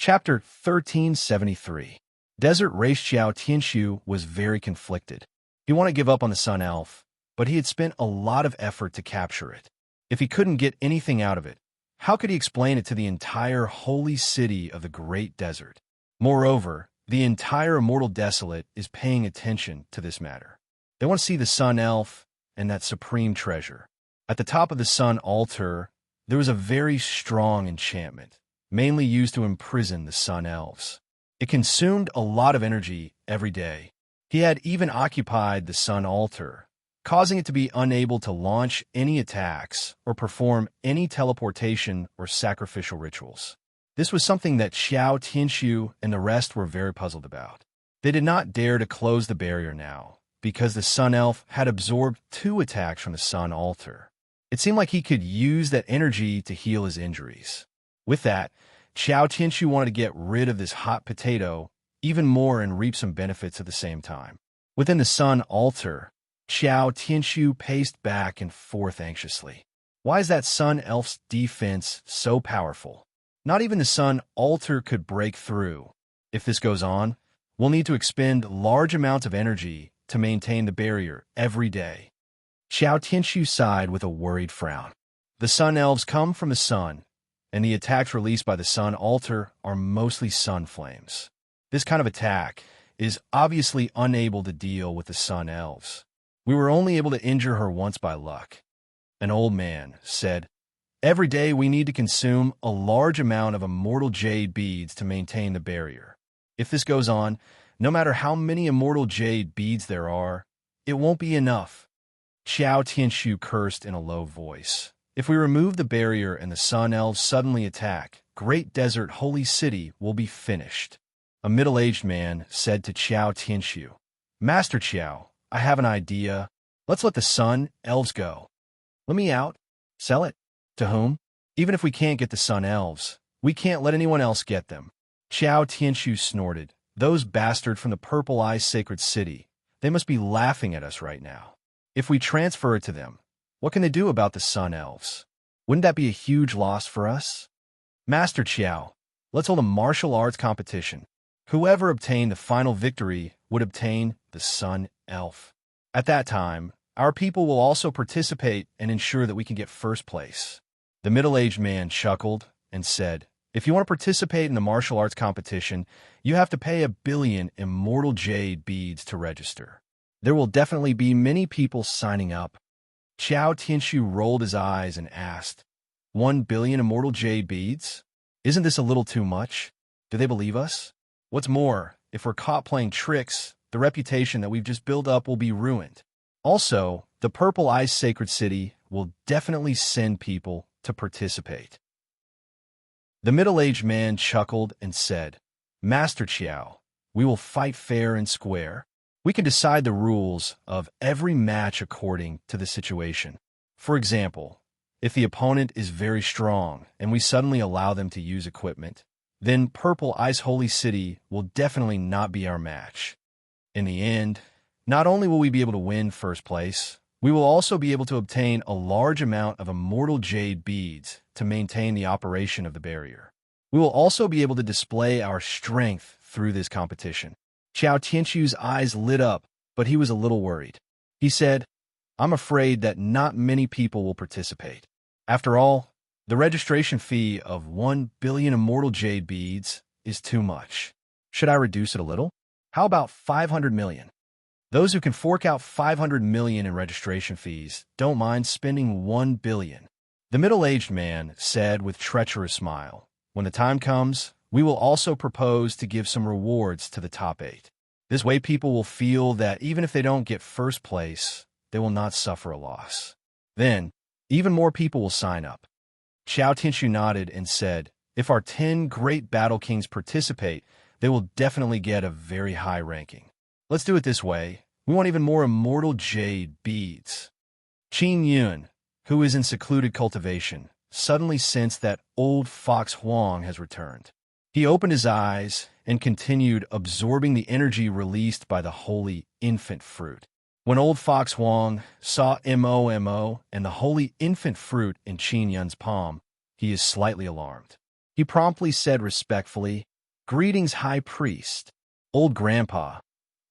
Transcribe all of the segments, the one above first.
Chapter 1373. Desert Race. Xiao Tianshu was very conflicted. He wanted to give up on the Sun Elf, but he had spent a lot of effort to capture it. If he couldn't get anything out of it, how could he explain it to the entire holy city of the Great Desert? Moreover, the entire Immortal Desolate is paying attention to this matter. They want to see the Sun Elf and that supreme treasure. At the top of the Sun Altar, there was a very strong enchantment, mainly used to imprison the Sun Elves. It consumed a lot of energy every day. He had even occupied the Sun Altar, causing it to be unable to launch any attacks or perform any teleportation or sacrificial rituals. This was something that Xiao Tianshu and the rest were very puzzled about. They did not dare to close the barrier now, because the Sun Elf had absorbed 2 attacks from the Sun Altar. It seemed like he could use that energy to heal his injuries. With that, Xiao Tianshu wanted to get rid of this hot potato even more and reap some benefits at the same time. Within the Sun Altar, Xiao Tianshu paced back and forth anxiously. Why is that Sun Elf's defense so powerful? Not even the Sun Altar could break through. If this goes on, we'll need to expend large amounts of energy to maintain the barrier every day. Xiao Tianshu sighed with a worried frown. The Sun Elves come from the sun, and the attacks released by the Sun Altar are mostly sun flames. This kind of attack is obviously unable to deal with the Sun Elves. We were only able to injure her once by luck. An old man said, "Every day we need to consume a large amount of immortal jade beads to maintain the barrier. If this goes on, no matter how many immortal jade beads there are, it won't be enough." Xiao Tianshu cursed in a low voice. If we remove the barrier and the Sun Elves suddenly attack, Great Desert Holy City will be finished. A middle-aged man said to Xiao Tianshu, "Master Xiao, I have an idea. Let's let the Sun Elves go." "Let me out." "Sell it." "To whom?" "Even if we can't get the Sun Elves, we can't let anyone else get them." Xiao Tianshu snorted. "Those bastards from the Purple Eye Sacred City, they must be laughing at us right now. If we transfer it to them, what can they do about the Sun Elves? Wouldn't that be a huge loss for us?" "Master Xiao, let's hold a martial arts competition. Whoever obtained the final victory would obtain the Sun Elf. At that time, our people will also participate and ensure that we can get first place." The middle-aged man chuckled and said, "If you want to participate in the martial arts competition, you have to pay 1 billion immortal jade beads to register. There will definitely be many people signing up." Xiao Tianshu rolled his eyes and asked, 1 billion immortal jade beads? Isn't this a little too much? Do they believe us? What's more, if we're caught playing tricks, the reputation that we've just built up will be ruined. Also, the Purple Ice Sacred City will definitely send people to participate. The middle-aged man chuckled and said, "Master Xiao, we will fight fair and square. We can decide the rules of every match according to the situation. For example, if the opponent is very strong and we suddenly allow them to use equipment, then Purple Ice Holy City will definitely not be our match. In the end, not only will we be able to win first place, we will also be able to obtain a large amount of immortal jade beads to maintain the operation of the barrier. We will also be able to display our strength through this competition." Xiao Tianshu's eyes lit up, but he was a little worried. He said, "I'm afraid that not many people will participate. After all, the registration fee of 1 billion immortal jade beads is too much. Should I reduce it a little? How about 500 million? Those who can fork out 500 million in registration fees don't mind spending 1 billion. The middle-aged man said with treacherous smile, "When the time comes, we will also propose to give some rewards to the top 8. This way people will feel that even if they don't get first place, they will not suffer a loss. Then, even more people will sign up." Xiao Tianshu nodded and said, "If our 10 great battle kings participate, they will definitely get a very high ranking. Let's do it this way. We want even more immortal jade beads." Qin Yun, who is in secluded cultivation, suddenly sensed that old Fox Huang has returned. He opened his eyes and continued absorbing the energy released by the holy infant fruit. When old Fox Huang saw Mo and the holy infant fruit in Qin Yun's palm, he is slightly alarmed. He promptly said respectfully, Greetings, High Priest. Old Grandpa,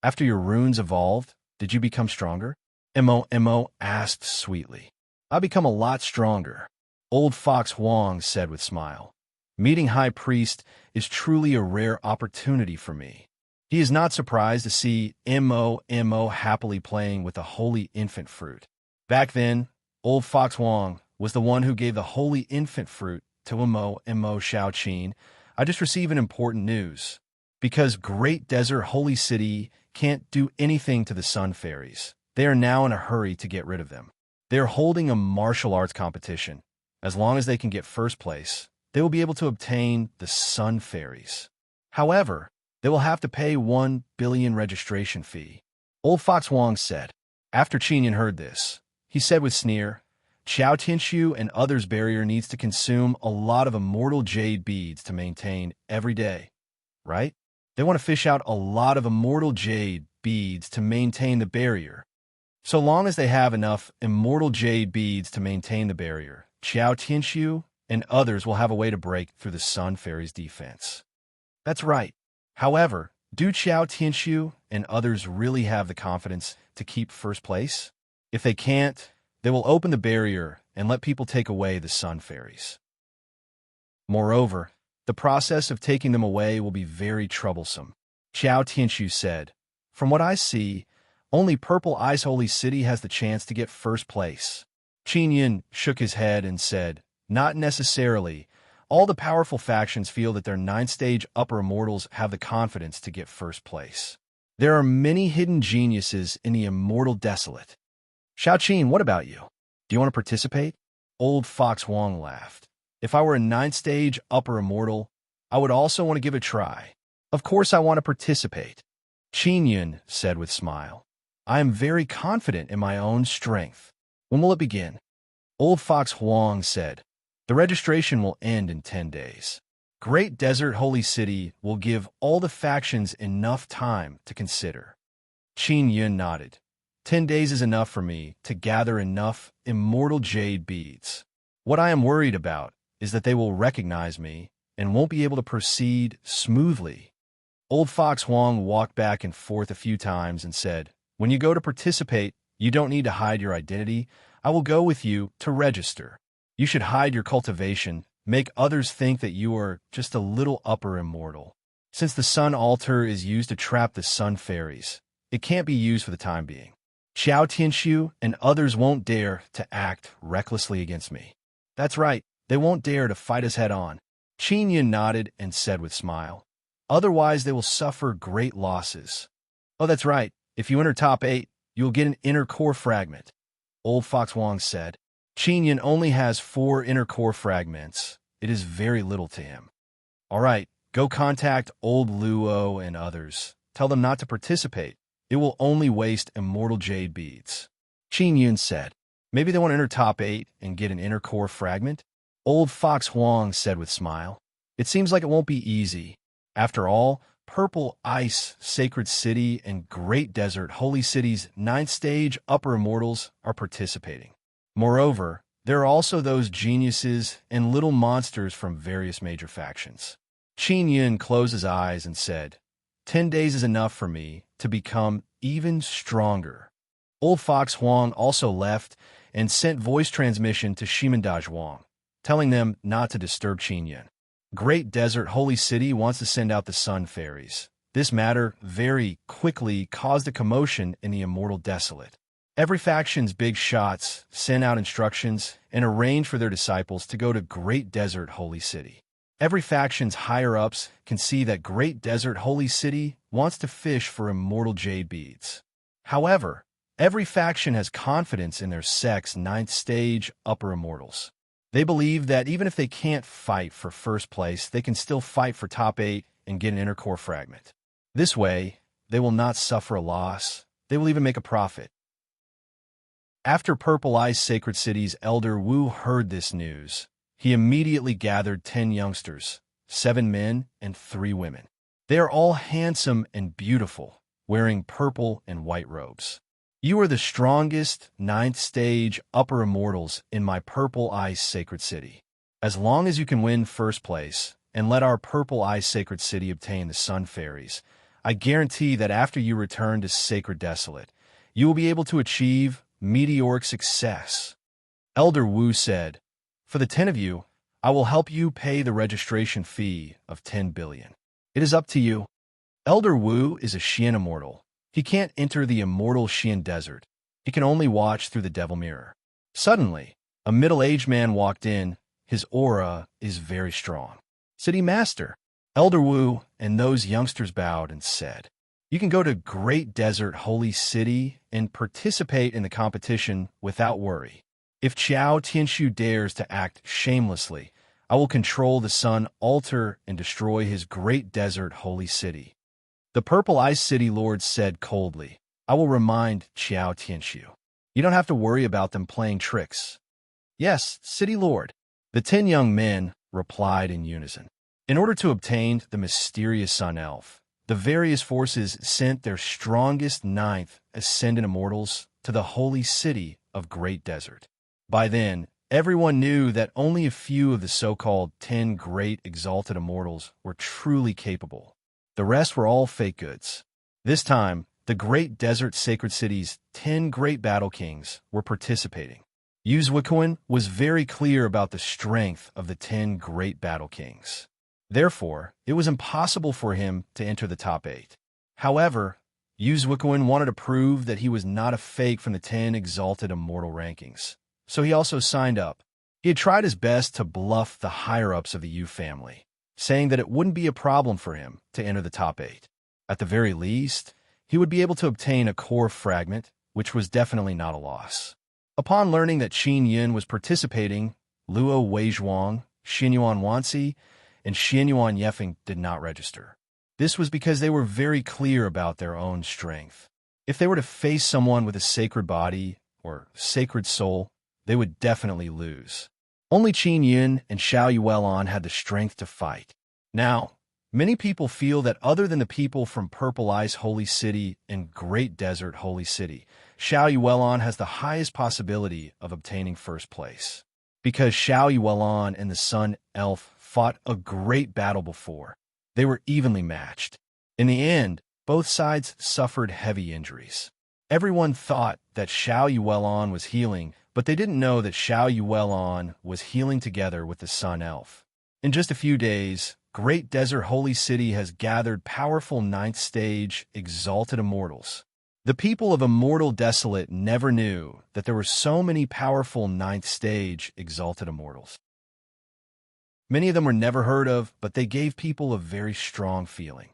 after your runes evolved, did you become stronger? Mo asked sweetly. I become a lot stronger, Old Fox Huang said with smile. Meeting High Priest is truly a rare opportunity for me. He is not surprised to see Mo happily playing with the holy infant fruit. Back then, Old Fox Huang was the one who gave the holy infant fruit to Mo Xiaoqin. I just received an important news. Because Great Desert Holy City can't do anything to the Sun Fairies, they are now in a hurry to get rid of them. They are holding a martial arts competition. As long as they can get first place, they will be able to obtain the Sun Fairies. However, they will have to pay 1 billion registration fee. Old Fox Huang said. After Qinyan heard this, he said with sneer, Xiao Tianshu and others' barrier needs to consume a lot of immortal jade beads to maintain every day, right? They want to fish out a lot of immortal jade beads to maintain the barrier. So long as they have enough immortal jade beads to maintain the barrier, Xiao Tianshu and others will have a way to break through the Sun Fairy's defense. That's right. However, do Xiao Tianshu and others really have the confidence to keep first place? If they can't, they will open the barrier and let people take away the Sun Fairies. Moreover, the process of taking them away will be very troublesome. Xiao Tianshu said, From what I see, only Purple Ice Holy City has the chance to get first place. Qinyan shook his head and said, Not necessarily. All the powerful factions feel that their 9th-stage upper immortals have the confidence to get first place. There are many hidden geniuses in the Immortal Desolate. Xiaoqin, what about you? Do you want to participate? Old Fox Huang laughed. If I were a 9th-stage upper immortal, I would also want to give it a try. Of course I want to participate. Qinyan said with smile. I am very confident in my own strength. When will it begin? Old Fox Huang said. The registration will end in 10 days. Great Desert Holy City will give all the factions enough time to consider. Qinyan nodded. 10 days is enough for me to gather enough immortal jade beads. What I am worried about is that they will recognize me and won't be able to proceed smoothly. Old Fox Huang walked back and forth a few times and said, When you go to participate, you don't need to hide your identity. I will go with you to register. You should hide your cultivation, make others think that you are just a little upper immortal. Since the Sun Altar is used to trap the Sun Fairies, it can't be used for the time being. Xiao Tianshu and others won't dare to act recklessly against me. That's right, they won't dare to fight us head-on. Qinyan nodded and said with smile. Otherwise, they will suffer great losses. Oh, that's right. If you enter top 8, you'll get an inner core fragment. Old Fox Huang said. Qinyan only has 4 inner core fragments. It is very little to him. All right, go contact Old Luo and others. Tell them not to participate. It will only waste immortal jade beads. Qinyan said. Maybe they want to enter top 8 and get an inner core fragment? Old Fox Huang said with smile. It seems like it won't be easy. After all, Purple Ice, Sacred City, and Great Desert Holy City's 9th-stage upper immortals are participating. Moreover, there are also those geniuses and little monsters from various major factions. Qinyan closed his eyes and said, 10 days is enough for me to become even stronger. Old Fox Huang also left and sent voice transmission to Shimandaj Huang, telling them not to disturb Qinyan. Great Desert Holy City wants to send out the Sun Fairies. This matter very quickly caused a commotion in the Immortal Desolate. Every faction's big shots sent out instructions and arranged for their disciples to go to Great Desert Holy City. Every faction's higher-ups can see that Great Desert Holy City wants to fish for immortal jade beads. However, every faction has confidence in their sect's 9th-stage upper immortals. They believe that even if they can't fight for first place, they can still fight for top 8 and get an inner core fragment. This way, they will not suffer a loss. They will even make a profit. After Purple Ice Sacred City's Elder Wu heard this news, he immediately gathered 10 youngsters, 7 men and 3 women. They are all handsome and beautiful, wearing purple and white robes. You are the strongest 9th-stage upper immortals in my Purple Ice Sacred City. As long as you can win first place and let our purple ice sacred city obtain the sun fairies, I guarantee that after you return to Sacred Desolate, you will be able to achieve meteoric success. Elder Wu said, "For the 10 of you, I will help you pay the registration fee of 10 billion. It is up to you." Elder Wu is a Xian immortal. He can't enter the immortal Xian desert. He can only watch through the devil mirror. Suddenly, a middle-aged man walked in. His aura is very strong. "City Master." Elder Wu and those youngsters bowed and said, "You can go to Great Desert Holy City and participate in the competition without worry. If Qiao Tianshu dares to act shamelessly, I will control the sun altar and destroy his Great Desert Holy City." The Purple Ice City Lord said coldly, "I will remind Qiao Tianshu. You don't have to worry about them playing tricks." "Yes, City Lord," the 10 young men replied in unison. In order to obtain the mysterious Sun Elf, the various forces sent their strongest ninth Ascendant Immortals to the holy city of Great Desert. By then, everyone knew that only a few of the so-called 10 great exalted immortals were truly capable. The rest were all fake goods. This time, the Great Desert Sacred City's 10 great battle kings were participating. Yu Zuoquan was very clear about the strength of the 10 great battle kings. Therefore, it was impossible for him to enter the top 8. However, Yu Zuoquan wanted to prove that he was not a fake from the 10 exalted immortal rankings. So he also signed up. He had tried his best to bluff the higher-ups of the Yu family, saying that it wouldn't be a problem for him to enter the top 8. At the very least, he would be able to obtain a core fragment, which was definitely not a loss. Upon learning that Qin Yun was participating, Luo Weizhuang, Xinyuan Wanxi, and Xianyuan Yefeng did not register. This was because they were very clear about their own strength. If they were to face someone with a sacred body or sacred soul, they would definitely lose. Only Qin Yun and Xiao Yuelon had the strength to fight. Now, many people feel that other than the people from Purple Ice Holy City and Great Desert Holy City, Xiao Yuelon has the highest possibility of obtaining first place. Because Xiao Yuelon and the Sun Elf fought a great battle before, they were evenly matched. In the end, both sides suffered heavy injuries. Everyone thought that Xiao Yuelon was healing, but they didn't know that Xiao Yuelon was healing together with the Sun Elf. In just a few days, Great Desert Holy City has gathered powerful 9th stage exalted immortals. The people of Immortal Desolate never knew that there were so many powerful 9th stage exalted immortals. Many of them were never heard of, but they gave people a very strong feeling.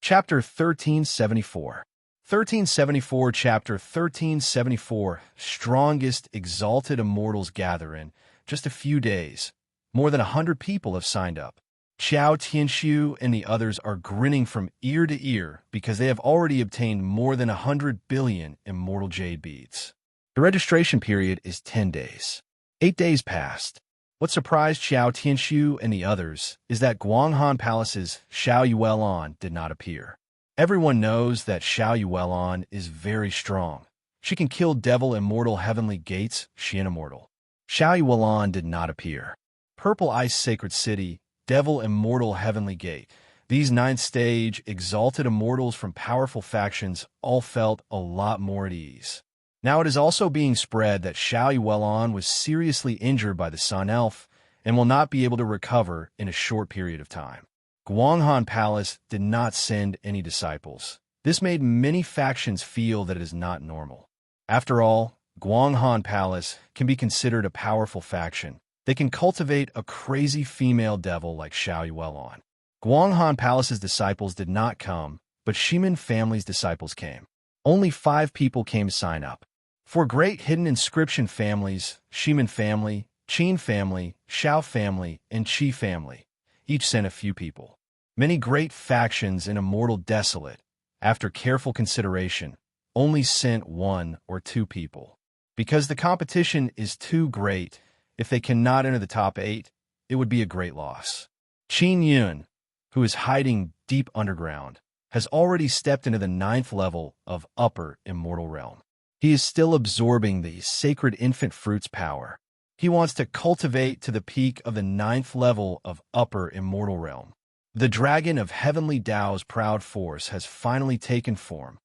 Chapter 1374. 1374 Chapter 1374 Strongest Exalted Immortals gather in just a few days. More than 100 people have signed up. Qiao Tianshu and the others are grinning from ear to ear because they have already obtained more than 100 billion immortal jade beads. The registration period is 10 days. 8 days passed. What surprised Qiao Tianshu and the others is that Guanghan Palace's Xiao Yuelon did not appear. Everyone knows that Xiao Yuelon is very strong. She can kill Devil Immortal Heavenly Gates, Xian Immortal. Xiao Yuelon did not appear. Purple Ice Sacred City, Devil Immortal Heavenly Gate. These 9th stage exalted immortals from powerful factions all felt a lot more at ease. Now it is also being spread that Xiao Yuelon was seriously injured by the Sun Elf and will not be able to recover in a short period of time. Guanghan Palace did not send any disciples. This made many factions feel that it is not normal. After all, Guanghan Palace can be considered a powerful faction. They can cultivate a crazy female devil like Xiao Yuelon. Guanghan Palace's disciples did not come, but Shimin family's disciples came. Only 5 people came to sign up. For great hidden inscription families, Shimin family, Qin family, Xiao family, and Qi family, each sent a few people. Many great factions in Immortal Desolate, after careful consideration, only sent 1 or 2 people. Because the competition is too great, if they cannot enter the top 8, it would be a great loss. Qin Yun, who is hiding deep underground, has already stepped into the 9th level of Upper Immortal Realm. He is still absorbing the sacred infant fruit's power. He wants to cultivate to the peak of the 9th level of Upper Immortal Realm. The dragon of Heavenly Tao's proud force has finally taken form.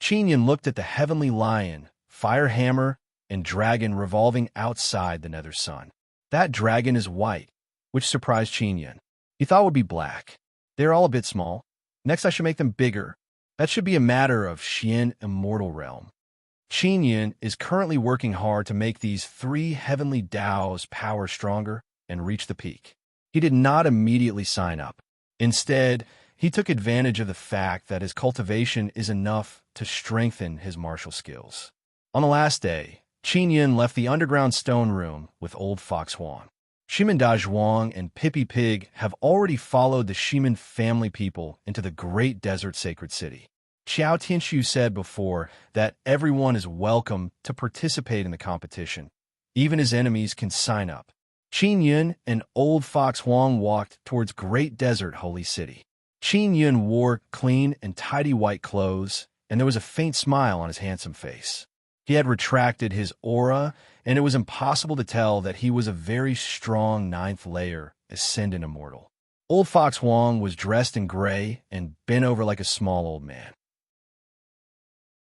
Qin looked at the heavenly lion, fire hammer, and dragon revolving outside the nether sun. That dragon is white, which surprised Qin. He thought it would be black. They're all a bit small. Next I should make them bigger. That should be a matter of Xian Immortal Realm. Qin is currently working hard to make these 3 heavenly Tao's power stronger and reach the peak. He did not immediately sign up. Instead, he took advantage of the fact that his cultivation is enough to strengthen his martial skills. On the last day, Qin left the underground stone room with Old Fox Huang. Shimanda Zhuang and Pippi Pig have already followed the Shiman family people into the great desert sacred city. Xiao Tianshu said before that everyone is welcome to participate in the competition. Even his enemies can sign up. Qin and Old Fox Huang walked towards Great Desert Holy City. Qin wore clean and tidy white clothes, and there was a faint smile on his handsome face. He had retracted his aura, and it was impossible to tell that he was a very strong 9th layer Ascendant Immortal. Old Fox Huang was dressed in gray and bent over like a small old man.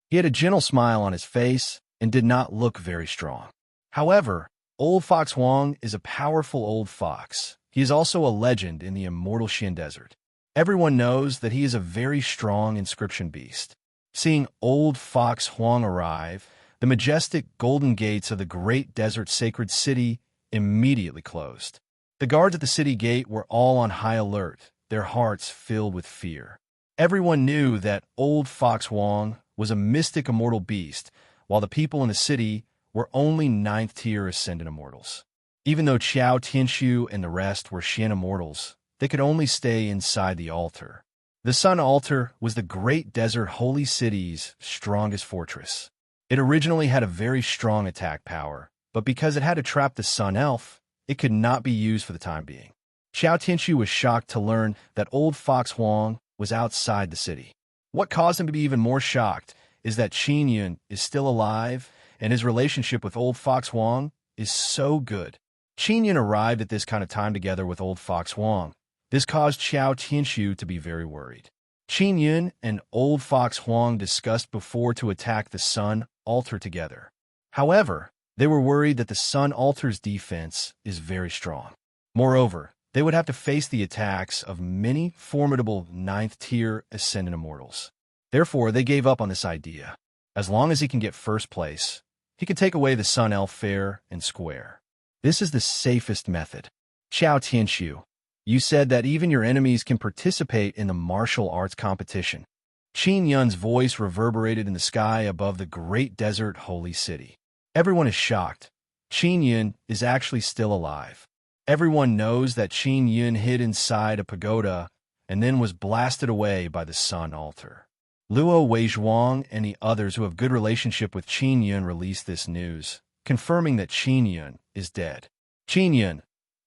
He had a gentle smile on his face and did not look very strong. However, Old Fox Huang is a powerful old fox. He is also a legend in the immortal Xian Desert. Everyone knows that he is a very strong inscription beast. Seeing Old Fox Huang arrive, the majestic golden gates of the great desert sacred city immediately closed. The guards at the city gate were all on high alert, their hearts filled with fear. Everyone knew that Old Fox Huang was a mystic immortal beast, while the people in the city were only 9th-tier Ascendant Immortals. Even though Xiao Tianshu and the rest were Xian Immortals, they could only stay inside the altar. The Sun Altar was the great desert holy city's strongest fortress. It originally had a very strong attack power, but because it had to trap the Sun Elf, it could not be used for the time being. Xiao Tianshu was shocked to learn that Old Fox Huang was outside the city. What caused him to be even more shocked is that Qin is still alive, and his relationship with Old Fox Huang is so good. Qin arrived at this kind of time together with Old Fox Huang. This caused Xiao Tianshu to be very worried. Qin and Old Fox Huang discussed before to attack the Sun Altar together. However, they were worried that the Sun Altar's defense is very strong. Moreover, they would have to face the attacks of many formidable 9th-tier Ascendant Immortals. Therefore, they gave up on this idea. As long as he can get first place, he can take away the Sun Elf fair and square. This is the safest method. Xiao Tianshu, you said that even your enemies can participate in the martial arts competition. Qin voice reverberated in the sky above the great desert holy city. Everyone is shocked. Qin is actually still alive. Everyone knows that Qin hid inside a pagoda and then was blasted away by the Sun Altar. Luo Weizhuang and the others who have good relationship with Qin released this news, confirming that Qin is dead. Qin,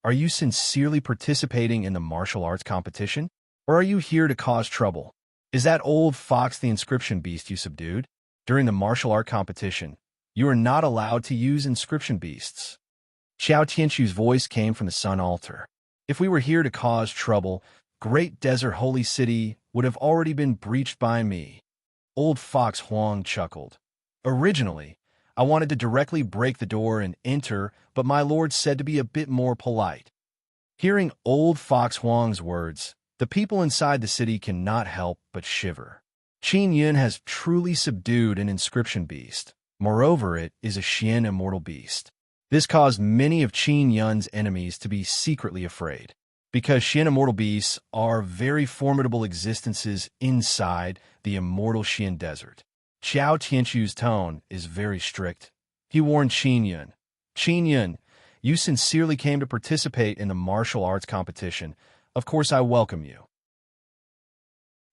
are you sincerely participating in the martial arts competition? Or are you here to cause trouble? Is that old fox the inscription beast you subdued? During the martial art competition, you are not allowed to use inscription beasts. Xiao Tianshu's voice came from the Sun Altar. If we were here to cause trouble, Great Desert Holy City would have already been breached by me. Old Fox Huang chuckled. Originally, I wanted to directly break the door and enter, but my lord said to be a bit more polite. Hearing Old Fox Huang's words, the people inside the city cannot help but shiver. Qin has truly subdued an inscription beast. Moreover, it is a Xian immortal beast. This caused many of Qin's enemies to be secretly afraid. Because Xian immortal beasts are very formidable existences inside the immortal Xian desert. Xiao Tianshu's tone is very strict. He warned Qin. Qin, you sincerely came to participate in the martial arts competition. Of course I welcome you.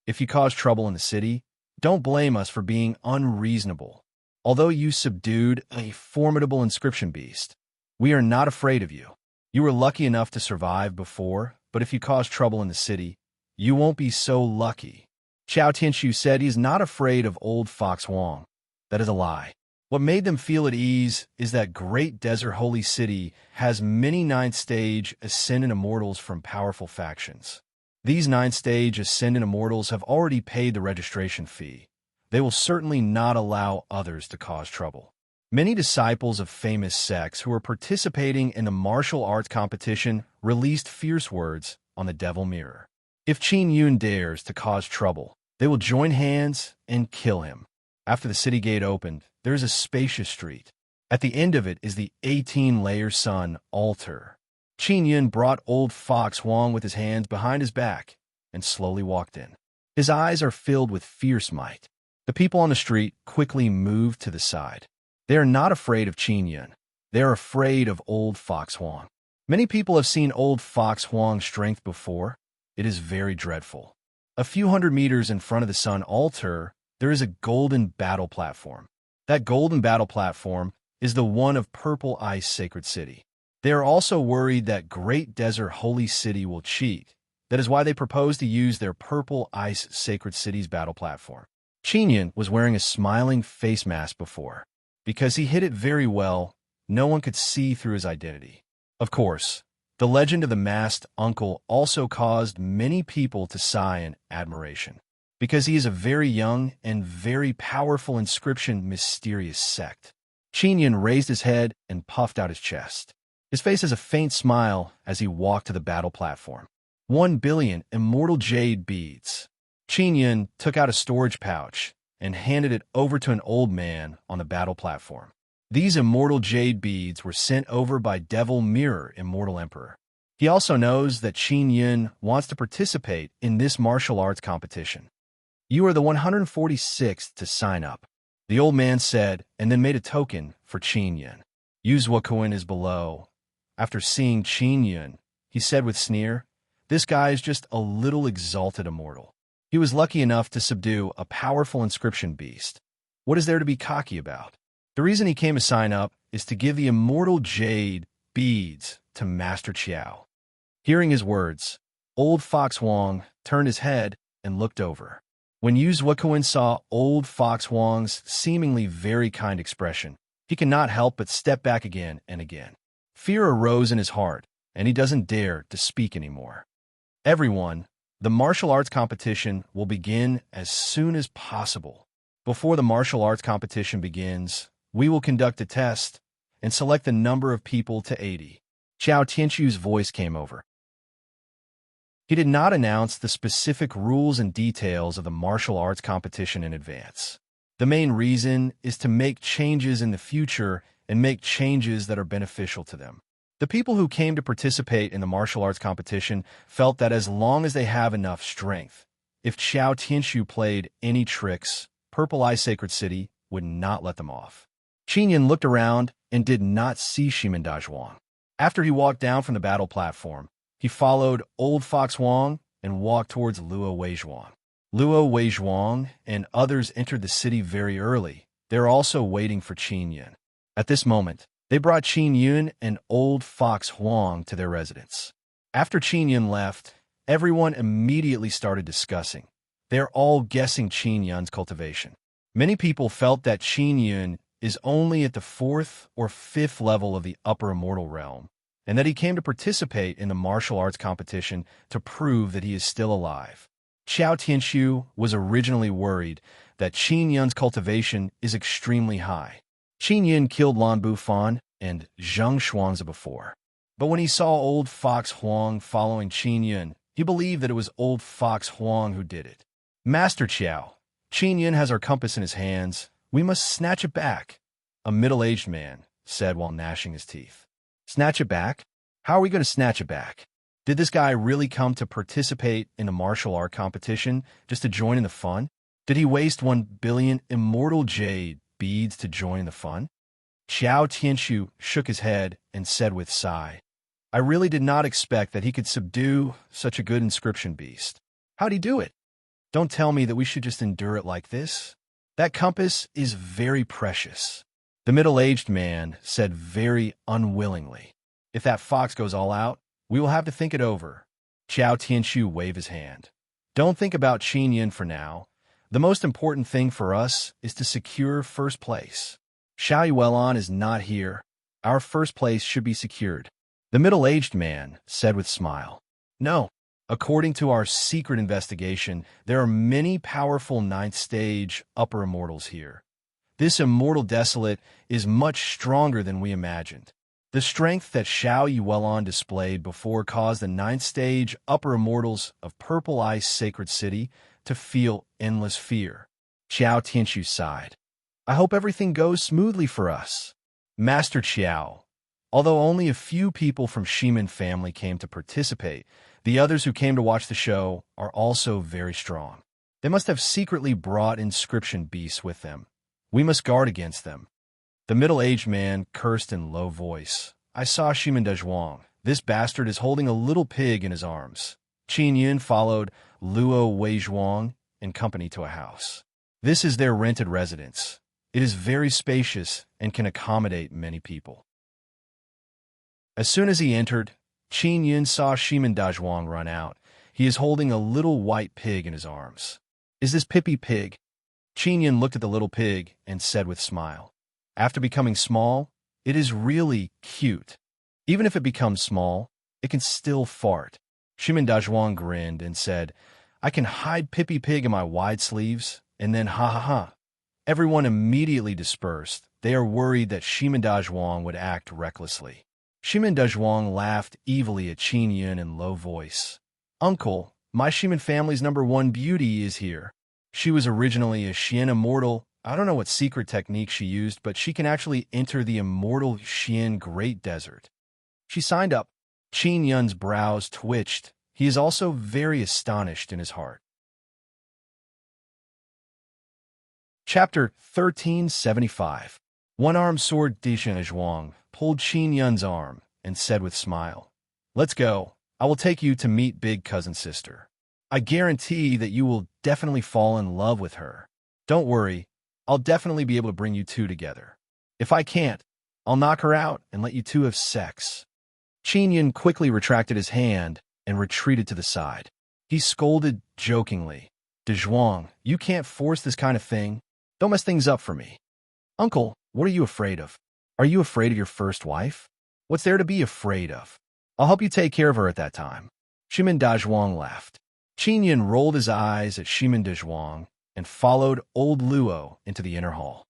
If you cause trouble in the city, don't blame us for being unreasonable. Although you subdued a formidable inscription beast, we are not afraid of you. You were lucky enough to survive before, but if you cause trouble in the city, you won't be so lucky. Xiao Tianshu said he is not afraid of Old Fox Huang. That is a lie. What made them feel at ease is that great desert holy city has many ninth-stage ascendant immortals from powerful factions. These ninth-stage ascendant immortals have already paid the registration fee. They will certainly not allow others to cause trouble. Many disciples of famous sects who were participating in the martial arts competition released fierce words on the devil mirror. If Qin Yun dares to cause trouble, they will join hands and kill him. After the city gate opened, there is a spacious street. At the end of it is the 18-layer sun altar. Qin Yun brought old Fox Huang with his hands behind his back and slowly walked in. His eyes are filled with fierce might. The people on the street quickly moved to the side. They are not afraid of Qin Yun. They are afraid of old Fox Huang. Many people have seen old Fox Huang's strength before. It is very dreadful. A few hundred meters in front of the sun altar, there is a golden battle platform. That golden battle platform is the one of Purple Ice Sacred City. They are also worried that Great Desert Holy City will cheat. That is why they propose to use their Purple Ice Sacred City's battle platform. Qin Yun was wearing a smiling face mask before. Because he hid it very well, no one could see through his identity. Of course, the legend of the masked uncle also caused many people to sigh in admiration. Because he is a very young and very powerful inscription mysterious sect. Qin Yun raised his head and puffed out his chest. His face has a faint smile as he walked to the battle platform. 1 billion immortal jade beads. Qin Yun took out a storage pouch and handed it over to an old man on the battle platform. These immortal jade beads were sent over by Devil Mirror Immortal Emperor. He also knows that Qin Yun wants to participate in this martial arts competition. You are the 146th to sign up, the old man said, and then made a token for Qin Yun. Yuzhua Coin is below. After seeing Qin Yun, he said with sneer, "This guy is just a little exalted immortal. He was lucky enough to subdue a powerful inscription beast. What is there to be cocky about? The reason he came to sign up is to give the immortal jade beads to Master Qiao." Hearing his words, old Fox Huang turned his head and looked over. When Yu Zuokuin saw old Fox Huang's seemingly very kind expression, he could not help but step back again and again. Fear arose in his heart, and he doesn't dare to speak anymore. Everyone, the martial arts competition will begin as soon as possible. Before the martial arts competition begins, we will conduct a test and select the number of people to 80. Qiao Tianchu's voice came over. He did not announce the specific rules and details of the martial arts competition in advance. The main reason is to make changes in the future and make changes that are beneficial to them. The people who came to participate in the martial arts competition felt that as long as they have enough strength, if Qiao Tianshu played any tricks, Purple Eye Sacred City would not let them off. Qin Yun looked around and did not see Shimanda Zhuang. After he walked down from the battle platform, he followed old Fox Huang and walked towards Luo Weizhuang. Luo Weizhuang and others entered the city very early. They were also waiting for Qin Yun. At this moment, they brought Qin Yun and old Fox Huang to their residence. After Qin Yun left, everyone immediately started discussing. They're all guessing Qin Yun's cultivation. Many people felt that Qin Yun is only at the 4th or 5th level of the upper immortal realm, and that he came to participate in the martial arts competition to prove that he is still alive. Qiao Tianshu was originally worried that Qin Yun's cultivation is extremely high. Qin Yun killed Lan Bufan and Zheng Xuanzi before. But when he saw old Fox Huang following Qin Yun, he believed that it was old Fox Huang who did it. Master Qiao, Qin Yun has our compass in his hands. We must snatch it back, a middle-aged man said while gnashing his teeth. Snatch it back? How are we going to snatch it back? Did this guy really come to participate in a martial art competition just to join in the fun? Did he waste 1 billion immortal jade beads to join the fun? Qiao Tianshu shook his head and said with sigh, I really did not expect that he could subdue such a good inscription beast. How'd he do it? Don't tell me that we should just endure it like this. That compass is very precious. The middle-aged man said very unwillingly. If that fox goes all out, we will have to think it over. Qiao Tianshu waved his hand. Don't think about Qin Yun for now. The most important thing for us is to secure first place. Xiao Yuelon is not here. Our first place should be secured. The middle-aged man said with smile. No. According to our secret investigation, there are many powerful ninth-stage upper immortals here. This immortal desolate is much stronger than we imagined. The strength that Xiao Yuelon displayed before caused the ninth-stage upper immortals of Purple Ice Sacred City to feel endless fear. Xiao Tianxu sighed. I hope everything goes smoothly for us. Master Qiao. Although only a few people from Shimin family came to participate, the others who came to watch the show are also very strong. They must have secretly brought inscription beasts with them. We must guard against them. The middle-aged man cursed in low voice. I saw Shimin Dezhuang. This bastard is holding a little pig in his arms. Qin Yun followed Luo Weizhuang in company to a house. This is their rented residence. It is very spacious and can accommodate many people. As soon as he entered, Qin Yun saw Shimin Dezhuang run out. He is holding a little white pig in his arms. Is this Pippi Pig? Qin Yun looked at the little pig and said with a smile. After becoming small, it is really cute. Even if it becomes small, it can still fart. Shimin Dezhuang grinned and said, I can hide Pippi Pig in my wide sleeves, and then ha ha ha. Everyone immediately dispersed. They are worried that Shimin Dezhuang would act recklessly. Shimin Dezhuang laughed evilly at Qin Yun in low voice. Uncle, my Shimin family's #1 beauty is here. She was originally a Xian immortal. I don't know what secret technique she used, but she can actually enter the immortal Xian Great Desert. She signed up. Qin Yun's brows twitched. He is also very astonished in his heart. Chapter 1375. One-armed sword Dishan Zhuang pulled Qin Yun's arm and said with smile, Let's go. I will take you to meet big cousin sister. I guarantee that you will definitely fall in love with her. Don't worry, I'll definitely be able to bring you two together. If I can't, I'll knock her out and let you two have sex. Qin Yun quickly retracted his hand and retreated to the side. He scolded jokingly, Dezhuang, you can't force this kind of thing. Don't mess things up for me. Uncle, what are you afraid of? Are you afraid of your first wife? What's there to be afraid of? I'll help you take care of her at that time. Shimin Dezhuang laughed. Qin Yun rolled his eyes at Shimin Dezhuang and followed old Luo into the inner hall.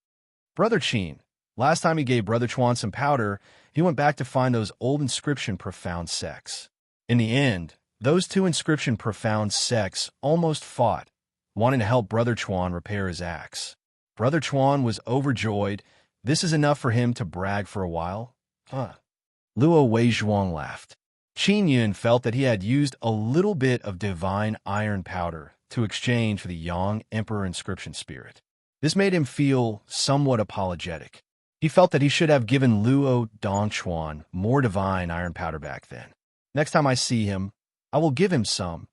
Brother Qin, last time he gave Brother Chuan some powder, he went back to find those old inscription profound sects. In the end, those two inscription profound sects almost fought, wanting to help Brother Chuan repair his axe. Brother Chuan was overjoyed. This is enough for him to brag for a while. Luo Weizhuang laughed. Qin Yun felt that he had used a little bit of divine iron powder to exchange for the Yang Emperor inscription spirit. This made him feel somewhat apologetic. He felt that he should have given Luo Dongchuan more divine iron powder back then. Next time I see him, I will give him some,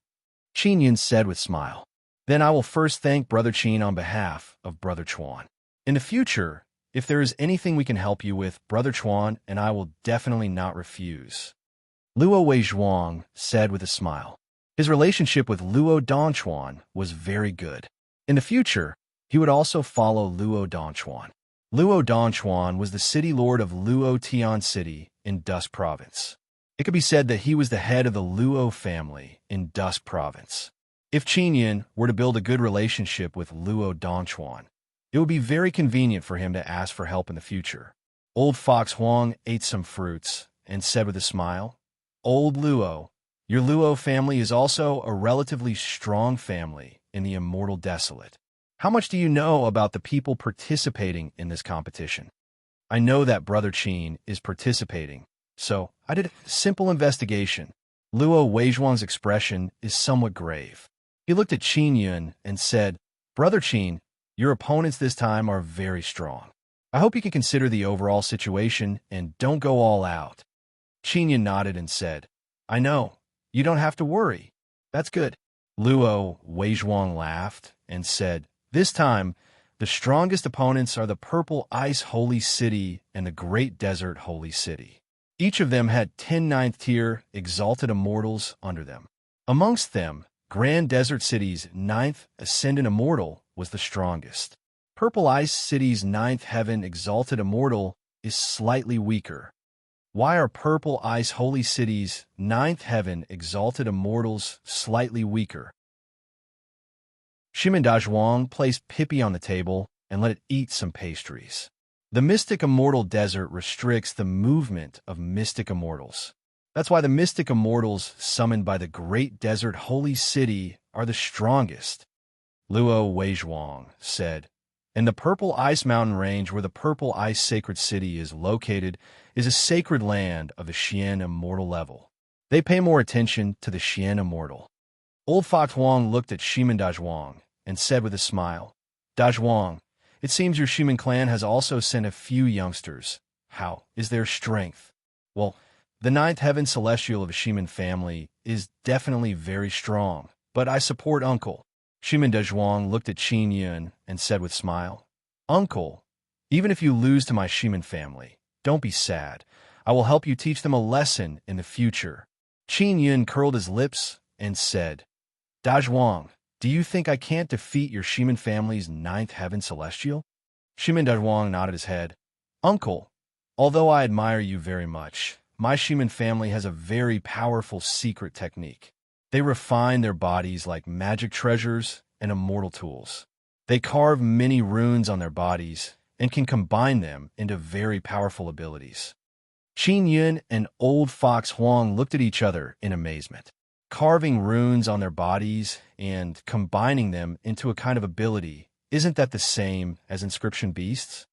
Qin Yun said with a smile. Then I will first thank Brother Qin on behalf of Brother Chuan. In the future, if there is anything we can help you with, Brother Chuan and I will definitely not refuse. Luo Weizhuang said with a smile. His relationship with Luo Dongchuan was very good. In the future, he would also follow Luo Dongchuan. Luo Dongchuan was the city lord of Luo Tian City in Dusk Province. It could be said that he was the head of the Luo family in Dusk Province. If Qin Yun were to build a good relationship with Luo Dongchuan, it would be very convenient for him to ask for help in the future. Old Fox Huang ate some fruits and said with a smile, Old Luo, your Luo family is also a relatively strong family in the Immortal Desolate. How much do you know about the people participating in this competition? I know that Brother Qin is participating, so I did a simple investigation. Luo Weizhuang's expression is somewhat grave. He looked at Qin Yun and said, Brother Qin, your opponents this time are very strong. I hope you can consider the overall situation and don't go all out. Qin Yun nodded and said, I know. You don't have to worry. That's good. Luo Weizhuang laughed and said, This time, the strongest opponents are the Purple Ice Holy City and the Great Desert Holy City. Each of them had 10 ninth-tier exalted immortals under them. Amongst them, Grand Desert City's 9th Ascendant Immortal was the strongest. Purple Ice City's ninth heaven exalted immortal is slightly weaker. Why are Purple Ice Holy City's ninth heaven exalted immortals slightly weaker? Shimin Dazhuang placed Pippi on the table and let it eat some pastries. The Mystic Immortal Desert restricts the movement of Mystic Immortals. That's why the Mystic Immortals summoned by the Great Desert Holy City are the strongest. Luo Weizhuang said, "And the Purple Ice Mountain Range where the Purple Ice Sacred City is located is a sacred land of the Xian Immortal level. They pay more attention to the Xian Immortal." Old Fox Huang looked at Shimin Dazhuang and said with a smile, "Dazhuang, it seems your Shimin clan has also sent a few youngsters. How is their strength?" "Well, the ninth heaven celestial of the Shimin family is definitely very strong, but I support Uncle." Shimin Dazhuang looked at Qin Yun and said with smile, "Uncle, even if you lose to my Shimin family, don't be sad. I will help you teach them a lesson in the future." Qin Yun curled his lips and said, "Dazhuang, do you think I can't defeat your Shimin family's ninth heaven celestial?" Shimin Dazhuang nodded his head. "Uncle, although I admire you very much, my Shimin family has a very powerful secret technique. They refine their bodies like magic treasures and immortal tools. They carve many runes on their bodies and can combine them into very powerful abilities." Qin Yun and Old Fox Huang looked at each other in amazement. Carving runes on their bodies and combining them into a kind of ability, isn't that the same as inscription beasts?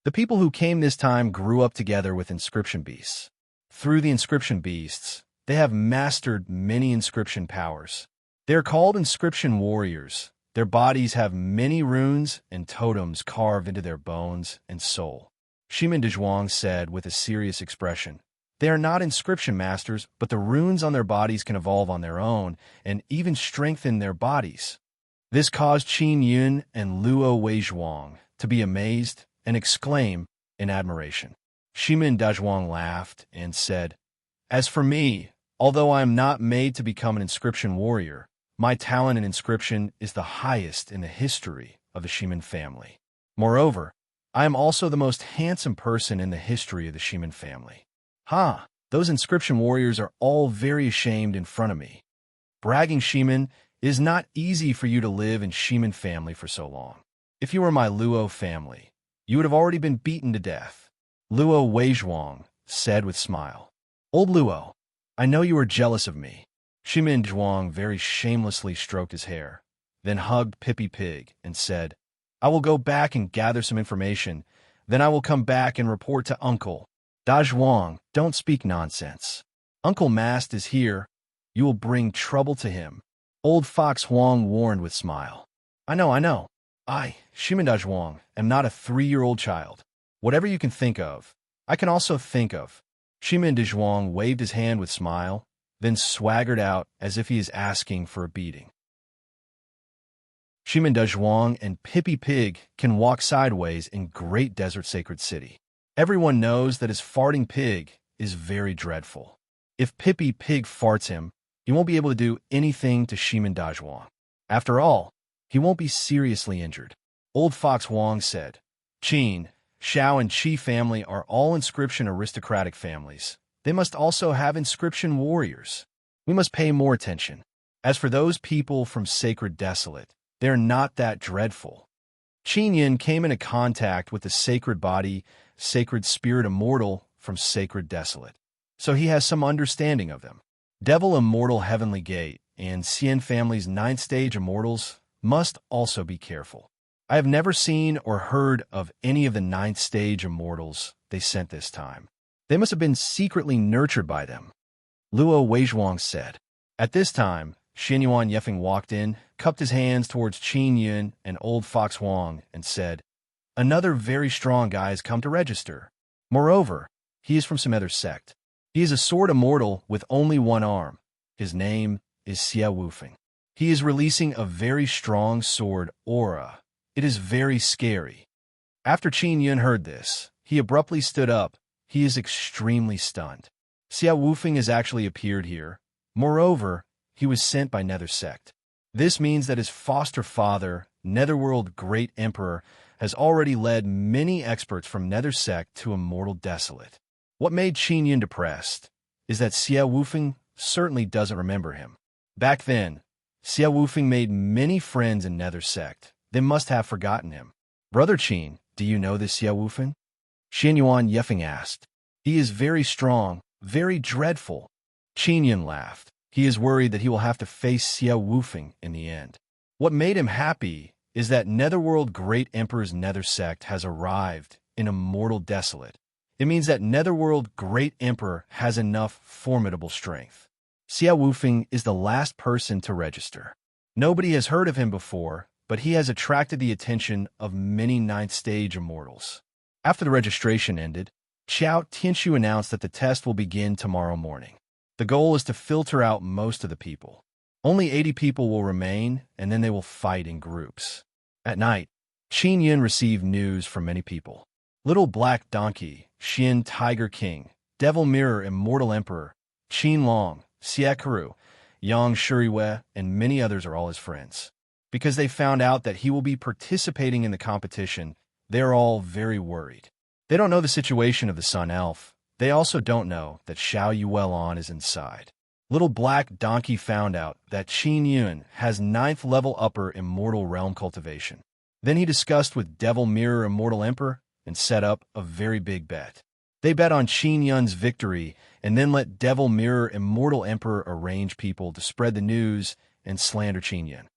The people who came this time grew up together with inscription beasts. Through the inscription beasts, they have mastered many inscription powers. They are called inscription warriors. Their bodies have many runes and totems carved into their bones and soul. Shimin Dazhuang said with a serious expression, "They are not inscription masters, but the runes on their bodies can evolve on their own and even strengthen their bodies." This caused Qin Yun and Luo Weizhuang to be amazed and exclaim in admiration. Shimin Dazhuang laughed and said, "As for me, although I am not made to become an inscription warrior, my talent in inscription is the highest in the history of the Shimin family. Moreover, I am also the most handsome person in the history of the Shimin family. Ha! Those inscription warriors are all very ashamed in front of me. Bragging, Shimin, it is not easy for you to live in Shimin family for so long. If you were my Luo family, you would have already been beaten to death." Luo Weizhuang said with smile, "Old Luo, I know you are jealous of me." Shimin Dazhuang very shamelessly stroked his hair, then hugged Pippi Pig and said, "I will go back and gather some information, then I will come back and report to Uncle." "Dazhuang, don't speak nonsense. Uncle Mast is here. You will bring trouble to him." Old Fox Huang warned with smile. I know. I, Shimin Dazhuang, am not a 3-year-old child. Whatever you can think of, I can also think of." Shimin Dazhuang waved his hand with smile, then swaggered out as if he is asking for a beating. Shimin Dazhuang and Pippi Pig can walk sideways in Great Desert Sacred City. Everyone knows that his farting pig is very dreadful. If Pippi Pig farts him, he won't be able to do anything to Shimin Dazhuang. After all, he won't be seriously injured. Old Fox Huang said, "Qin, Xiao and Qi family are all inscription aristocratic families. They must also have inscription warriors. We must pay more attention. As for those people from Sacred Desolate, they are not that dreadful." Qin Yin came into contact with the sacred body, sacred spirit immortal from Sacred Desolate, so he has some understanding of them. Devil Immortal Heavenly Gate and Xian family's 9th stage immortals must also be careful. I have never seen or heard of any of the 9th stage immortals they sent this time. They must have been secretly nurtured by them," Luo Weizhuang said. At this time, Xianyuan Yefeng walked in, cupped his hands towards Qin Yun and Old Fox Huang, and said, "Another very strong guy has come to register. Moreover, he is from some other sect. He is a sword immortal with only one arm. His name is Xia Wufeng. He is releasing a very strong sword aura. It is very scary." After Qin Yun heard this, he abruptly stood up. He is extremely stunned. Xia Wufeng has actually appeared here. Moreover, he was sent by Nether Sect. This means that his foster father, Netherworld Great Emperor, has already led many experts from Nether Sect to Immortal Desolate. What made Qin Yun depressed is that Xia Wufeng certainly doesn't remember him. Back then, Xia Wufeng made many friends in Nether Sect. They must have forgotten him. Brother Qin, do you know this Xia Wufeng? Xian Yuan Yefeng asked. He is very strong, very dreadful. Qin Yun laughed. He is worried that he will have to face Xia Wufeng in the end. What made him happy is that Netherworld Great Emperor's Nether Sect has arrived in Immortal Desolate. It means that Netherworld Great Emperor has enough formidable strength. Xia Wufeng is the last person to register. Nobody has heard of him before, but he has attracted the attention of many 9th stage immortals. After the registration ended, Qiao Tianshu announced that the test will begin tomorrow morning. The goal is to filter out most of the people. Only 80 people will remain, and then they will fight in groups. At night, Qin Yun received news from many people. Little Black Donkey, Xin Tiger King, Devil Mirror Immortal Emperor, Qin Long, Xiekaru, Yang Shuriwei, and many others are all his friends. Because they found out that he will be participating in the competition, they are all very worried. They don't know the situation of the Sun Elf. They also don't know that Xiao Yuelon is inside. Little Black Donkey found out that Qin Yun has 9th level upper Immortal Realm cultivation. Then he discussed with Devil Mirror Immortal Emperor and set up a very big bet. They bet on Qin Yun's victory and then let Devil Mirror Immortal Emperor arrange people to spread the news and slander Qin Yun.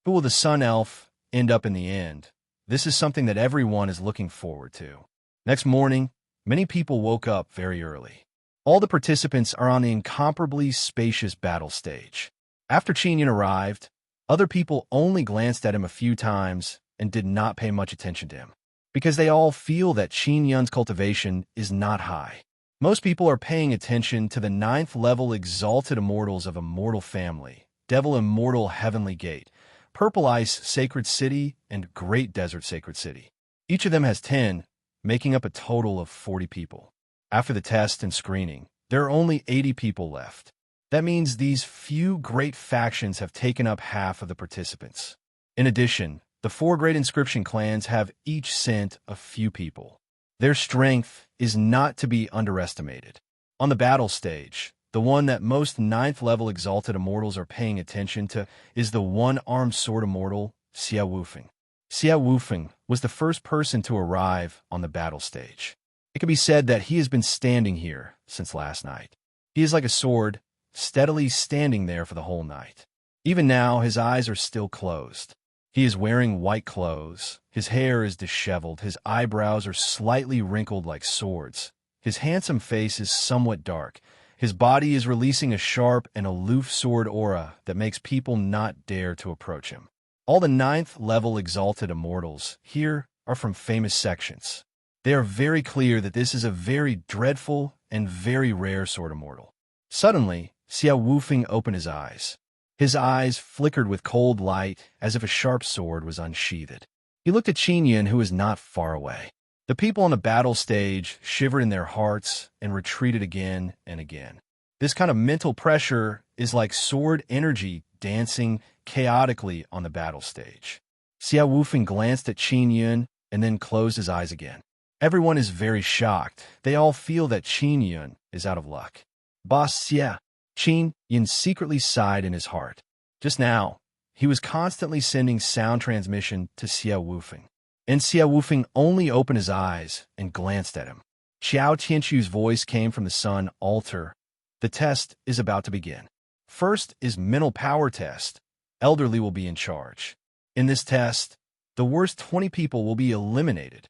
Who will the Sun Elf end up in the end? This is something that everyone is looking forward to. Next morning, many people woke up very early. All the participants are on the incomparably spacious battle stage. After Qin Yun arrived, other people only glanced at him a few times and did not pay much attention to him, because they all feel that Qin Yun's cultivation is not high. Most people are paying attention to the 9th level exalted immortals of Immortal Family, Devil Immortal Heavenly Gate, Purple Ice Sacred City, and Great Desert Sacred City. Each of them has 10, making up a total of 40 people. After the test and screening, there are only 80 people left. That means these few great factions have taken up half of the participants. In addition, the 4 great inscription clans have each sent a few people. Their strength is not to be underestimated. On the battle stage, the one that most 9th level exalted immortals are paying attention to is the one-armed sword immortal, Xia Wufeng. Xia Wufeng was the first person to arrive on the battle stage. It can be said that he has been standing here since last night. He is like a sword, steadily standing there for the whole night. Even now, his eyes are still closed. He is wearing white clothes. His hair is disheveled. His eyebrows are slightly wrinkled like swords. His handsome face is somewhat dark. His body is releasing a sharp and aloof sword aura that makes people not dare to approach him. All the 9th level exalted immortals here are from famous sections. They are very clear that this is a very dreadful and very rare sword immortal. Suddenly, Xia Wufeng opened his eyes. His eyes flickered with cold light as if a sharp sword was unsheathed. He looked at Qin Yun, who was not far away. The people on the battle stage shivered in their hearts and retreated again and again. This kind of mental pressure is like sword energy dancing chaotically on the battle stage. Xia Wufeng glanced at Qin Yun and then closed his eyes again. Everyone is very shocked. They all feel that Qin Yun is out of luck. Boss Xia. Qin Yun secretly sighed in his heart. Just now, he was constantly sending sound transmission to Xia Wufeng. And Xia Wufeng only opened his eyes and glanced at him. Qiao Tianshu's voice came from the sun altar. The test is about to begin. First is mental power test. Elderly will be in charge. In this test, the worst 20 people will be eliminated.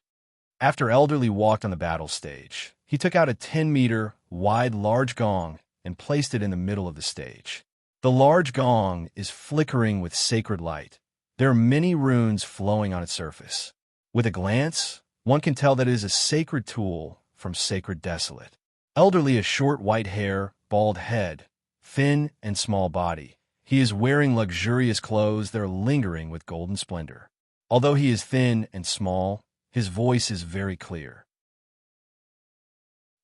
After Elderly walked on the battle stage, he took out a 10-meter wide large gong and placed it in the middle of the stage. The large gong is flickering with sacred light. There are many runes flowing on its surface. With a glance, one can tell that it is a sacred tool from Sacred Desolate. Elderly has short white hair, bald head, thin and small body. He is wearing luxurious clothes that are lingering with golden splendor. Although he is thin and small, his voice is very clear.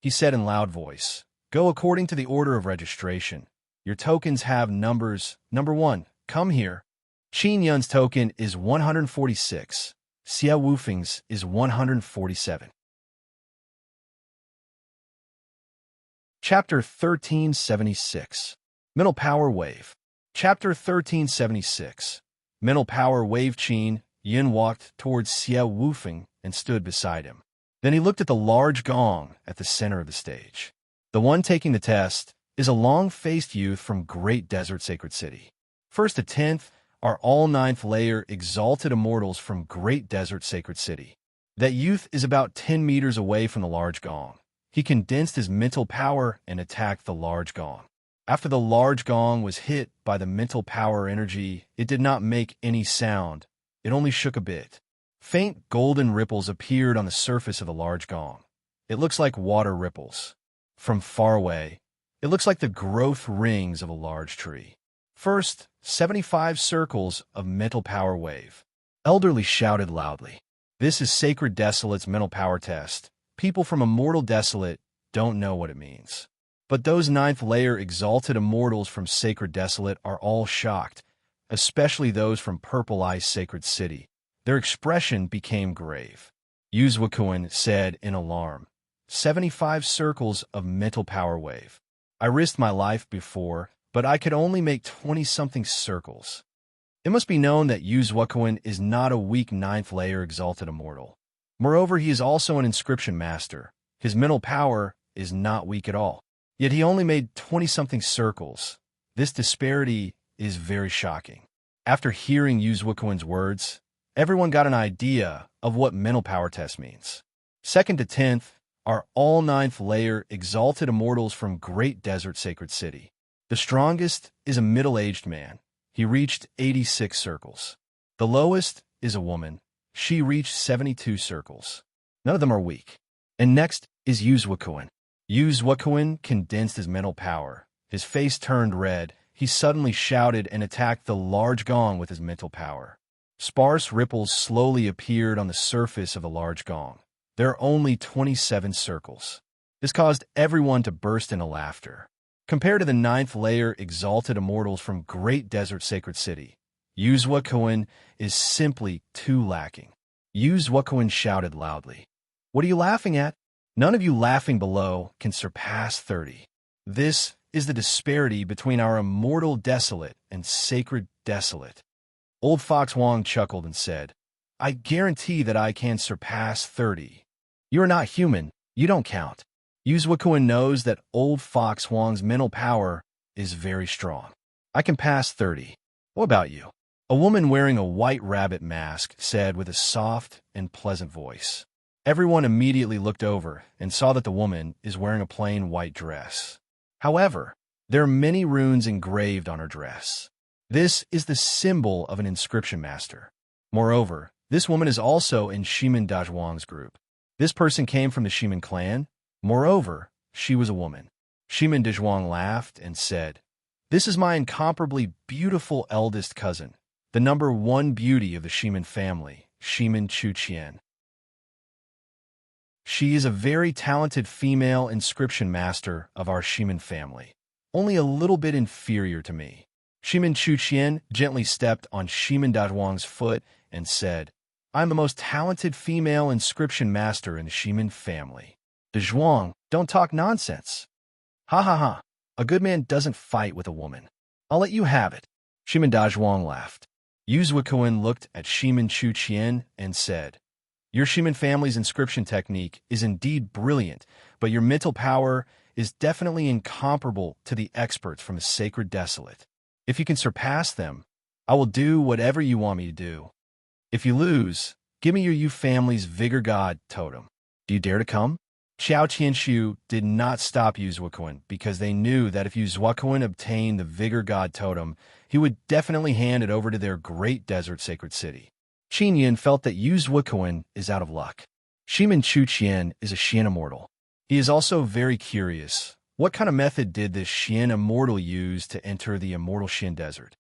He said in loud voice, "Go according to the order of registration. Your tokens have numbers. Number 1, come here." Qin Yun's token is 146. Xia Wufeng's is 147. Chapter 1376. Mental Power Wave. Chapter 1376. Mental Power Wave. Qin Yun walked towards Xia Wufeng and stood beside him. Then he looked at the large gong at the center of the stage. The one taking the test is a long-faced youth from Great Desert Sacred City. First to 10th are all 9th layer exalted immortals from Great Desert Sacred City. That youth is about 10 meters away from the large gong. He condensed his mental power and attacked the large gong. After the large gong was hit by the mental power energy, it did not make any sound. It only shook a bit. Faint golden ripples appeared on the surface of the large gong. It looks like water ripples. From far away, it looks like the growth rings of a large tree. First, 75 circles of mental power wave. Elderly shouted loudly. This is Sacred Desolate's mental power test. People from Immortal Desolate don't know what it means. But those 9th layer exalted immortals from Sacred Desolate are all shocked, especially those from Purple Ice Sacred City. Their expression became grave. Yuzwakuin said in alarm, 75 circles of mental power wave. I risked my life before, but I could only make 20-something circles. It must be known that Yuzwakuin is not a weak 9th layer exalted immortal. Moreover, he is also an inscription master. His mental power is not weak at all. Yet he only made 20-something circles. This disparity is very shocking. After hearing Yuzwakuin's words, everyone got an idea of what mental power test means. Second to 10th are all 9th layer exalted immortals from Great Desert Sacred City. The strongest is a middle-aged man. He reached 86 circles. The lowest is a woman. She reached 72 circles. None of them are weak. And next is Yuzwakuin. Yuzwakuin condensed his mental power. His face turned red. He suddenly shouted and attacked the large gong with his mental power. Sparse ripples slowly appeared on the surface of the large gong. There are only 27 circles. This caused everyone to burst into laughter. Compared to the 9th layer exalted immortals from Great Desert Sacred City, Yuzwakuin is simply too lacking. Yuzwakuin shouted loudly. What are you laughing at? None of you laughing below can surpass 30. This is the disparity between our Immortal Desolate and Sacred Desolate. Old Fox Wong chuckled and said, I guarantee that I can surpass 30. You are not human. You don't count. Yuzwakuin knows that Old Fox Wong's mental power is very strong. I can pass 30. What about you? A woman wearing a white rabbit mask said with a soft and pleasant voice. Everyone immediately looked over and saw that the woman is wearing a plain white dress. However, there are many runes engraved on her dress. This is the symbol of an inscription master. Moreover, this woman is also in Shimin Dazhuang's group. This person came from the Shimin clan. Moreover, she was a woman. Shimin Dazhuang laughed and said, This is my incomparably beautiful eldest cousin, the number 1 beauty of the Shimin family, Shimin Chuqian. She is a very talented female inscription master of our Shimin family, only a little bit inferior to me. Shimin Chuqian gently stepped on Shimin Dazhuang's foot and said, I am the most talented female inscription master in the Shimin family. Dazhuang, don't talk nonsense. Ha ha ha. A good man doesn't fight with a woman. I'll let you have it. Shimin Dazhuang laughed. Yuzwakuin looked at Shimin Chuqian and said, Your Shimin family's inscription technique is indeed brilliant, but your mental power is definitely incomparable to the experts from the Sacred Desolate. If you can surpass them, I will do whatever you want me to do. If you lose, give me your Yu family's Vigor God totem. Do you dare to come? Xiao Qianshu did not stop Yuzwakuin because they knew that if Yuzwakuin obtained the Vigor God totem, he would definitely hand it over to their Great Desert Sacred City. Qin Yin felt that Yuzwakuin is out of luck. Shimin Chuqian is a Xian immortal. He is also very curious. What kind of method did this Xian immortal use to enter the immortal Xian desert?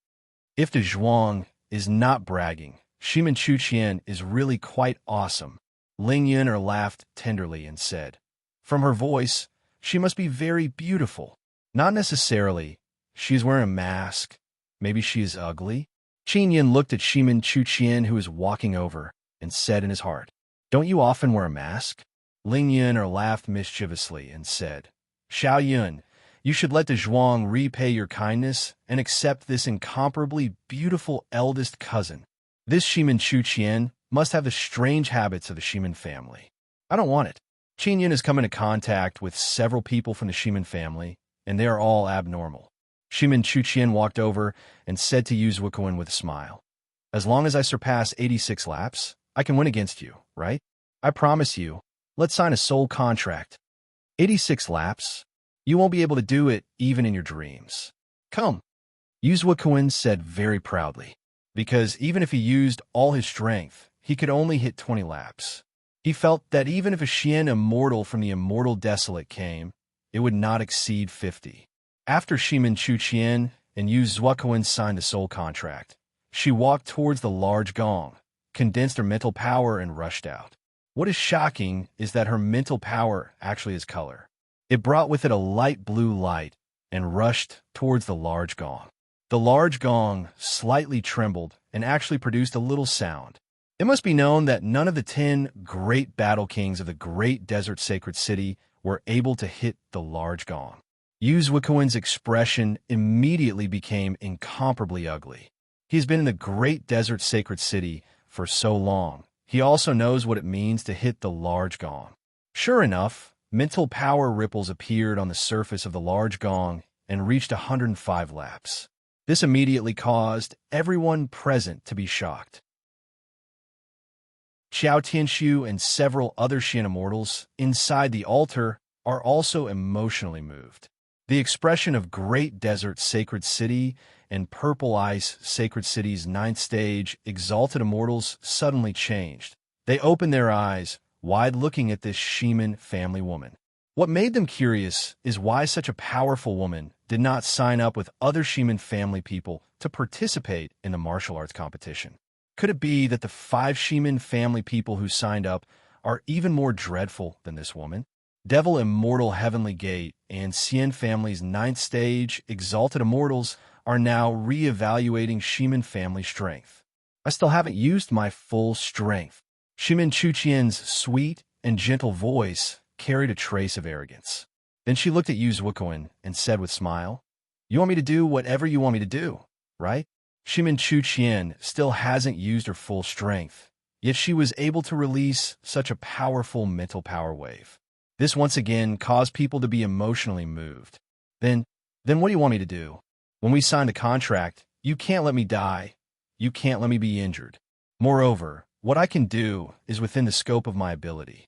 If the Zhuang is not bragging, Shimin Chuqian is really quite awesome. Ling Yun'er laughed tenderly and said, From her voice, she must be very beautiful. Not necessarily. She is wearing a mask. Maybe she is ugly. Qin Yin looked at Shimin Chuqian, who was walking over, and said in his heart, "Don't you often wear a mask?" Ling Yun laughed mischievously and said, "Xiao Yun, you should let the Zhuang repay your kindness and accept this incomparably beautiful eldest cousin. This Shimin Chuqian must have the strange habits of the Shimin family. I don't want it." Qin Yin has come into contact with several people from the Shimin family, and they are all abnormal. Shimin Chuqian walked over and said to Yu Zuokuan with a smile, "As long as I surpass 86 laps, I can win against you, right? I promise you. Let's sign a soul contract. 86 laps? You won't be able to do it even in your dreams. Come." Yu Zuokuan said very proudly, because even if he used all his strength, he could only hit 20 laps. He felt that even if a Xian immortal from the Immortal Desolate came, it would not exceed 50. After Shimin Chuqian and Yu Zuokuan signed the soul contract, she walked towards the large gong, condensed her mental power, and rushed out. What is shocking is that her mental power actually has color. It brought with it a light blue light and rushed towards the large gong. The large gong slightly trembled and actually produced a little sound. It must be known that none of the 10 great battle kings of the great desert sacred city were able to hit the large gong. Yu Zuokuan's expression immediately became incomparably ugly. He's been in the great desert sacred city for so long. He also knows what it means to hit the large gong. Sure enough, mental power ripples appeared on the surface of the large gong and reached 105 laps. This immediately caused everyone present to be shocked. Xiao Tianshu and several other Xian immortals inside the altar are also emotionally moved. The expression of Great Desert Sacred City and Purple Ice Sacred City's 9th stage exalted immortals suddenly changed. They opened their eyes, wide looking at this Shimin family woman. What made them curious is why such a powerful woman did not sign up with other Shimin family people to participate in the martial arts competition. Could it be that the 5 Shimin family people who signed up are even more dreadful than this woman? Devil Immortal Heavenly Gate and Xian family's 9th stage exalted immortals are now re-evaluating Shimin family strength. I still haven't used my full strength. Shimin Chuqian's sweet and gentle voice carried a trace of arrogance. Then she looked at Yu Zuokuan and said with a smile, "You want me to do whatever you want me to do, right?" Shimin Chuqian still hasn't used her full strength, yet she was able to release such a powerful mental power wave. This once again caused people to be emotionally moved. Then what do you want me to do? When we signed the contract, you can't let me die. You can't let me be injured. Moreover, what I can do is within the scope of my ability.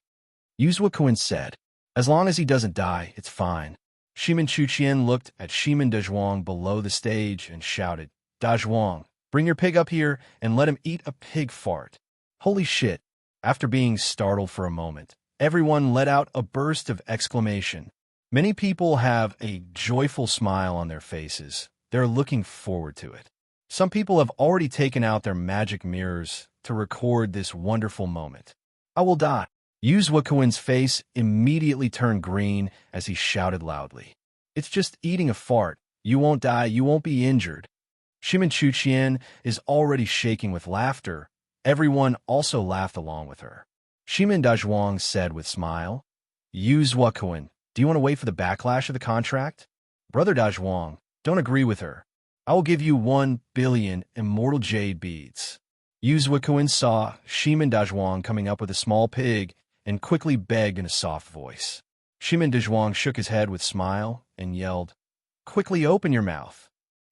Yu Zuokuan said, "As long as he doesn't die, it's fine." Shimin Chuqian looked at Shimin Dazhuang below the stage and shouted, "Dazhuang, bring your pig up here and let him eat a pig fart." Holy shit! After being startled for a moment, everyone let out a burst of exclamation. Many people have a joyful smile on their faces. They're looking forward to it. Some people have already taken out their magic mirrors to record this wonderful moment. "I will die." Yu Zuokuan's face immediately turned green as he shouted loudly, "It's just eating a fart. You won't die. You won't be injured." Shimin Chuqian is already shaking with laughter. Everyone also laughed along with her. Shimin Dazhuang said with a smile, "Yu Zuokuan, do you want to wait for the backlash of the contract?" "Brother Dazhuang, don't agree with her. I will give you 1 billion immortal jade beads." Yu Zuokuan saw Shimin Dazhuang coming up with a small pig and quickly begged in a soft voice. Shimin Dazhuang shook his head with a smile and yelled, "Quickly open your mouth.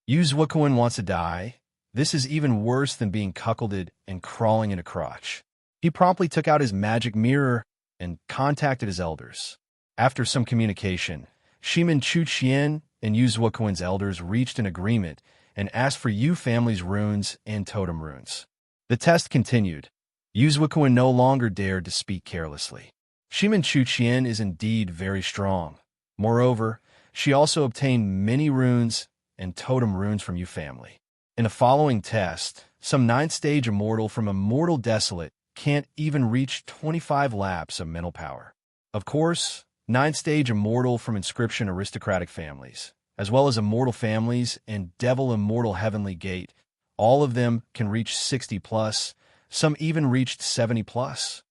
Yu Zuokuan wants to die. This is even worse than being cuckolded and crawling in a crotch." He promptly took out his magic mirror and contacted his elders. After some communication, Shimin Chuqian and Yu Zuokuan's elders reached an agreement and asked for Yu family's runes and totem runes. The test continued. Yu Zuokuan no longer dared to speak carelessly. Shimin Chuqian is indeed very strong. Moreover, she also obtained many runes and totem runes from Yu family. In the following test, some 9th stage immortal from Immortal Desolate can't even reach 25 laps of mental power. Of course, 9th stage immortal from Inscription aristocratic families, as well as immortal families and Devil Immortal Heavenly Gate, All of them can reach 60 plus, some even reached 70 plus.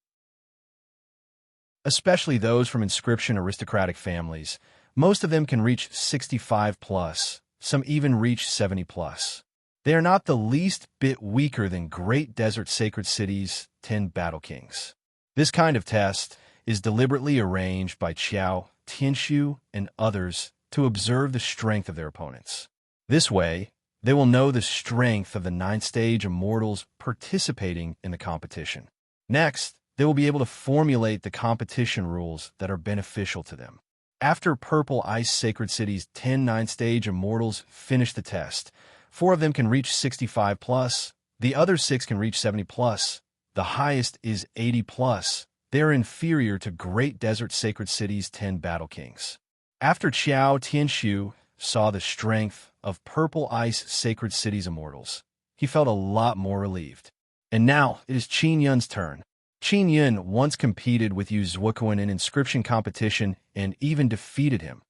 Especially those from inscription aristocratic families, most of them can reach 65 plus, some even reach 70 plus. They are not the least bit weaker than Great Desert Sacred City's 10 Battle Kings. This kind of test is deliberately arranged by Qiao, Tianshu, and others to observe the strength of their opponents. This way, they will know the strength of the 9th-stage immortals participating in the competition. Next, they will be able to formulate the competition rules that are beneficial to them. After Purple Ice Sacred City's 10 9th-stage immortals finish the test, 4 of them can reach 65 plus, the other 6 can reach 70 plus, the highest is 80 plus. They are inferior to Great Desert Sacred City's 10 Battle Kings. After Qiao Tianshu saw the strength of Purple Ice Sacred City's immortals, he felt a lot more relieved. And now it is Qin Yun's turn. Qin Yun once competed with Yu Zuoquan in inscription competition and even defeated him,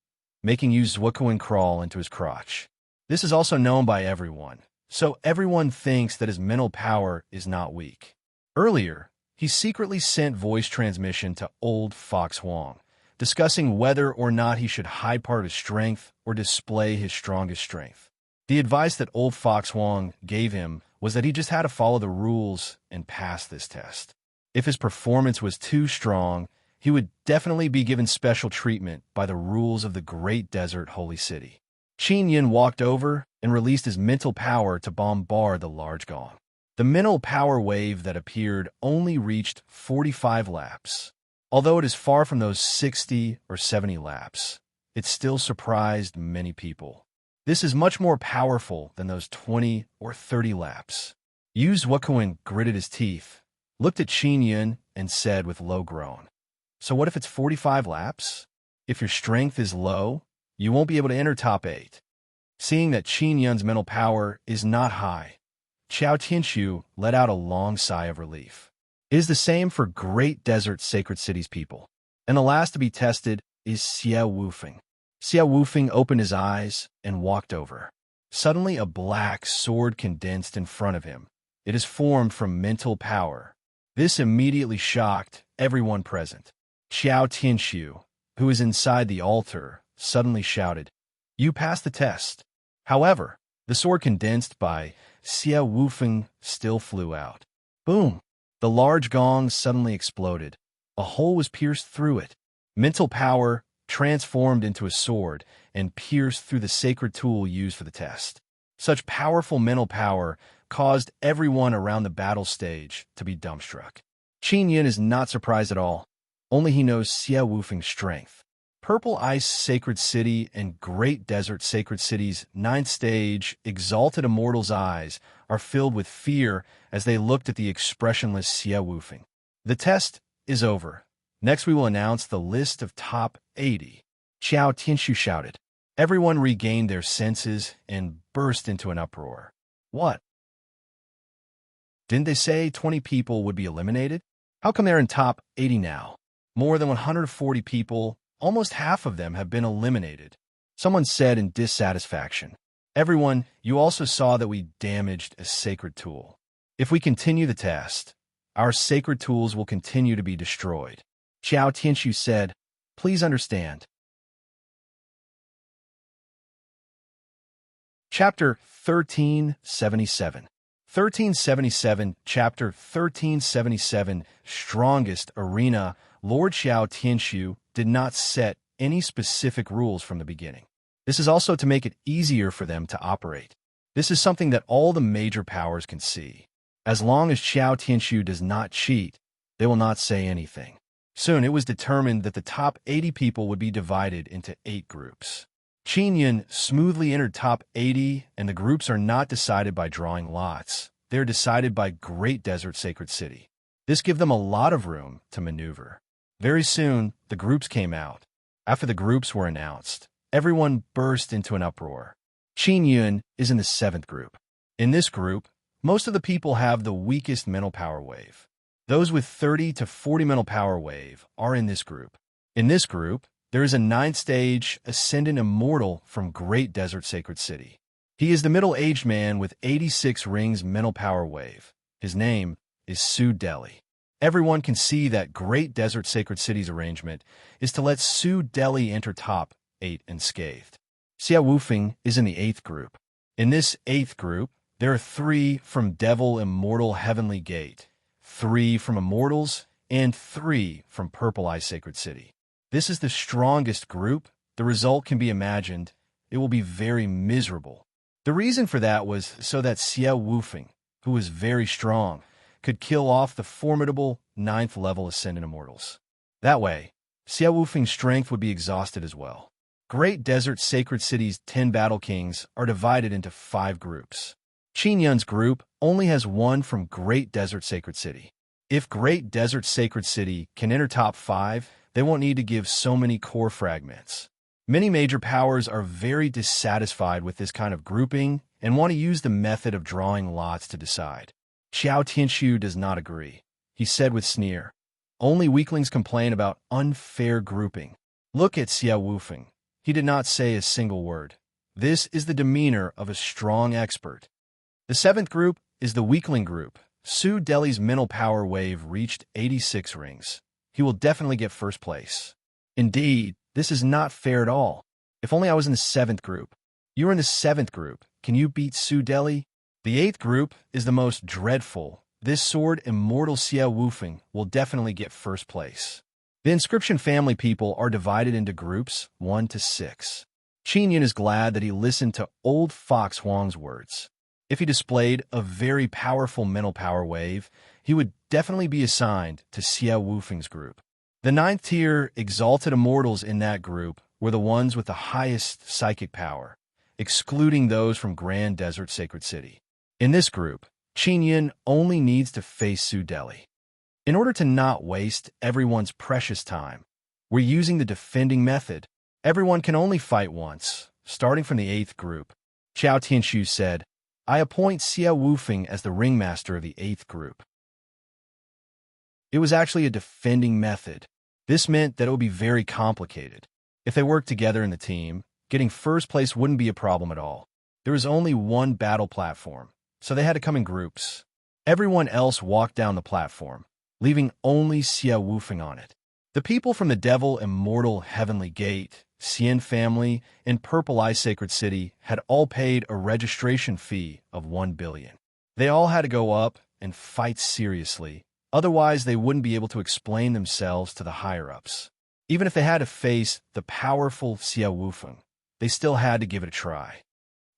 making Yu Zuoquan crawl into his crotch. This is also known by everyone, so everyone thinks that his mental power is not weak. Earlier, he secretly sent voice transmission to old Fox Huang, discussing whether or not he should hide part of his strength or display his strongest strength. The advice that old Fox Huang gave him was that he just had to follow the rules and pass this test. If his performance was too strong, he would definitely be given special treatment by the rules of the Great Desert Holy City. Qin Yun walked over and released his mental power to bombard the large gong. The mental power wave that appeared only reached 45 laps. Although it is far from those 60 or 70 laps, it still surprised many people. This is much more powerful than those 20 or 30 laps. Yu Zuoquan gritted his teeth, looked at Qin Yun, and said with low groan, "So what if it's 45 laps? If your strength is low, you won't be able to enter top 8. Seeing that Qin Yun's mental power is not high, Qiao Tianshu let out a long sigh of relief. It is the same for Great Desert Sacred Cities people. And the last to be tested is Xie Wufeng. Xie Wufeng opened his eyes and walked over. Suddenly a black sword condensed in front of him. It is formed from mental power. This immediately shocked everyone present. Qiao Tianshu, who is inside the altar, suddenly shouted, "You passed the test." However, the sword condensed by Xie Wufeng still flew out. Boom! The large gong suddenly exploded. A hole was pierced through it. Mental power transformed into a sword and pierced through the sacred tool used for the test. Such powerful mental power caused everyone around the battle stage to be dumbstruck. Qin Yun is not surprised at all. Only he knows Xie Wufeng's strength. Purple Ice Sacred City and Great Desert Sacred City's 9th stage Exalted Immortals' eyes are filled with fear as they looked at the expressionless Xie Wufeng. The test is over. Next we will announce the list of top 80. Qiao Tianshu shouted. Everyone regained their senses and burst into an uproar. What? Didn't they say 20 people would be eliminated? How come they're in top 80 now? More than 140 people, almost half of them have been eliminated. Someone said in dissatisfaction. Everyone, you also saw that we damaged a sacred tool. If we continue the test, our sacred tools will continue to be destroyed. Qiao Tianshu said, please understand. Chapter 1377. 1377, Chapter 1377, Strongest Arena. Lord Qiao Tianshu did not set any specific rules from the beginning. This is also to make it easier for them to operate. This is something that all the major powers can see. As long as Qiao Tianshu does not cheat, they will not say anything. Soon it was determined that the top 80 people would be divided into 8 groups. Qin Yun smoothly entered top 80, and the groups are not decided by drawing lots. They are decided by Great Desert Sacred City. This gives them a lot of room to maneuver. Very soon, the groups came out. After the groups were announced, everyone burst into an uproar. Qin Yun is in the 7th group. In this group, most of the people have the weakest mental power wave. Those with 30 to 40 mental power wave are in this group. In this group, there is a 9th stage Ascendant Immortal from Great Desert Sacred City. He is the middle-aged man with 86 rings mental power wave. His name is Su Deli. Everyone can see that Great Desert Sacred Cities arrangement is to let Su Deli enter top 8 unscathed. Xia Wufeng is in the 8th group. In this 8th group, there are 3 from Devil Immortal Heavenly Gate, 3 from Immortals, and 3 from Purple Eye Sacred City. This is the strongest group. The result can be imagined. It will be very miserable. The reason for that was so that Xia Wufeng, who was very strong, could kill off the formidable 9th level Ascendant Immortals. That way, Xia Wufeng's strength would be exhausted as well. Great Desert Sacred City's 10 Battle Kings are divided into 5 groups. Qin Yun's group only has 1 from Great Desert Sacred City. If Great Desert Sacred City can enter top 5, they won't need to give so many core fragments. Many major powers are very dissatisfied with this kind of grouping and want to use the method of drawing lots to decide. Xiao Tianxiu does not agree. He said with sneer, "Only weaklings complain about unfair grouping. Look at Xia Wufeng. He did not say a single word. This is the demeanor of a strong expert." The 7th group is the weakling group. Su Deli's mental power wave reached 86 rings. He will definitely get first place. Indeed, this is not fair at all. If only I was in the 7th group. You are in the 7th group. Can you beat Su Deli? The 8th group is the most dreadful. This sword Immortal Xia Wufeng will definitely get first place. The Inscription family people are divided into groups 1 to 6. Qin Yun is glad that he listened to old Fox Huang's words. If he displayed a very powerful mental power wave, he would definitely be assigned to Xia Wufeng's group. The 9th tier Exalted Immortals in that group were the ones with the highest psychic power, excluding those from Grand Desert Sacred City. In this group, Qin Yun only needs to face Su Deli. In order to not waste everyone's precious time, we're using the defending method. Everyone can only fight once, starting from the 8th group. Xiao Tianxiu said, "I appoint Xia Wufeng as the ringmaster of the 8th group." It was actually a defending method. This meant that it would be very complicated. If they worked together in the team, getting first place wouldn't be a problem at all. There was only one battle platform, so they had to come in groups. Everyone else walked down the platform, leaving only Xia Wufeng on it. The people from the Devil Immortal Heavenly Gate, Xian family, and Purple Eye Sacred City had all paid a registration fee of 1 billion. They all had to go up and fight seriously, otherwise they wouldn't be able to explain themselves to the higher-ups. Even if they had to face the powerful Xia Wufeng, they still had to give it a try.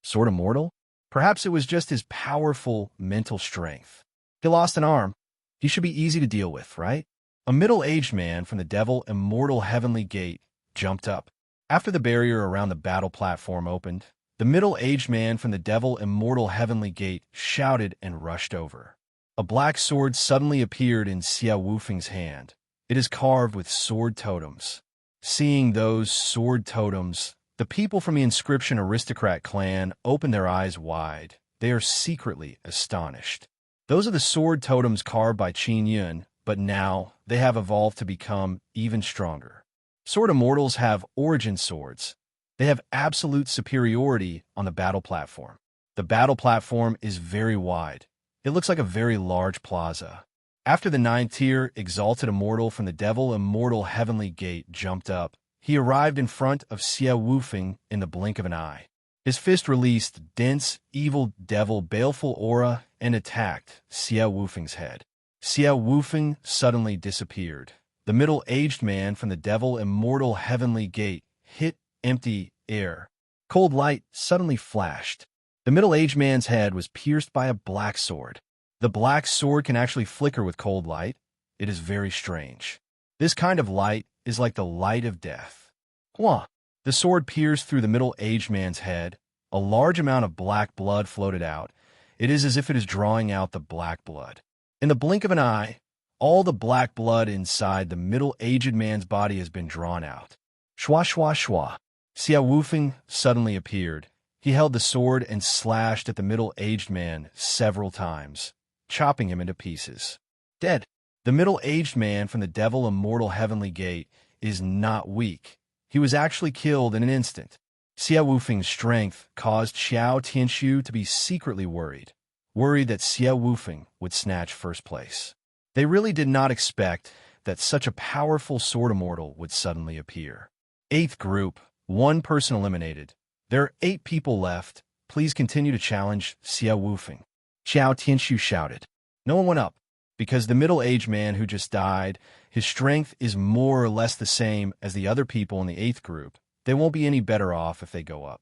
Sword Immortal? Perhaps it was just his powerful mental strength. He lost an arm. He should be easy to deal with, right? A middle-aged man from the Devil Immortal Heavenly Gate jumped up. After the barrier around the battle platform opened, the middle-aged man from the Devil Immortal Heavenly Gate shouted and rushed over. A black sword suddenly appeared in Xia Wufeng's hand. It is carved with sword totems. Seeing those sword totems, the people from the Inscription Aristocrat clan opened their eyes wide. They are secretly astonished. Those are the sword totems carved by Qin Yun, but now they have evolved to become even stronger. Sword Immortals have origin swords. They have absolute superiority on the battle platform. The battle platform is very wide. It looks like a very large plaza. After the 9th tier Exalted Immortal from the Devil Immortal Heavenly Gate jumped up, he arrived in front of Xia Wufeng in the blink of an eye. His fist released dense, evil devil baleful aura and attacked Xia Wufeng's head. Xia Wufeng suddenly disappeared. The middle-aged man from the Devil Immortal Heavenly Gate hit empty air. Cold light suddenly flashed. The middle-aged man's head was pierced by a black sword. The black sword can actually flicker with cold light. It is very strange. This kind of light is like the light of death. Hua! The sword pierced through the middle-aged man's head. A large amount of black blood floated out. It is as if it is drawing out the black blood. In the blink of an eye, all the black blood inside the middle-aged man's body has been drawn out. Shwa shwa shwa. Xia Wufeng suddenly appeared. He held the sword and slashed at the middle-aged man several times, chopping him into pieces. Dead. The middle-aged man from the Devil Immortal Heavenly Gate is not weak. He was actually killed in an instant. Xiao Wufeng's strength caused Xiao Tianshu to be secretly worried that Xiao Wufeng would snatch first place. They really did not expect that such a powerful sword immortal would suddenly appear. 8th group, 1 person eliminated. There are 8 people left. Please continue to challenge Xiao Wufeng. Xiao Tianshu shouted. No one went up, because the middle-aged man who just died, his strength is more or less the same as the other people in the 8th group. They won't be any better off if they go up.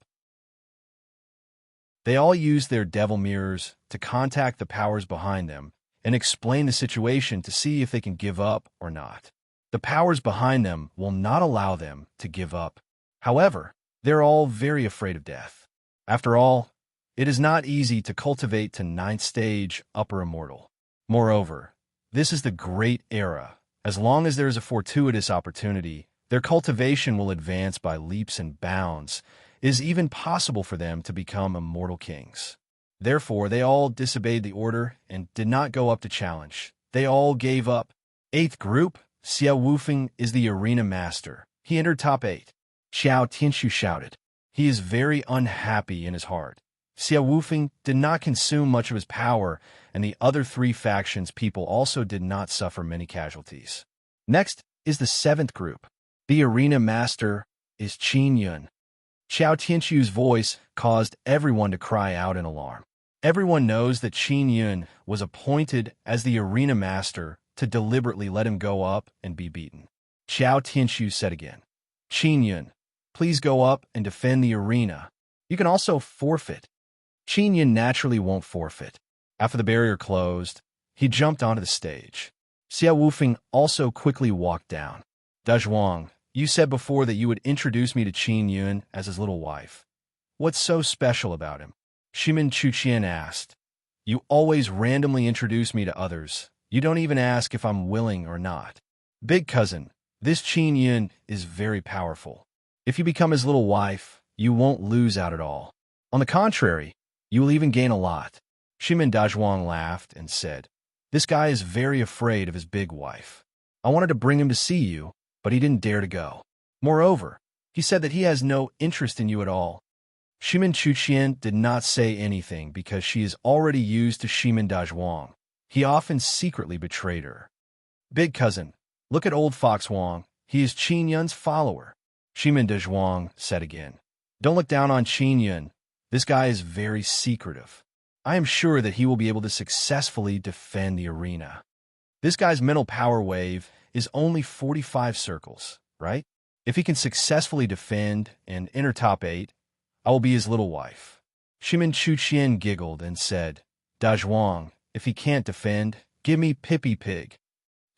They all use their devil mirrors to contact the powers behind them and explain the situation to see if they can give up or not. The powers behind them will not allow them to give up. However, they're all very afraid of death. After all, it is not easy to cultivate to 9th stage upper immortal. Moreover, this is the great era. As long as there is a fortuitous opportunity, their cultivation will advance by leaps and bounds. It is even possible for them to become immortal kings. Therefore, they all disobeyed the order and did not go up to challenge. They all gave up. 8th group, Xiao Wufeng is the arena master. He entered top 8. Xiao Tianshu shouted. He is very unhappy in his heart. Xiao Wufeng did not consume much of his power, and the other 3 factions people also did not suffer many casualties. Next is the 7th group. The arena master is Qin Yun. Xiao Tianshu's voice caused everyone to cry out in alarm. Everyone knows that Qin Yun was appointed as the arena master to deliberately let him go up and be beaten. Xiao Tianshu said again, Qin Yun, please go up and defend the arena. You can also forfeit. Qin Yun naturally won't forfeit. After the barrier closed, he jumped onto the stage. Xiao Wufeng also quickly walked down. Dazhuang, you said before that you would introduce me to Qin Yun as his little wife. What's so special about him? Shimin Chuqian asked. You always randomly introduce me to others. You don't even ask if I'm willing or not. Big cousin, this Qin Yun is very powerful. If you become his little wife, you won't lose out at all. On the contrary, you will even gain a lot. Shimin Dazhuang laughed and said, This guy is very afraid of his big wife. I wanted to bring him to see you, but he didn't dare to go. Moreover, he said that he has no interest in you at all. Shimin Chuqian did not say anything because she is already used to Shimin Dazhuang. He often secretly betrayed her. Big cousin, look at old Fox Wang. He is Qin Yun's follower. Shimin Dazhuang said again. Don't look down on Qin Yun. This guy is very secretive. I am sure that he will be able to successfully defend the arena. This guy's mental power wave is only 45 circles, right? If he can successfully defend and enter top 8, I will be his little wife. Shimin Chuqian giggled and said, Dazhuang, if he can't defend, give me Pippy Pig.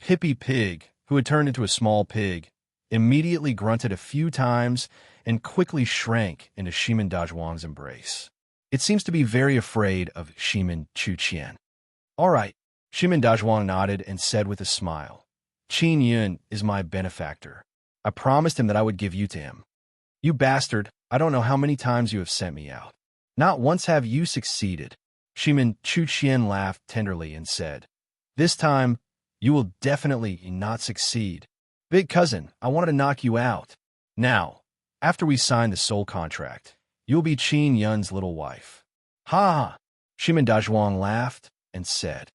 Pippy Pig, who had turned into a small pig, immediately grunted a few times and quickly shrank into Shimin Dazhuang's embrace. It seems to be very afraid of Shimin Chuqian. All right, Shimin Dazhuang nodded and said with a smile, Qin Yun is my benefactor. I promised him that I would give you to him. You bastard, I don't know how many times you have sent me out. Not once have you succeeded. Shimin Chuqian laughed tenderly and said, This time, you will definitely not succeed. Big cousin, I wanted to knock you out. Now, after we sign the soul contract, you'll be Qin Yun's little wife. Ha ha! Shimin Dazhuang laughed and said.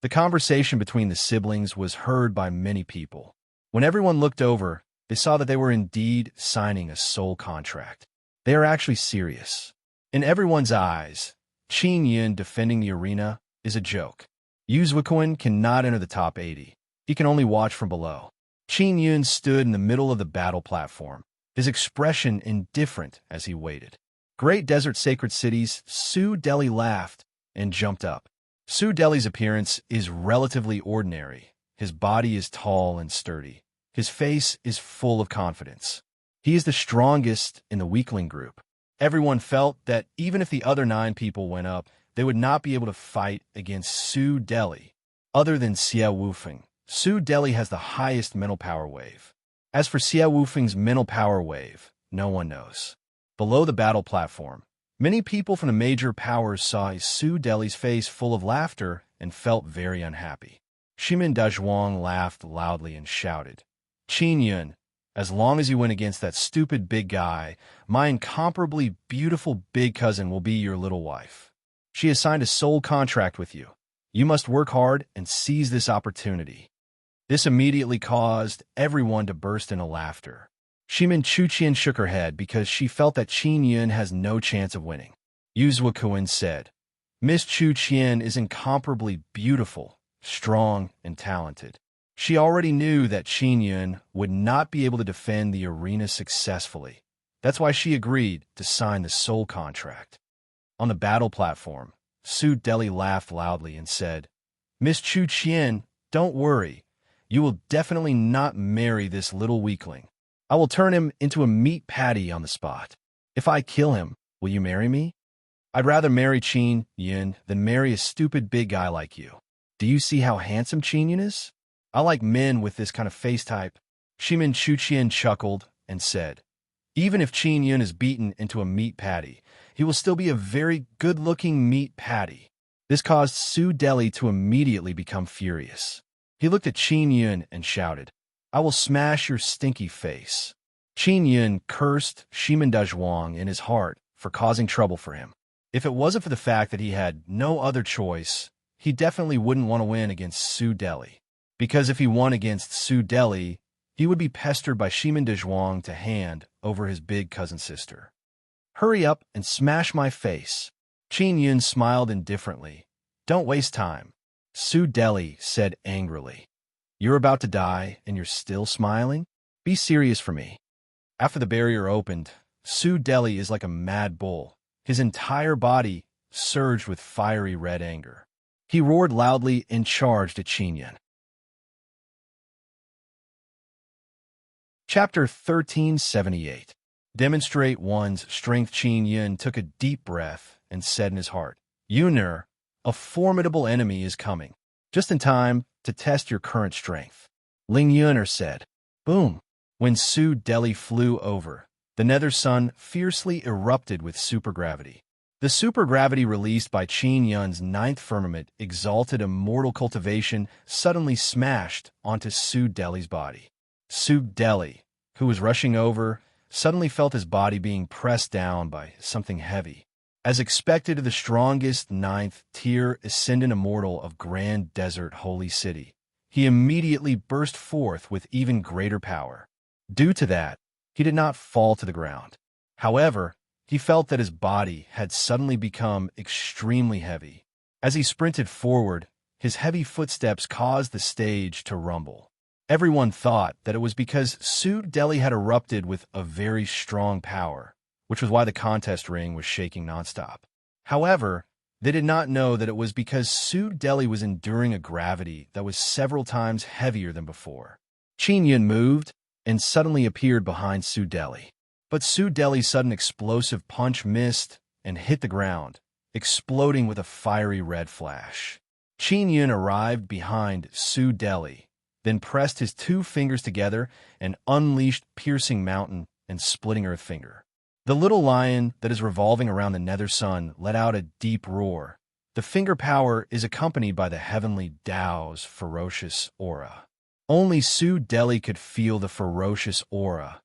The conversation between the siblings was heard by many people. When everyone looked over, they saw that they were indeed signing a soul contract. They are actually serious. In everyone's eyes, Qin Yun defending the arena is a joke. Yu Zuoquan cannot enter the top 80. He can only watch from below. Qin Yun stood in the middle of the battle platform, his expression indifferent as he waited. Great Desert Sacred City's Su Deli laughed and jumped up. Su Deli's appearance is relatively ordinary. His body is tall and sturdy. His face is full of confidence. He is the strongest in the weakling group. Everyone felt that even if the other 9 people went up, they would not be able to fight against Su Deli. Other than Xiao Wufeng, Su Deli has the highest mental power wave. As for Xiao Wufeng's mental power wave, no one knows. Below the battle platform, many people from the major powers saw Su Deli's face full of laughter and felt very unhappy. Shimin Dazhuang laughed loudly and shouted, Qin Yun, As long as you win against that stupid big guy, my incomparably beautiful big cousin will be your little wife. She has signed a soul contract with you. You must work hard and seize this opportunity." This immediately caused everyone to burst into laughter. Shimin Chuqian shook her head because she felt that Qin Yun has no chance of winning. Yuzhua Kuan said, "Miss Chuqian is incomparably beautiful, strong, and talented." She already knew that Qin Yun would not be able to defend the arena successfully. That's why she agreed to sign the soul contract. On the battle platform, Su Deli laughed loudly and said, "Miss Chuqian, don't worry. You will definitely not marry this little weakling. I will turn him into a meat patty on the spot. If I kill him, will you marry me? I'd rather marry Qin Yun than marry a stupid big guy like you. Do you see how handsome Qin Yun is? I like men with this kind of face type." Shimin Chuqian chuckled and said, "Even if Qin Yun is beaten into a meat patty, he will still be a very good-looking meat patty." This caused Su Deli to immediately become furious. He looked at Qin Yun and shouted, "I will smash your stinky face." Qin Yun cursed Shimin Dazhuang in his heart for causing trouble for him. If it wasn't for the fact that he had no other choice, he definitely wouldn't want to win against Su Deli. Because if he won against Su Deli, he would be pestered by Shimin Dazhuang to hand over his big cousin sister. "Hurry up and smash my face." Qin Yun smiled indifferently. "Don't waste time." Su Deli said angrily, "You're about to die and you're still smiling? Be serious for me." After the barrier opened, Su Deli is like a mad bull. His entire body surged with fiery red anger. He roared loudly and charged at Qin Yun. Chapter 1378. Demonstrate one's strength. Qin Yun took a deep breath and said in his heart, "Yun'er, a formidable enemy is coming, just in time to test your current strength." Ling Yun'er said. Boom! When Su Deli flew over, the nether sun fiercely erupted with supergravity. The supergravity released by Qin Yun's ninth firmament exalted immortal cultivation suddenly smashed onto Su Deli's body. Su Deli, who was rushing over, suddenly felt his body being pressed down by something heavy. As expected of the strongest ninth-tier ascendant immortal of Grand Desert Holy City, he immediately burst forth with even greater power. Due to that, he did not fall to the ground. However, he felt that his body had suddenly become extremely heavy. As he sprinted forward, his heavy footsteps caused the stage to rumble. Everyone thought that it was because Su Deli had erupted with a very strong power, which was why the contest ring was shaking nonstop. However, they did not know that it was because Su Deli was enduring a gravity that was several times heavier than before. Qin Yun moved and suddenly appeared behind Su Deli. But Su Deli's sudden explosive punch missed and hit the ground, exploding with a fiery red flash. Qin Yun arrived behind Su Deli, then pressed his two fingers together and unleashed Piercing Mountain and Splitting Earth Finger. The little lion that is revolving around the nether sun let out a deep roar. The finger power is accompanied by the heavenly Tao's ferocious aura. Only Su Deli could feel the ferocious aura,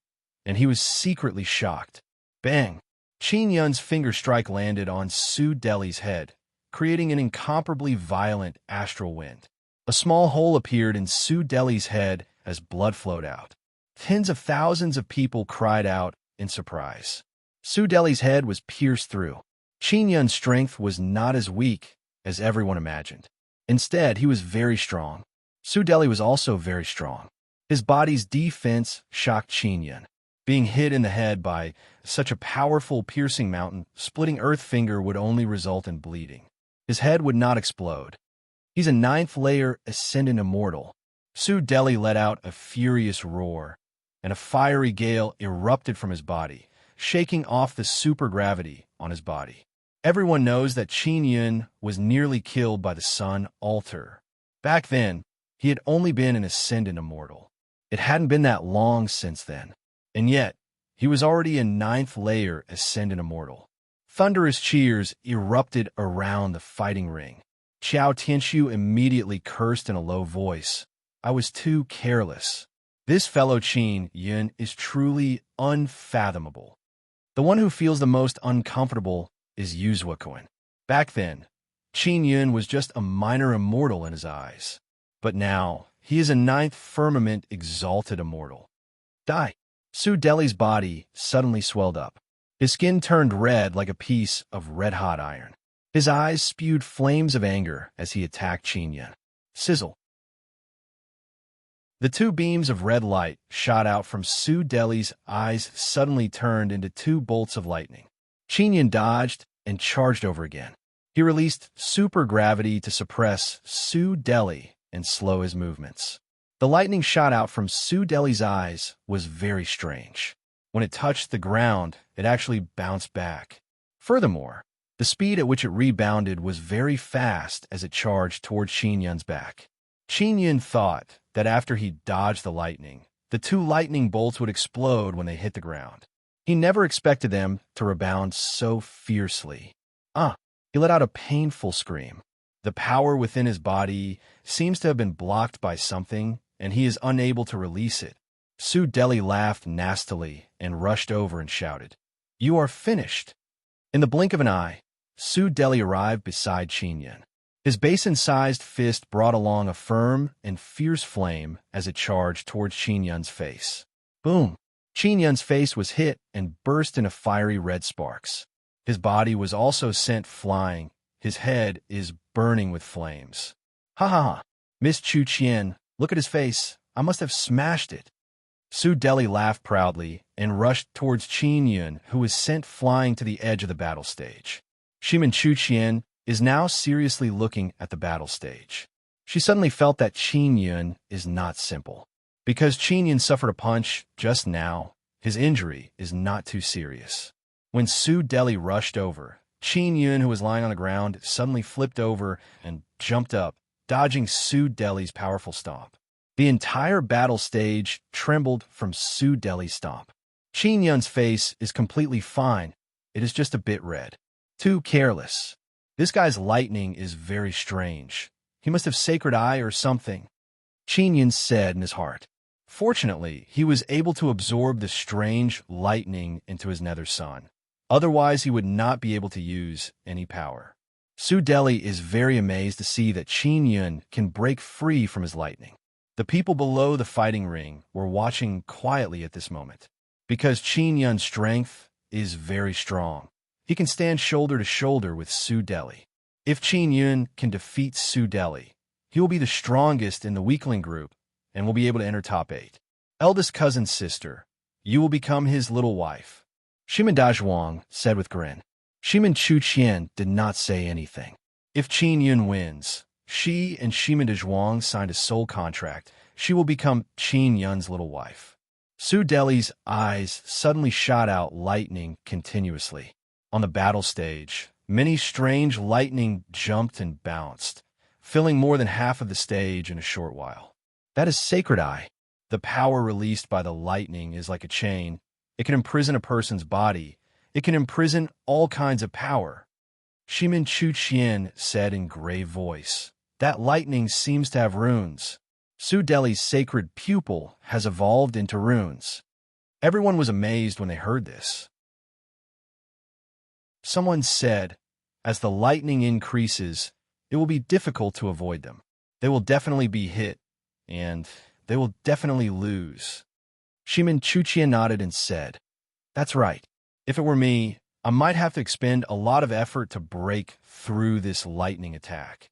and he was secretly shocked. Bang! Qin Yun's finger strike landed on Su Deli's head, creating an incomparably violent astral wind. A small hole appeared in Su Deli's head as blood flowed out. Tens of thousands of people cried out in surprise. Su Deli's head was pierced through. Qin Yun's strength was not as weak as everyone imagined. Instead, he was very strong. Su Deli was also very strong. His body's defense shocked Qin Yun. Being hit in the head by such a powerful piercing mountain, splitting earth finger would only result in bleeding. His head would not explode. He's a ninth-layer ascendant immortal. Su Deli let out a furious roar, and a fiery gale erupted from his body, shaking off the supergravity on his body. Everyone knows that Qin Yun was nearly killed by the sun altar. Back then, he had only been an ascendant immortal. It hadn't been that long since then, and yet he was already a ninth-layer ascendant immortal. Thunderous cheers erupted around the fighting ring. Qiao Tianshu immediately cursed in a low voice. "I was too careless." This fellow Qin Yun is truly unfathomable. The one who feels the most uncomfortable is Yuzhuaquan. Back then, Qin Yun was just a minor immortal in his eyes. But now, he is a ninth firmament exalted immortal. Die. Su Deli's body suddenly swelled up. His skin turned red like a piece of red-hot iron. His eyes spewed flames of anger as he attacked Qin Yun. Sizzle. The two beams of red light shot out from Su Deli's eyes suddenly turned into two bolts of lightning. Qin Yun dodged and charged over again. He released super gravity to suppress Su Deli and slow his movements. The lightning shot out from Su Deli's eyes was very strange. When it touched the ground, it actually bounced back. Furthermore, the speed at which it rebounded was very fast as it charged toward Qin Yun's back. Qin Yun thought that after he dodged the lightning, the two lightning bolts would explode when they hit the ground. He never expected them to rebound so fiercely. He let out a painful scream. The power within his body seems to have been blocked by something, and he is unable to release it. Su Deli laughed nastily and rushed over and shouted, "You are finished." In the blink of an eye, Su Deli arrived beside Qin Yun. His basin-sized fist brought along a firm and fierce flame as it charged towards Qin Yun's face. Boom! Qin Yun's face was hit and burst into fiery red sparks. His body was also sent flying. His head is burning with flames. Ha ha ha! Miss Chu Qian, look at his face. I must have smashed it. Su Deli laughed proudly and rushed towards Qin Yun, who was sent flying to the edge of the battle stage. Shimin Chu Qian is now seriously looking at the battle stage. She suddenly felt that Qin Yun is not simple. Because Qin Yun suffered a punch just now, his injury is not too serious. When Su Deli rushed over, Qin Yun, who was lying on the ground, suddenly flipped over and jumped up, dodging Su Deli's powerful stomp. The entire battle stage trembled from Su Deli's stomp. Qin Yun's face is completely fine. It is just a bit red. Too careless. This guy's lightning is very strange. He must have sacred eye or something, Qin Yun said in his heart. Fortunately, he was able to absorb the strange lightning into his nether sun. Otherwise, he would not be able to use any power. Su Deli is very amazed to see that Qin Yun can break free from his lightning. The people below the fighting ring were watching quietly at this moment. Because Qin Yun's strength is very strong, he can stand shoulder to shoulder with Su Deli. If Qin Yun can defeat Su Deli, he will be the strongest in the weakling group and will be able to enter top 8. Eldest cousin's sister, you will become his little wife, Shimin Dazhuang said with grin. Shimin Chu Qian did not say anything. If Qin Yun wins, she and Shimin Dazhuang signed a soul contract. She will become Qin Yun's little wife. Su Deli's eyes suddenly shot out lightning continuously. On the battle stage, many strange lightning jumped and bounced, filling more than half of the stage in a short while. That is sacred eye. The power released by the lightning is like a chain. It can imprison a person's body. It can imprison all kinds of power. Shimin Chu Qian said in grave voice, "That lightning seems to have runes. Su Deli's sacred pupil has evolved into runes." Everyone was amazed when they heard this. Someone said, as the lightning increases, it will be difficult to avoid them. They will definitely be hit, and they will definitely lose. Shimin Chu Qian nodded and said, "That's right. If it were me, I might have to expend a lot of effort to break through this lightning attack."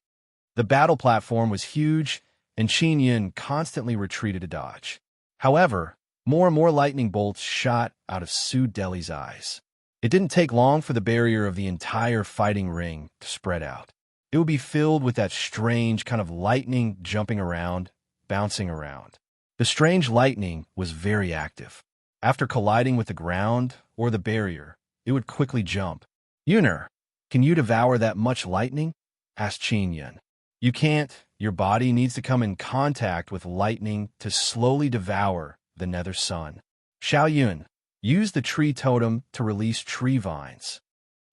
The battle platform was huge, and Qin Yun constantly retreated to dodge. However, more and more lightning bolts shot out of Su Deli's eyes. It didn't take long for the barrier of the entire fighting ring to spread out. It would be filled with that strange kind of lightning jumping around, bouncing around. The strange lightning was very active. After colliding with the ground or the barrier, it would quickly jump. "Yuner, can you devour that much lightning?" asked Qin Yun. "You can't. Your body needs to come in contact with lightning to slowly devour the nether sun." Xiao Yun, use the tree totem to release tree vines,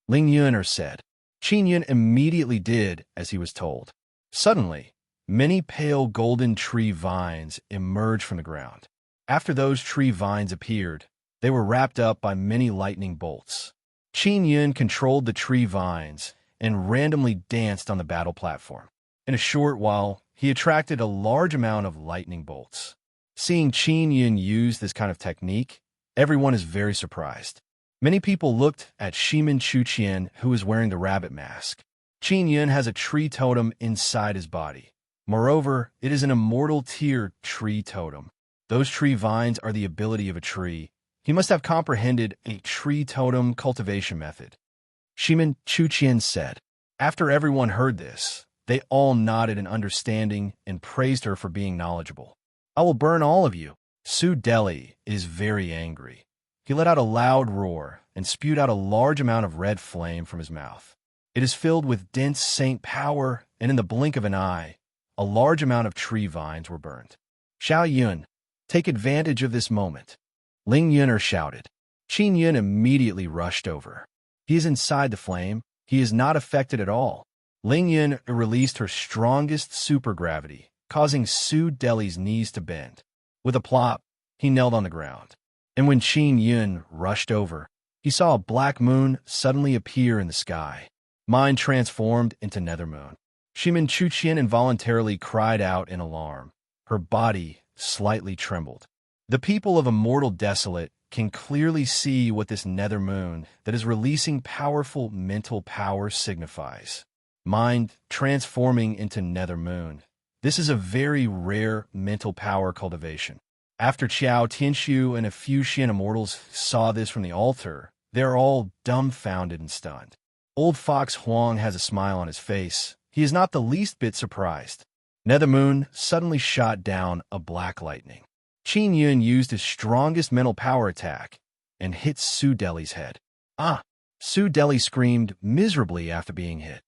Ling Yuner said. Qin Yun immediately did as he was told. Suddenly, many pale golden tree vines emerged from the ground. After those tree vines appeared, they were wrapped up by many lightning bolts. Qin Yun controlled the tree vines and randomly danced on the battle platform. In a short while, he attracted a large amount of lightning bolts. Seeing Qin Yun use this kind of technique, everyone is very surprised. Many people looked at Shimin Chuqian, who is wearing the rabbit mask. Qin Yun has a tree totem inside his body. Moreover, it is an immortal tier tree totem. Those tree vines are the ability of a tree. He must have comprehended a tree totem cultivation method. Shimin Chuqian said. After everyone heard this, they all nodded in understanding and praised her for being knowledgeable. I will burn all of you. Su Deli is very angry. He let out a loud roar and spewed out a large amount of red flame from his mouth. It is filled with dense saint power, and in the blink of an eye, a large amount of tree vines were burned. Xiao Yun, take advantage of this moment. Ling Yuner shouted. Qin Yun immediately rushed over. He is inside the flame. He is not affected at all. Ling Yun released her strongest supergravity, causing Su Deli's knees to bend. With a plop, he knelt on the ground. And when Qin Yun rushed over, he saw a black moon suddenly appear in the sky. Mine transformed into nether moon. Shimin Chuqian involuntarily cried out in alarm. Her body slightly trembled. The people of Immortal Desolate can clearly see what this nether moon that is releasing powerful mental power signifies. Mind transforming into nether moon. This is a very rare mental power cultivation. After Qiao Tianxiu and a few Xian immortals saw this from the altar, they are all dumbfounded and stunned. Old Fox Huang has a smile on his face. He is not the least bit surprised. Nether moon suddenly shot down a black lightning. Qin Yun used his strongest mental power attack and hit Su Deli's head. Ah! Su Deli screamed miserably after being hit.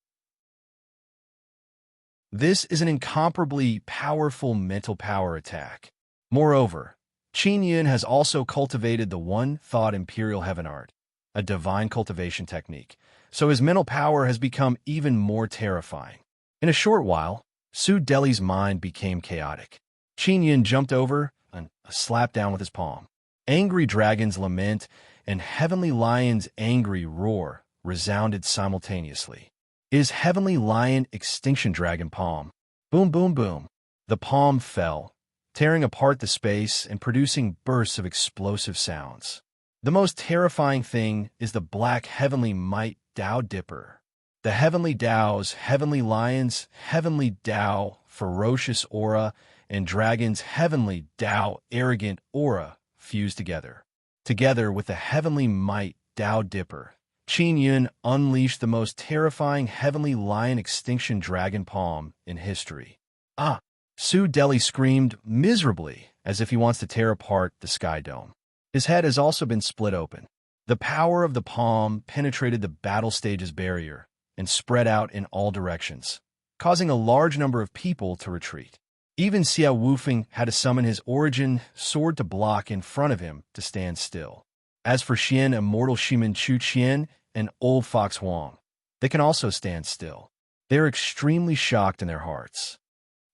This is an incomparably powerful mental power attack. Moreover, Qin Yun has also cultivated the one-thought Imperial Heaven Art, a divine cultivation technique, so his mental power has become even more terrifying. In a short while, Su Deli's mind became chaotic. Qin Yun jumped over and slapped down with his palm. Angry dragon's lament and heavenly lion's angry roar resounded simultaneously. Is heavenly lion extinction dragon palm. Boom, boom, boom. The palm fell, tearing apart the space and producing bursts of explosive sounds. The most terrifying thing is the black heavenly might Dao Dipper. The heavenly Daos, heavenly lions, heavenly Dao, ferocious aura, and dragon's heavenly Dao, arrogant aura fused together. Together with the heavenly might Dao Dipper, Qin Yun unleashed the most terrifying heavenly lion extinction dragon palm in history. Ah! Su Deli screamed miserably as if he wants to tear apart the sky dome. His head has also been split open. The power of the palm penetrated the battle stage's barrier and spread out in all directions, causing a large number of people to retreat. Even Xiao Wufeng had to summon his origin sword to block in front of him to stand still. As for Xian, Immortal Shimin Chuqian, and Old Fox Huang, they can also stand still. They are extremely shocked in their hearts.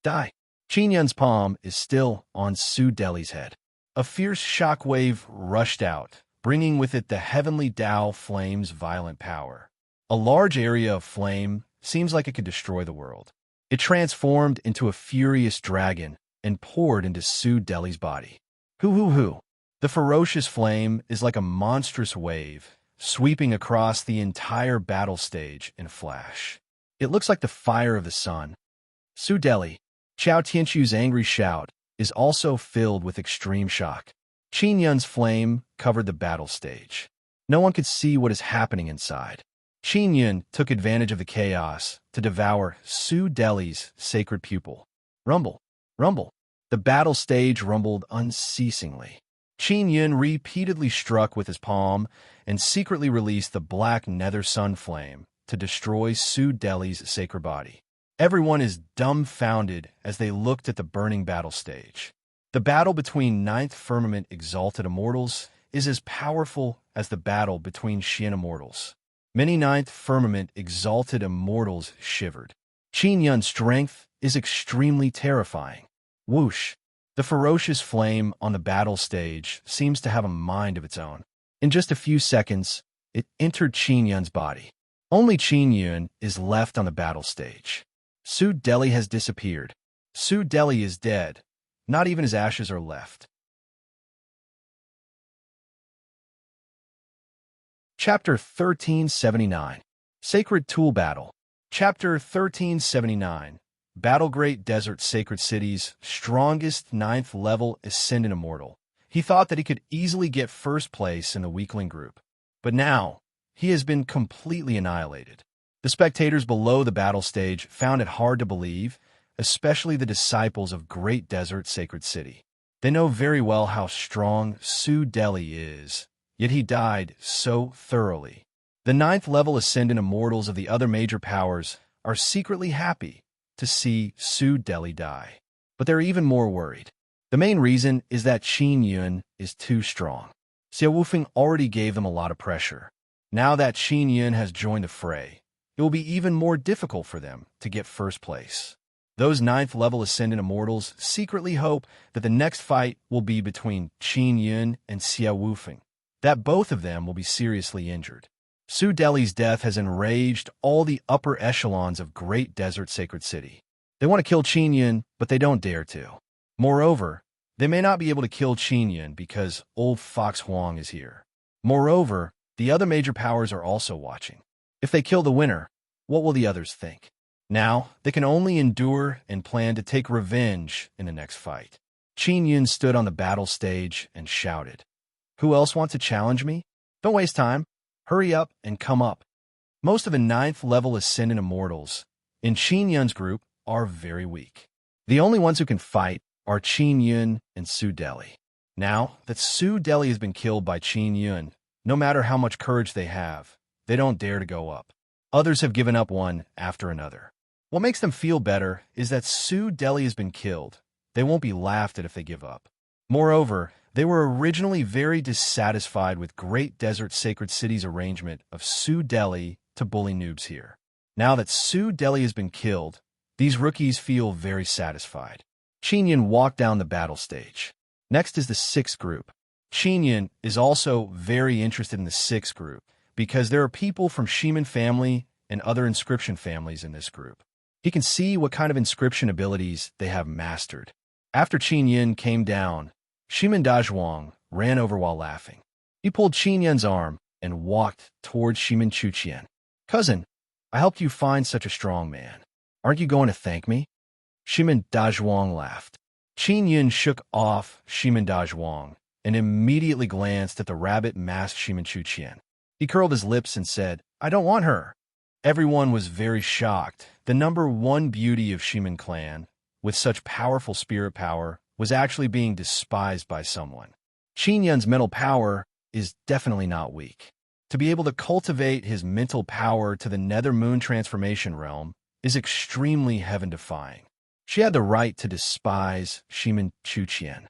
Die! Qin Yun's palm is still on Su Deli's head. A fierce shockwave rushed out, bringing with it the heavenly Dao flame's violent power. A large area of flame seems like it could destroy the world. It transformed into a furious dragon and poured into Su Deli's body. Hoo! The ferocious flame is like a monstrous wave, sweeping across the entire battle stage in a flash. It looks like the fire of the sun. Su Deli, Qiao Tianxiu's angry shout, is also filled with extreme shock. Qin Yun's flame covered the battle stage. No one could see what is happening inside. Qin Yun took advantage of the chaos to devour Su Deli's sacred pupil. Rumble, rumble. The battle stage rumbled unceasingly. Qin Yun repeatedly struck with his palm and secretly released the black nether sun flame to destroy Su Deli's sacred body. Everyone is dumbfounded as they looked at the burning battle stage. The battle between Ninth Firmament Exalted Immortals is as powerful as the battle between Xian Immortals. Many Ninth Firmament Exalted Immortals shivered. Qin Yun's strength is extremely terrifying. Whoosh! The ferocious flame on the battle stage seems to have a mind of its own. In just a few seconds, it entered Qin Yun's body. Only Qin Yun is left on the battle stage. Su Deli has disappeared. Su Deli is dead. Not even his ashes are left. Chapter 1379. Sacred Tool Battle. Chapter 1379. Battle Great Desert Sacred Cities, strongest 9th level Ascendant Immortal. He thought that he could easily get first place in the weakling group. But now, he has been completely annihilated. The spectators below the battle stage found it hard to believe, especially the disciples of Great Desert Sacred City. They know very well how strong Su Deli is, yet he died so thoroughly. The 9th level Ascendant Immortals of the other major powers are secretly happy to see Su Deli die. But they're even more worried. The main reason is that Qin Yun is too strong. Xia Wufeng already gave them a lot of pressure. Now that Qin Yun has joined the fray, it will be even more difficult for them to get first place. Those 9th level Ascendant Immortals secretly hope that the next fight will be between Qin Yun and Xia Wufeng, that both of them will be seriously injured. Su Deli's death has enraged all the upper echelons of Great Desert Sacred City. They want to kill Qin Yun, but they don't dare to. Moreover, they may not be able to kill Qin Yun because old Fox Huang is here. Moreover, the other major powers are also watching. If they kill the winner, what will the others think? Now, they can only endure and plan to take revenge in the next fight. Qin Yun stood on the battle stage and shouted, "Who else wants to challenge me? Don't waste time. Hurry up and come up." Most of the 9th level Ascendant Immortals in Qin Yun's group are very weak. The only ones who can fight are Qin Yun and Su Deli. Now that Su Deli has been killed by Qin Yun, no matter how much courage they have, they don't dare to go up. Others have given up one after another. What makes them feel better is that Su Deli has been killed. They won't be laughed at if they give up. Moreover, they were originally very dissatisfied with Great Desert Sacred City's arrangement of Su Deli to bully noobs here. Now that Su Deli has been killed, these rookies feel very satisfied. Qin Yun walked down the battle stage. Next is the 6th group. Qin Yun is also very interested in the 6th group because there are people from Shiman family and other inscription families in this group. He can see what kind of inscription abilities they have mastered. After Qin Yun came down, Shiman Dazhuang ran over while laughing. He pulled Qin Yun's arm and walked towards Shiman Chuqian. "Cousin, I helped you find such a strong man. Aren't you going to thank me?" Shiman Dazhuang laughed. Qin Yun shook off Shiman Dazhuang and immediately glanced at the rabbit-masked Shiman Chuqian. He curled his lips and said, "I don't want her." Everyone was very shocked. The number one beauty of Shiman clan, with such powerful spirit power, was actually being despised by someone. Qin Yun's mental power is definitely not weak. To be able to cultivate his mental power to the Nether Moon transformation realm is extremely heaven-defying. She had the right to despise Shiman Chuqian.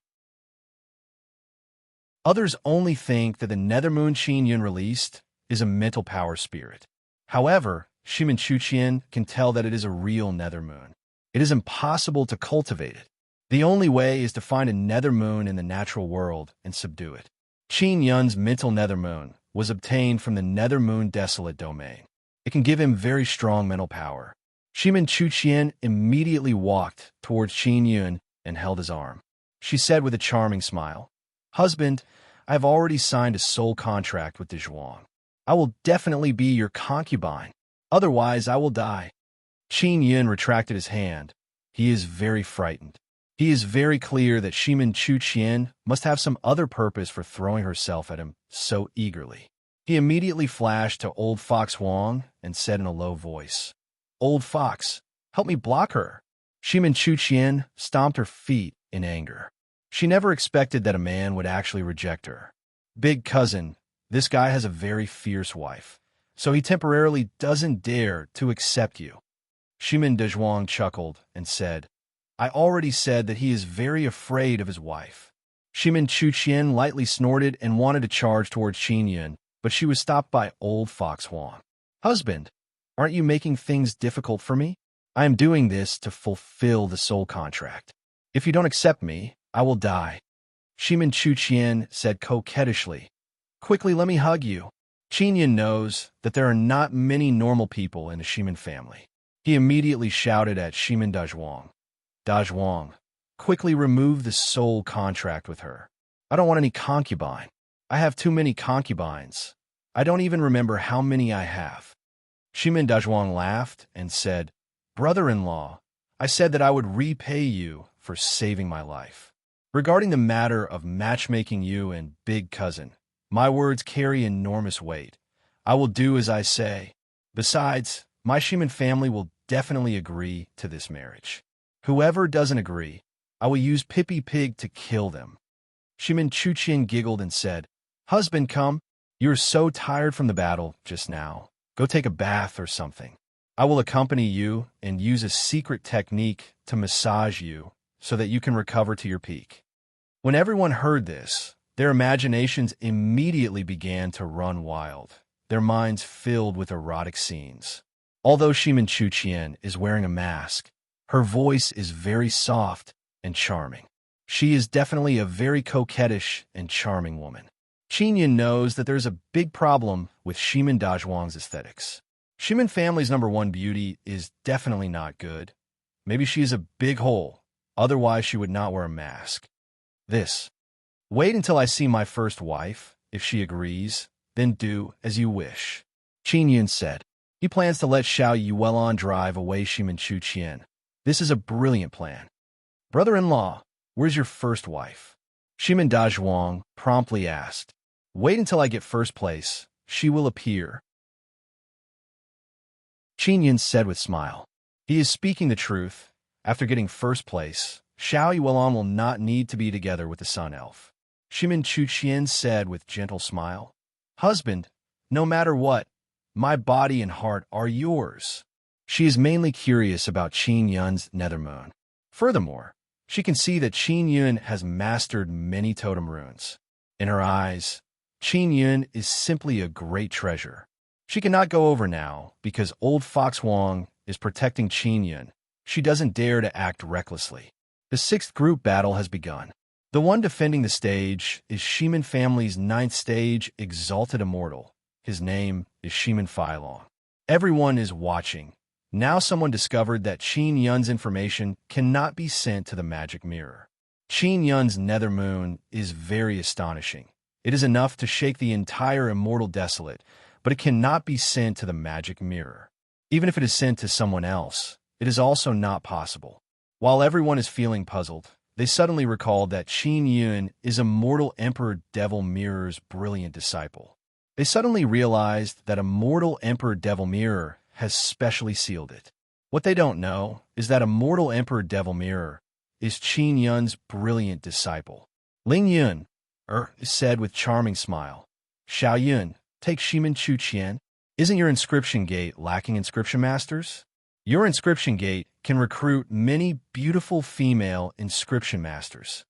Others only think that the Nether Moon Qin Yun released is a mental power spirit. However, Shiman Chuqian can tell that it is a real Nether Moon. It is impossible to cultivate it. The only way is to find a Nether Moon in the natural world and subdue it. Qin Yun's mental Nether Moon was obtained from the Nether Moon Desolate domain. It can give him very strong mental power. Shiman Chuqian immediately walked towards Qin Yun and held his arm. She said with a charming smile, "Husband, I have already signed a soul contract with the Zhuang. I will definitely be your concubine. Otherwise, I will die." Qin Yun retracted his hand. He is very frightened. He is very clear that Shiman Chuqian must have some other purpose for throwing herself at him so eagerly. He immediately flashed to old Fox Huang and said in a low voice, "Old Fox, help me block her." Shiman Chuqian stomped her feet in anger. She never expected that a man would actually reject her. "Big cousin, this guy has a very fierce wife, so he temporarily doesn't dare to accept you." Shiman Dezhuang chuckled and said, "I already said that he is very afraid of his wife." Shiman Chuqian lightly snorted and wanted to charge towards Qin Yun, but she was stopped by old Fox Huang. "Husband, aren't you making things difficult for me? I am doing this to fulfill the soul contract. If you don't accept me, I will die. Shimin Chuqian said coquettishly. Quickly, let me hug you. Qin Yin knows that there are not many normal people in the Shimin family. He immediately shouted at Shimin Dazhuang. Dazhuang, quickly remove the soul contract with her. I don't want any concubine. I have too many concubines. I don't even remember how many I have. Shimin Dazhuang laughed and said, Brother-in-law, I said that I would repay you for saving my life. Regarding the matter of matchmaking you and big cousin, my words carry enormous weight. I will do as I say. Besides, my Shimin family will definitely agree to this marriage. Whoever doesn't agree, I will use Pippi Pig to kill them. Shimin Chuqian giggled and said, Husband, come. You are so tired from the battle just now. Go take a bath or something. I will accompany you and use a secret technique to massage you so that you can recover to your peak. When everyone heard this, their imaginations immediately began to run wild, their minds filled with erotic scenes. Although Shimin Chuqian is wearing a mask, her voice is very soft and charming. She is definitely a very coquettish and charming woman. Qin Yin knows that there's a big problem with Shimin Dazhuang's aesthetics. Shimin family's #1 beauty is definitely not good. Maybe she is a big hole, otherwise she would not wear a mask. Wait until I see my first wife. If she agrees, then do as you wish. Qin Yin said. He plans to let Xiao Yuelon drive away Shimin Chuqian. This is a brilliant plan. Brother-in-law, where's your first wife? Shimin Dazhuang promptly asked. Wait until I get first place. She will appear. Qin Yin said with a smile. He is speaking the truth. After getting first place, Xiao Yuelon will not need to be together with the Sun Elf. Shimin Chuqian said with gentle smile. Husband, no matter what, my body and heart are yours. She is mainly curious about Qin Yun's nethermoon. Furthermore, she can see that Qin Yun has mastered many totem runes. In her eyes, Qin Yun is simply a great treasure. She cannot go over now because old Fox Wong is protecting Qin Yun. She doesn't dare to act recklessly. The 6th group battle has begun. The one defending the stage is Shimin family's 9th stage exalted immortal. His name is Shimin Failong. Everyone is watching. Now someone discovered that Qin Yun's information cannot be sent to the magic mirror. Qin Yun's nethermoon is very astonishing. It is enough to shake the entire immortal desolate, but it cannot be sent to the magic mirror. Even if it is sent to someone else, it is also not possible. While everyone is feeling puzzled, they suddenly recalled that Qin Yun is Immortal Emperor Devil Mirror's brilliant disciple. They suddenly realized that Immortal Emperor Devil Mirror has specially sealed it. What they don't know is that Immortal Emperor Devil Mirror is Qin Yun's brilliant disciple. Ling Yun said with charming smile. Xiao Yun, take Shimin Chuqian. Isn't your inscription gate lacking inscription masters? Your inscription gate can recruit many beautiful female inscription masters.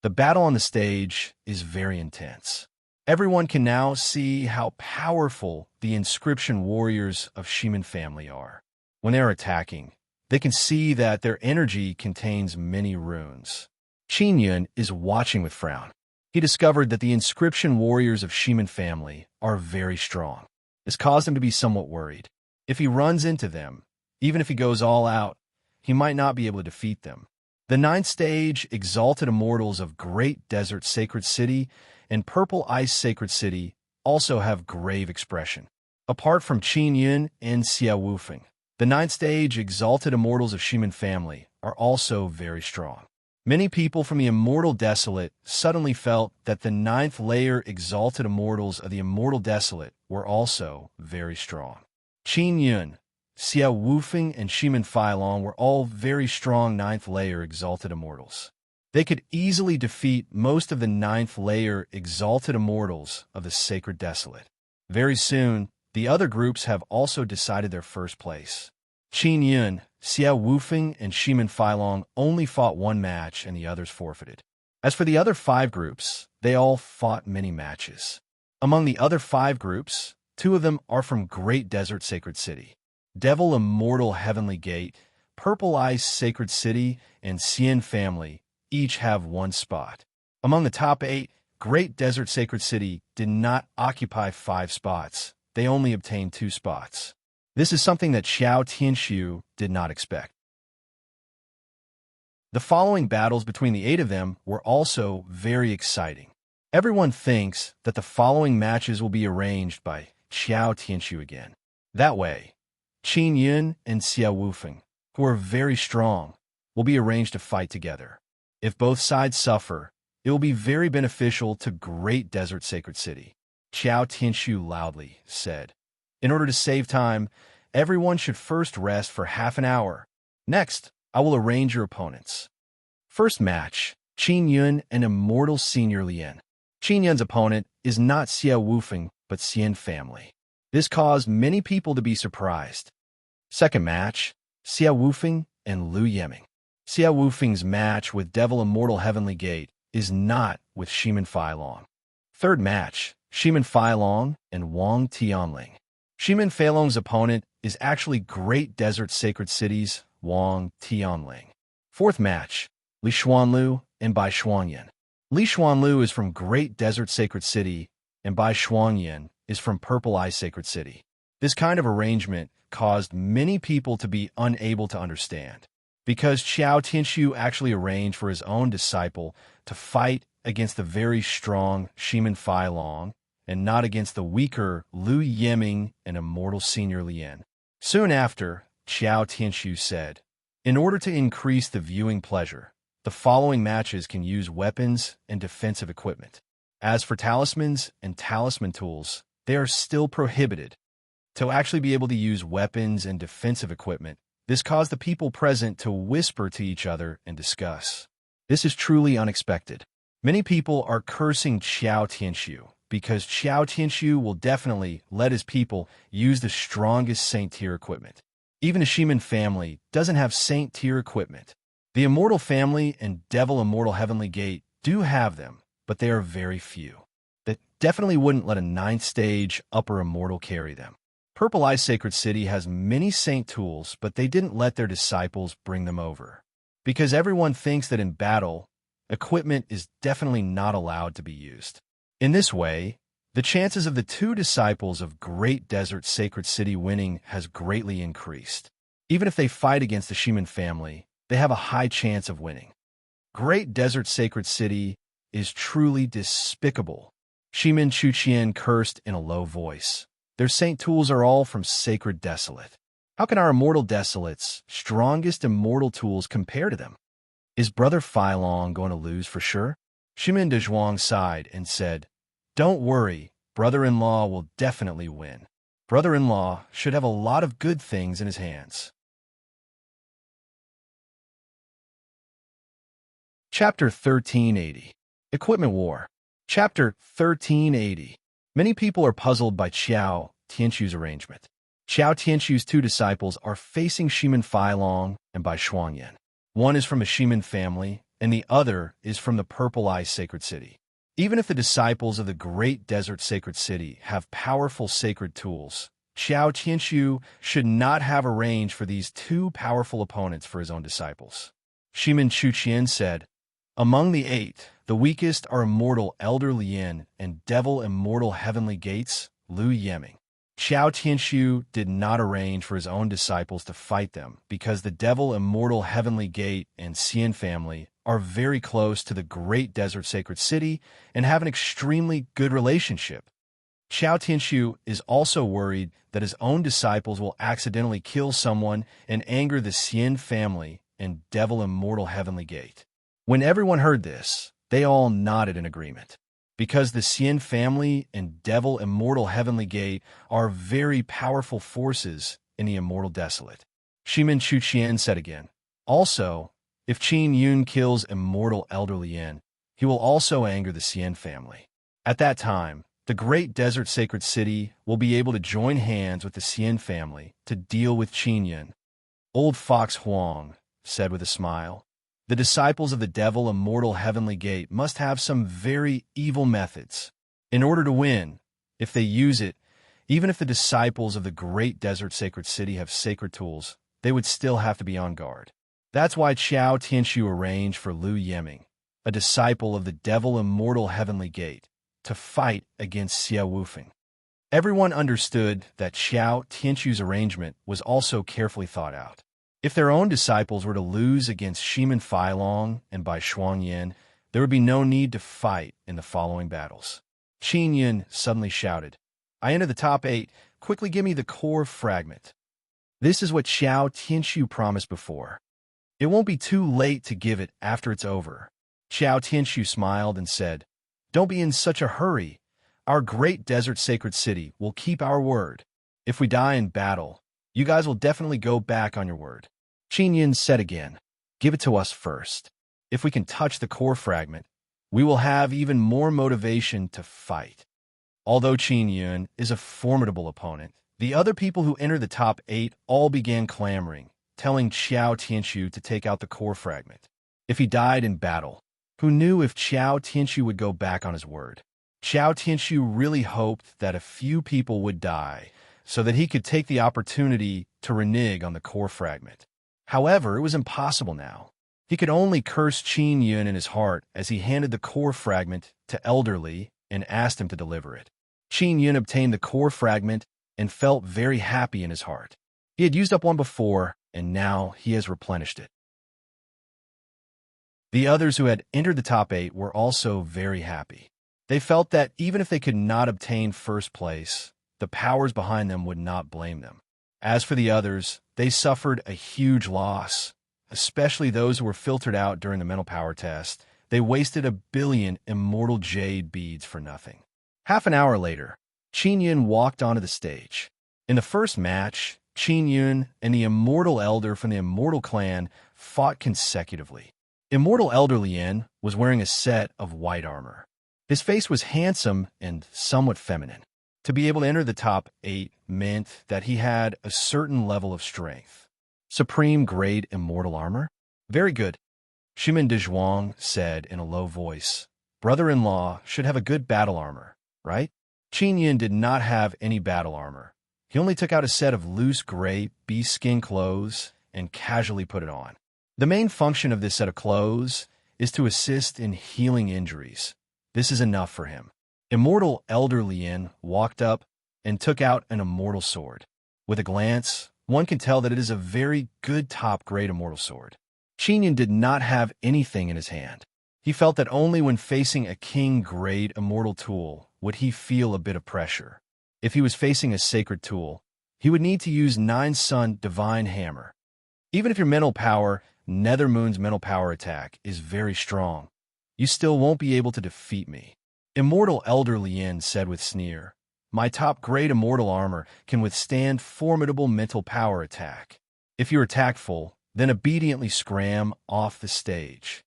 The battle on the stage is very intense. Everyone can now see how powerful the inscription warriors of Shimin family are. When they are attacking, they can see that their energy contains many runes. Qin Yun is watching with frown. He discovered that the inscription warriors of Shimin family are very strong. This caused him to be somewhat worried. If he runs into them, even if he goes all out, he might not be able to defeat them. The 9th stage exalted immortals of Great Desert Sacred City and Purple Ice Sacred City also have grave expression. Apart from Qin Yun and Xia Wufeng, the 9th stage exalted immortals of Shimin family are also very strong. Many people from the Immortal Desolate suddenly felt that the 9th layer exalted immortals of the Immortal Desolate were also very strong. Qin Yun, Xia Wufeng, and Shimin Failong were all very strong 9th layer exalted immortals. They could easily defeat most of the 9th layer exalted immortals of the Sacred Desolate. Very soon, the other groups have also decided their first place. Qin Yun, Xia Wufeng, and Shimin Failong only fought one match and the others forfeited. As for the other 5 groups, they all fought many matches. Among the other 5 groups, 2 of them are from Great Desert Sacred City. Devil Immortal Heavenly Gate, Purple Ice Sacred City, and Xian Family each have one spot. Among the top 8, Great Desert Sacred City did not occupy 5 spots. They only obtained 2 spots. This is something that Xiao Tianxiu did not expect. The following battles between the 8 of them were also very exciting. Everyone thinks that the following matches will be arranged by Xiao Tianxiu again. That way, Qin Yun and Xiao Wufeng, who are very strong, will be arranged to fight together. If both sides suffer, it will be very beneficial to Great Desert Sacred City, Xiao Tianxiu loudly said. In order to save time, everyone should first rest for half an hour. Next, I will arrange your opponents. First match, Qin Yun and Immortal Senior Lien. Qin Yun's opponent is not Xiao Wufeng, but Xian family. This caused many people to be surprised. Second match, Xiao Wufeng and Lu Yeming. Xiao Wufeng's match with Devil Immortal Heavenly Gate is not with Shimen Feilong. Third match, Shimen Feilong and Wang Tianling. Shimen Feilong's opponent is actually Great Desert Sacred City's Wang Tianling. Fourth match, Li Xuanlu and Bai Shuangyan. Li Xuanlu is from Great Desert Sacred City, and Bai Shuangyan is from Purple Eye Sacred City. This kind of arrangement caused many people to be unable to understand, because Xiao Tianxiu actually arranged for his own disciple to fight against the very strong Shimen Feilong and not against the weaker Lu Yeming and Immortal Senior Lien. Soon after, Xiao Tianxiu said, "In order to increase the viewing pleasure, the following matches can use weapons and defensive equipment. As for talismans and talisman tools, they are still prohibited." To actually be able to use weapons and defensive equipment, this caused the people present to whisper to each other and discuss. This is truly unexpected. Many people are cursing Xiao Tianxiu because Xiao Tianxiu will definitely let his people use the strongest Saint tier equipment. Even the Shimen family doesn't have Saint tier equipment. The Immortal family and Devil Immortal Heavenly Gate do have them, but they are very few. That definitely wouldn't let a 9th stage Upper Immortal carry them. Purple Eye Sacred City has many Saint tools, but they didn't let their disciples bring them over. Because everyone thinks that in battle, equipment is definitely not allowed to be used. In this way, the chances of the 2 disciples of Great Desert Sacred City winning has greatly increased. Even if they fight against the Shimen family, they have a high chance of winning. Great Desert Sacred City is truly despicable. Shimen Chuqian cursed in a low voice. Their Saint tools are all from Sacred Desolate. How can our Immortal Desolate's strongest Immortal tools compare to them? Is Brother Feilong going to lose for sure? Shimen Dezhuang sighed and said, "Don't worry, brother-in-law will definitely win. Brother-in-law should have a lot of good things in his hands." Chapter 1380. Equipment War. Chapter 1380. Many people are puzzled by Xiao Tianxiu's arrangement. Xiao Tianxiu's 2 disciples are facing Shimen Feilong and Bai Shuangyan. One is from a Shimen family, and the other is from the Purple Eye Sacred City. Even if the disciples of the Great Desert Sacred City have powerful sacred tools, Xiao Tianxiu should not have arranged for these 2 powerful opponents for his own disciples. Shimen Chuqian said, "Among the 8, the weakest are Immortal Elder Lien and Devil Immortal Heavenly Gates, Lu Yeming." Xiao Tianxiu did not arrange for his own disciples to fight them because the Devil Immortal Heavenly Gate and Xian family are very close to the Great Desert Sacred City and have an extremely good relationship. Xiao Tianxiu is also worried that his own disciples will accidentally kill someone and anger the Xian family and Devil Immortal Heavenly Gate. When everyone heard this, they all nodded in agreement. Because the Xian family and Devil Immortal Heavenly Gate are very powerful forces in the Immortal Desolate. Shimen Chuqian said again, "Also, if Qin Yun kills Immortal Elder Lien, he will also anger the Xian family. At that time, the Great Desert Sacred City will be able to join hands with the Xian family to deal with Qin Yun." Old Fox Huang said with a smile, "The disciples of the Devil Immortal Heavenly Gate must have some very evil methods. In order to win, if they use it, even if the disciples of the Great Desert Sacred City have sacred tools, they would still have to be on guard. That's why Qiao Tianshu arranged for Liu Yeming, a disciple of the devil immortal heavenly gate, to fight against Xia Wufeng. Everyone understood that Qiao Tianshu's arrangement was also carefully thought out. If their own disciples were to lose against Shimen Feilong and Bai Shuangyan, there would be no need to fight in the following battles. Qin Yun suddenly shouted, "I enter the top 8. Quickly give me the core fragment." This is what Qiao Tianshu promised before. It won't be too late to give it after it's over. Qiao Tianshu smiled and said, "Don't be in such a hurry. Our great desert sacred city will keep our word. If we die in battle, you guys will definitely go back on your word." Qin Yun said again, "Give it to us first. If we can touch the core fragment, we will have even more motivation to fight." Although Qin Yun is a formidable opponent, the other people who entered the top 8 all began clamoring, telling Qiao Tianshu to take out the core fragment. If he died in battle, who knew if Qiao Tianshu would go back on his word? Qiao Tianshu really hoped that a few people would die so that he could take the opportunity to renege on the core fragment. However, it was impossible now. He could only curse Qin Yun in his heart as he handed the core fragment to Elderly and asked him to deliver it. Qin Yun obtained the core fragment and felt very happy in his heart. He had used up one before, and now he has replenished it. The others who had entered the top 8 were also very happy. They felt that even if they could not obtain first place, the powers behind them would not blame them. As for the others, they suffered a huge loss, especially those who were filtered out during the mental power test. They wasted 1 billion immortal jade beads for nothing. Half an hour later, Qin Yun walked onto the stage. In the first match, Qin Yun and the Immortal Elder from the Immortal Clan fought consecutively. Immortal Elder Lien was wearing a set of white armor. His face was handsome and somewhat feminine. To be able to enter the top 8 meant that he had a certain level of strength. Supreme grade immortal armor? Very good. Shimen Dezhuang said in a low voice, "Brother-in-law should have a good battle armor, right?" Qin Yun did not have any battle armor. He only took out a set of loose gray beast skin clothes and casually put it on. The main function of this set of clothes is to assist in healing injuries. This is enough for him. Immortal Elder Lien walked up and took out an immortal sword. With a glance, one can tell that it is a very good top-grade immortal sword. Qin Yun did not have anything in his hand. He felt that only when facing a king-grade immortal tool would he feel a bit of pressure. If he was facing a sacred tool, he would need to use Nine Sun Divine Hammer. Even if your mental power, Nethermoon's mental power attack, is very strong, you still won't be able to defeat me. Immortal Elder Lien said with sneer, "My top-grade immortal armor can withstand formidable mental power attack. If you are tactful, then obediently scram off the stage."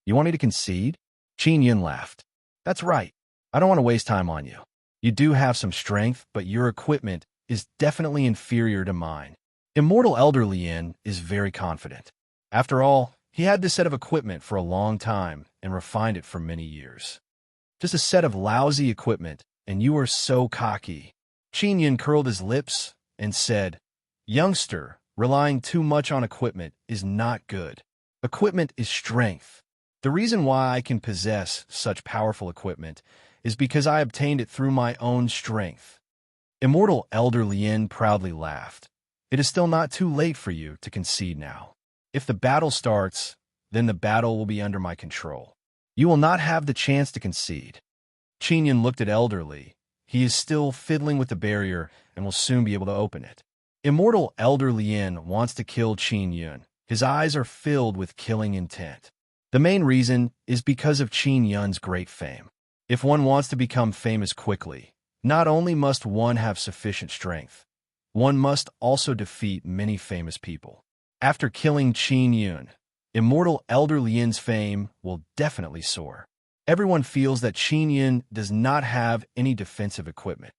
"You want me to concede?" Qin Yun laughed. "That's right. I don't want to waste time on you. You do have some strength, but your equipment is definitely inferior to mine." Immortal Elder Lien is very confident. After all, he had this set of equipment for a long time and refined it for many years. Just a set of lousy equipment, and you are so cocky. Qin Yun curled his lips and said, "Youngster, relying too much on equipment is not good. Equipment is strength. The reason why I can possess such powerful equipment is because I obtained it through my own strength." Immortal Elder Lien proudly laughed. "It is still not too late for you to concede now. If the battle starts, then the battle will be under my control. You will not have the chance to concede." Qin Yun looked at Elderly. He is still fiddling with the barrier and will soon be able to open it. Immortal Elder Lien wants to kill Qin Yun. His eyes are filled with killing intent. The main reason is because of Qin Yun's great fame. If one wants to become famous quickly, not only must one have sufficient strength, one must also defeat many famous people. After killing Qin Yun, Immortal Elder Lien's fame will definitely soar. Everyone feels that Qin Yun does not have any defensive equipment.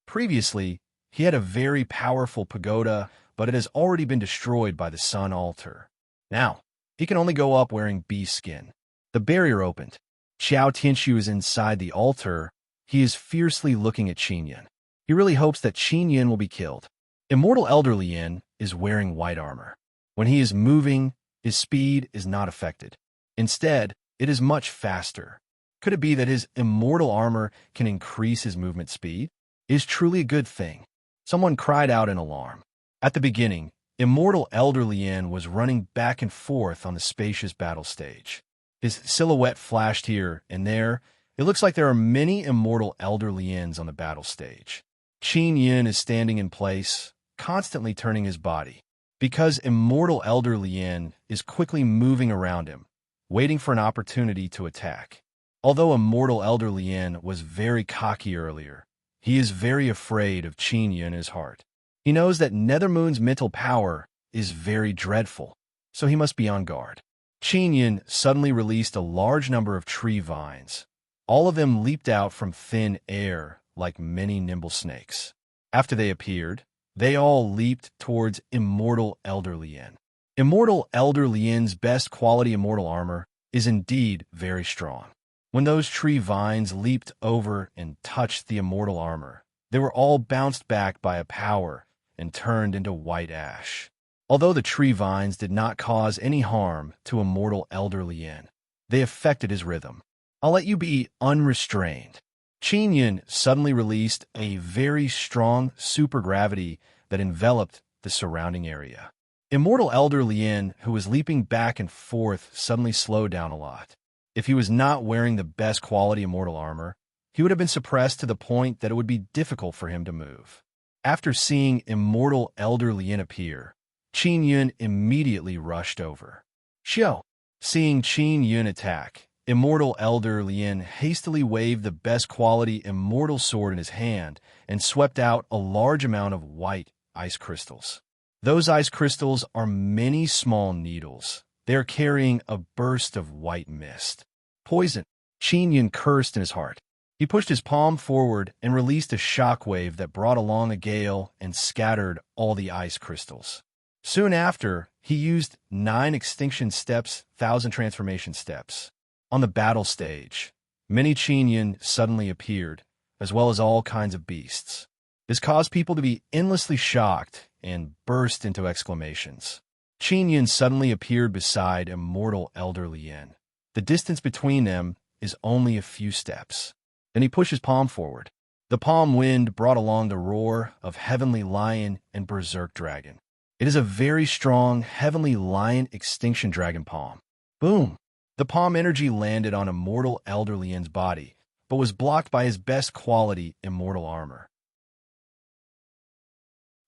Previously, he had a very powerful pagoda, but it has already been destroyed by the Sun Altar. Now, he can only go up wearing beast skin. The barrier opened. Qiao Tianshu is inside the altar. He is fiercely looking at Qin Yun. He really hopes that Qin Yun will be killed. Immortal Elder Lien is wearing white armor. When he is moving, his speed is not affected. Instead, it is much faster. Could it be that his immortal armor can increase his movement speed? It is truly a good thing. Someone cried out in alarm. At the beginning, immortal Elder Lien was running back and forth on the spacious battle stage. His silhouette flashed here and there. It looks like there are many immortal Elder Liens on the battle stage. Qin Yin is standing in place, constantly turning his body, because immortal Elder Lien is quickly moving around him, waiting for an opportunity to attack. Although immortal Elder Lien was very cocky earlier, he is very afraid of Qin Yin in his heart. He knows that Nethermoon's mental power is very dreadful, so he must be on guard. Qin Yin suddenly released a large number of tree vines. All of them leaped out from thin air like many nimble snakes. After they appeared, they all leaped towards immortal Elder Lien. Immortal Elder Lien's best quality immortal armor is indeed very strong. When those tree vines leaped over and touched the immortal armor, they were all bounced back by a power and turned into white ash. Although the tree vines did not cause any harm to immortal Elder Lien, they affected his rhythm. I'll let you be unrestrained. Qin Yin suddenly released a very strong supergravity that enveloped the surrounding area. Immortal Elder Lien, who was leaping back and forth, suddenly slowed down a lot. If he was not wearing the best quality immortal armor, he would have been suppressed to the point that it would be difficult for him to move. After seeing immortal Elder Lien appear, Qin Yin immediately rushed over. Xiao! Seeing Qin Yin attack, immortal Elder Lien hastily waved the best quality immortal sword in his hand and swept out a large amount of white ice crystals. Those ice crystals are many small needles. They are carrying a burst of white mist. Poison! Qin Yin cursed in his heart. He pushed his palm forward and released a shockwave that brought along a gale and scattered all the ice crystals. Soon after, he used 9 extinction steps, 1,000 transformation steps. On the battle stage, many Qin Yin suddenly appeared, as well as all kinds of beasts. This caused people to be endlessly shocked and burst into exclamations. Qin Yin suddenly appeared beside immortal Elder Lien. The distance between them is only a few steps. Then he pushed his palm forward. The palm wind brought along the roar of heavenly lion and berserk dragon. It is a very strong heavenly lion extinction dragon palm. Boom! The palm energy landed on immortal Elder Lien's body, but was blocked by his best quality immortal armor.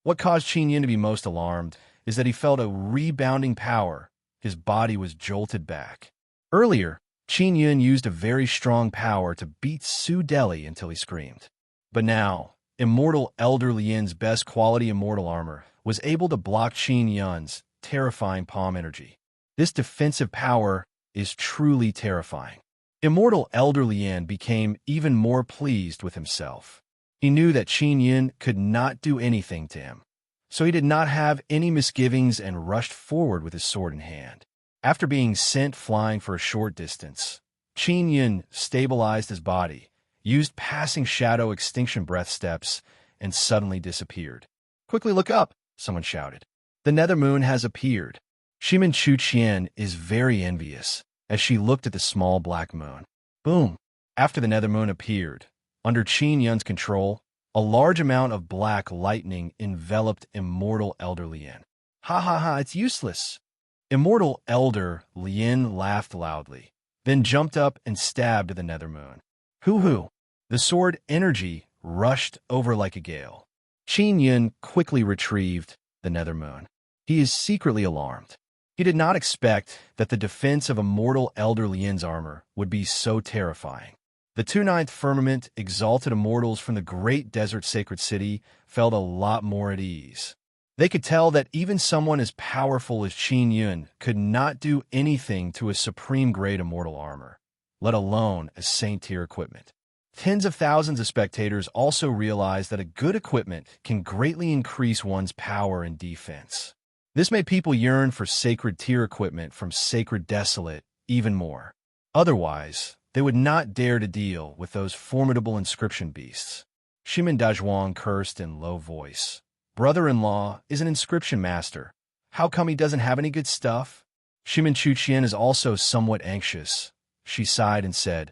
What caused Qin Yin to be most alarmed is that he felt a rebounding power. His body was jolted back. Earlier, Qin Yin used a very strong power to beat Su Deli until he screamed. But now, immortal Elder Lien's best quality immortal armor was able to block Qin Yin's terrifying palm energy. This defensive power is truly terrifying. Immortal Elder Lien became even more pleased with himself. He knew that Qin Yin could not do anything to him, so he did not have any misgivings and rushed forward with his sword in hand. After being sent flying for a short distance, Qin Yin stabilized his body, used passing shadow extinction breath steps, and suddenly disappeared. "Quickly look up," someone shouted. "The Nethermoon has appeared." Shimin Chuqian is very envious as she looked at the small black moon. Boom! After the Nethermoon appeared, under Qin Yin's control, a large amount of black lightning enveloped immortal Elder Lien. "Ha ha ha, it's useless." Immortal Elder Lien laughed loudly, then jumped up and stabbed the Nethermoon. Hoo-hoo! The sword energy rushed over like a gale. Qin Yin quickly retrieved the Nethermoon. He is secretly alarmed. He did not expect that the defense of immortal Elder Lien's armor would be so terrifying. The 29th Firmament exalted immortals from the great desert sacred city felt a lot more at ease. They could tell that even someone as powerful as Qin Yin could not do anything to his supreme grade immortal armor, let alone a saint-tier equipment. Tens of thousands of spectators also realized that a good equipment can greatly increase one's power and defense. This made people yearn for sacred tier equipment from Sacred Desolate even more. Otherwise, they would not dare to deal with those formidable inscription beasts. Shimin Dazhuang cursed in low voice. Brother-in-law is an inscription master. How come he doesn't have any good stuff? Shimin Chuqian is also somewhat anxious. She sighed and said,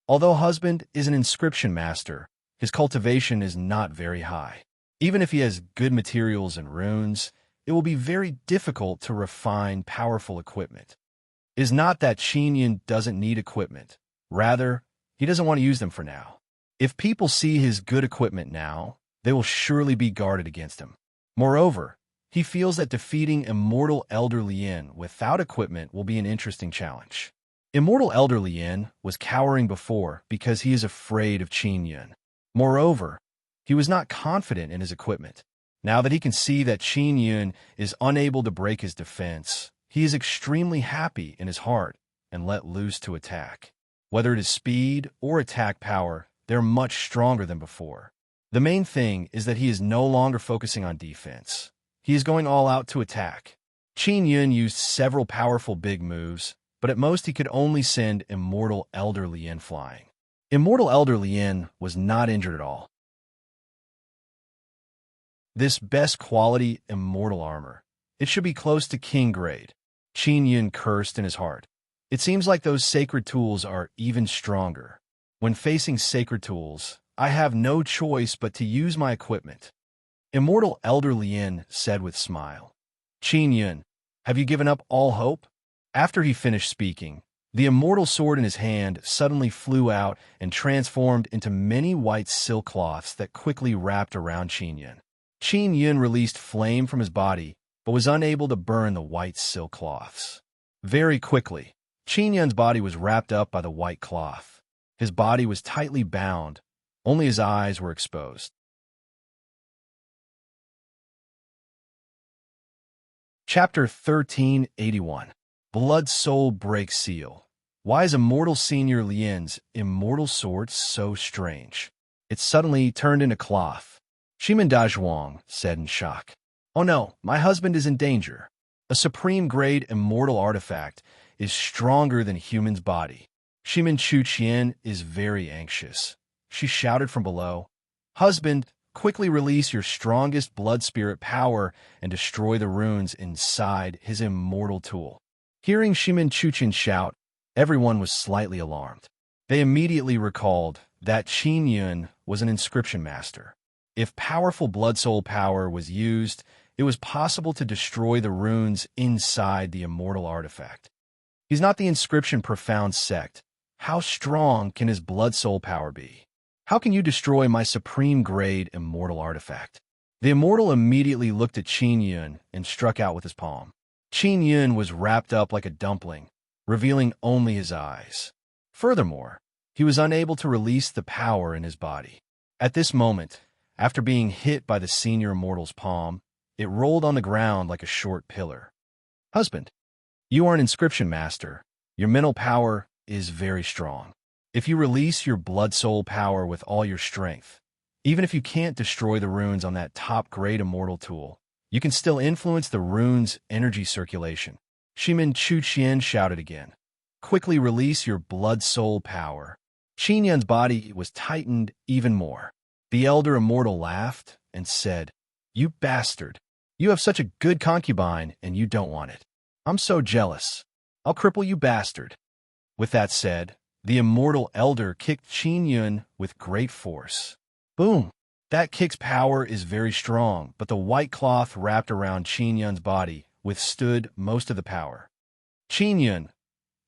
although husband is an inscription master, his cultivation is not very high. Even if he has good materials and runes, it will be very difficult to refine powerful equipment. It is not that Qin Yun doesn't need equipment. Rather, he doesn't want to use them for now. If people see his good equipment now, they will surely be guarded against him. Moreover, he feels that defeating Immortal Elder Lien without equipment will be an interesting challenge. Immortal Elder Lien was cowering before because he is afraid of Qin Yun. Moreover, he was not confident in his equipment. Now that he can see that Qin Yun is unable to break his defense, he is extremely happy in his heart and let loose to attack. Whether it is speed or attack power, they're much stronger than before. The main thing is that he is no longer focusing on defense. He is going all out to attack. Qin Yun used several powerful big moves, but at most he could only send Immortal Elder Lien flying. Immortal Elder Lien was not injured at all. This best quality immortal armor. It should be close to king grade. Qin Yun cursed in his heart. It seems like those sacred tools are even stronger. When facing sacred tools, I have no choice but to use my equipment. Immortal Elder Lien said with smile. Qin Yun, have you given up all hope? After he finished speaking, the immortal sword in his hand suddenly flew out and transformed into many white silk cloths that quickly wrapped around Qin Yun. Qin Yun released flame from his body, but was unable to burn the white silk cloths. Very quickly, Qin Yun's body was wrapped up by the white cloth. His body was tightly bound, only his eyes were exposed. Chapter 1381. Blood Soul Breaks Seal. Why is Immortal Senior Lien's immortal sword so strange? It suddenly turned into cloth. Shimin Dazhuang said in shock. Oh no, my husband is in danger. A supreme-grade immortal artifact is stronger than human's body. Shimin Chuqian is very anxious. She shouted from below, husband, quickly release your strongest blood spirit power and destroy the runes inside his immortal tool. Hearing Shimin Chuqian shout, everyone was slightly alarmed. They immediately recalled that Qin Yun was an inscription master. If powerful blood soul power was used, it was possible to destroy the runes inside the immortal artifact. He's not the inscription profound sect. How strong can his blood soul power be? How can you destroy my supreme-grade immortal artifact? The immortal immediately looked at Qin Yun and struck out with his palm. Qin Yun was wrapped up like a dumpling, revealing only his eyes. Furthermore, he was unable to release the power in his body. At this moment, after being hit by the senior immortal's palm, it rolled on the ground like a short pillar. Husband, you are an inscription master. Your mental power is very strong. If you release your blood soul power with all your strength, even if you can't destroy the runes on that top-grade immortal tool, you can still influence the rune's energy circulation. Shimin Chuqian shouted again. Quickly release your blood soul power. Qin Yun's body was tightened even more. The elder immortal laughed and said, you bastard. You have such a good concubine and you don't want it. I'm so jealous. I'll cripple you, bastard. With that said, the immortal elder kicked Qin Yun with great force. Boom! That kick's power is very strong, but the white cloth wrapped around Qin Yun's body withstood most of the power. Qin Yun,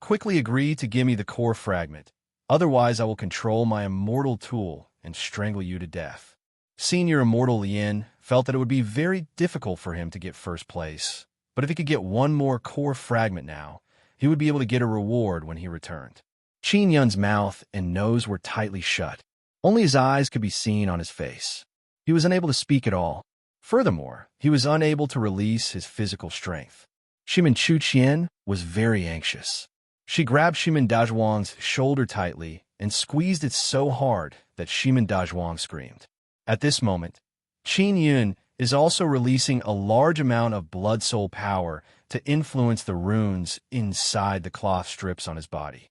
quickly agree to give me the core fragment, otherwise I will control my immortal tool and strangle you to death. Senior Immortal Lien felt that it would be very difficult for him to get first place, but if he could get one more core fragment now, he would be able to get a reward when he returned. Qin Yun's mouth and nose were tightly shut. Only his eyes could be seen on his face. He was unable to speak at all. Furthermore, he was unable to release his physical strength. Shimin Chuqian was very anxious. She grabbed Shimin Dazhuang's shoulder tightly and squeezed it so hard that Shimin Dazhuang screamed. At this moment, Qin Yun is also releasing a large amount of blood soul power to influence the runes inside the cloth strips on his body.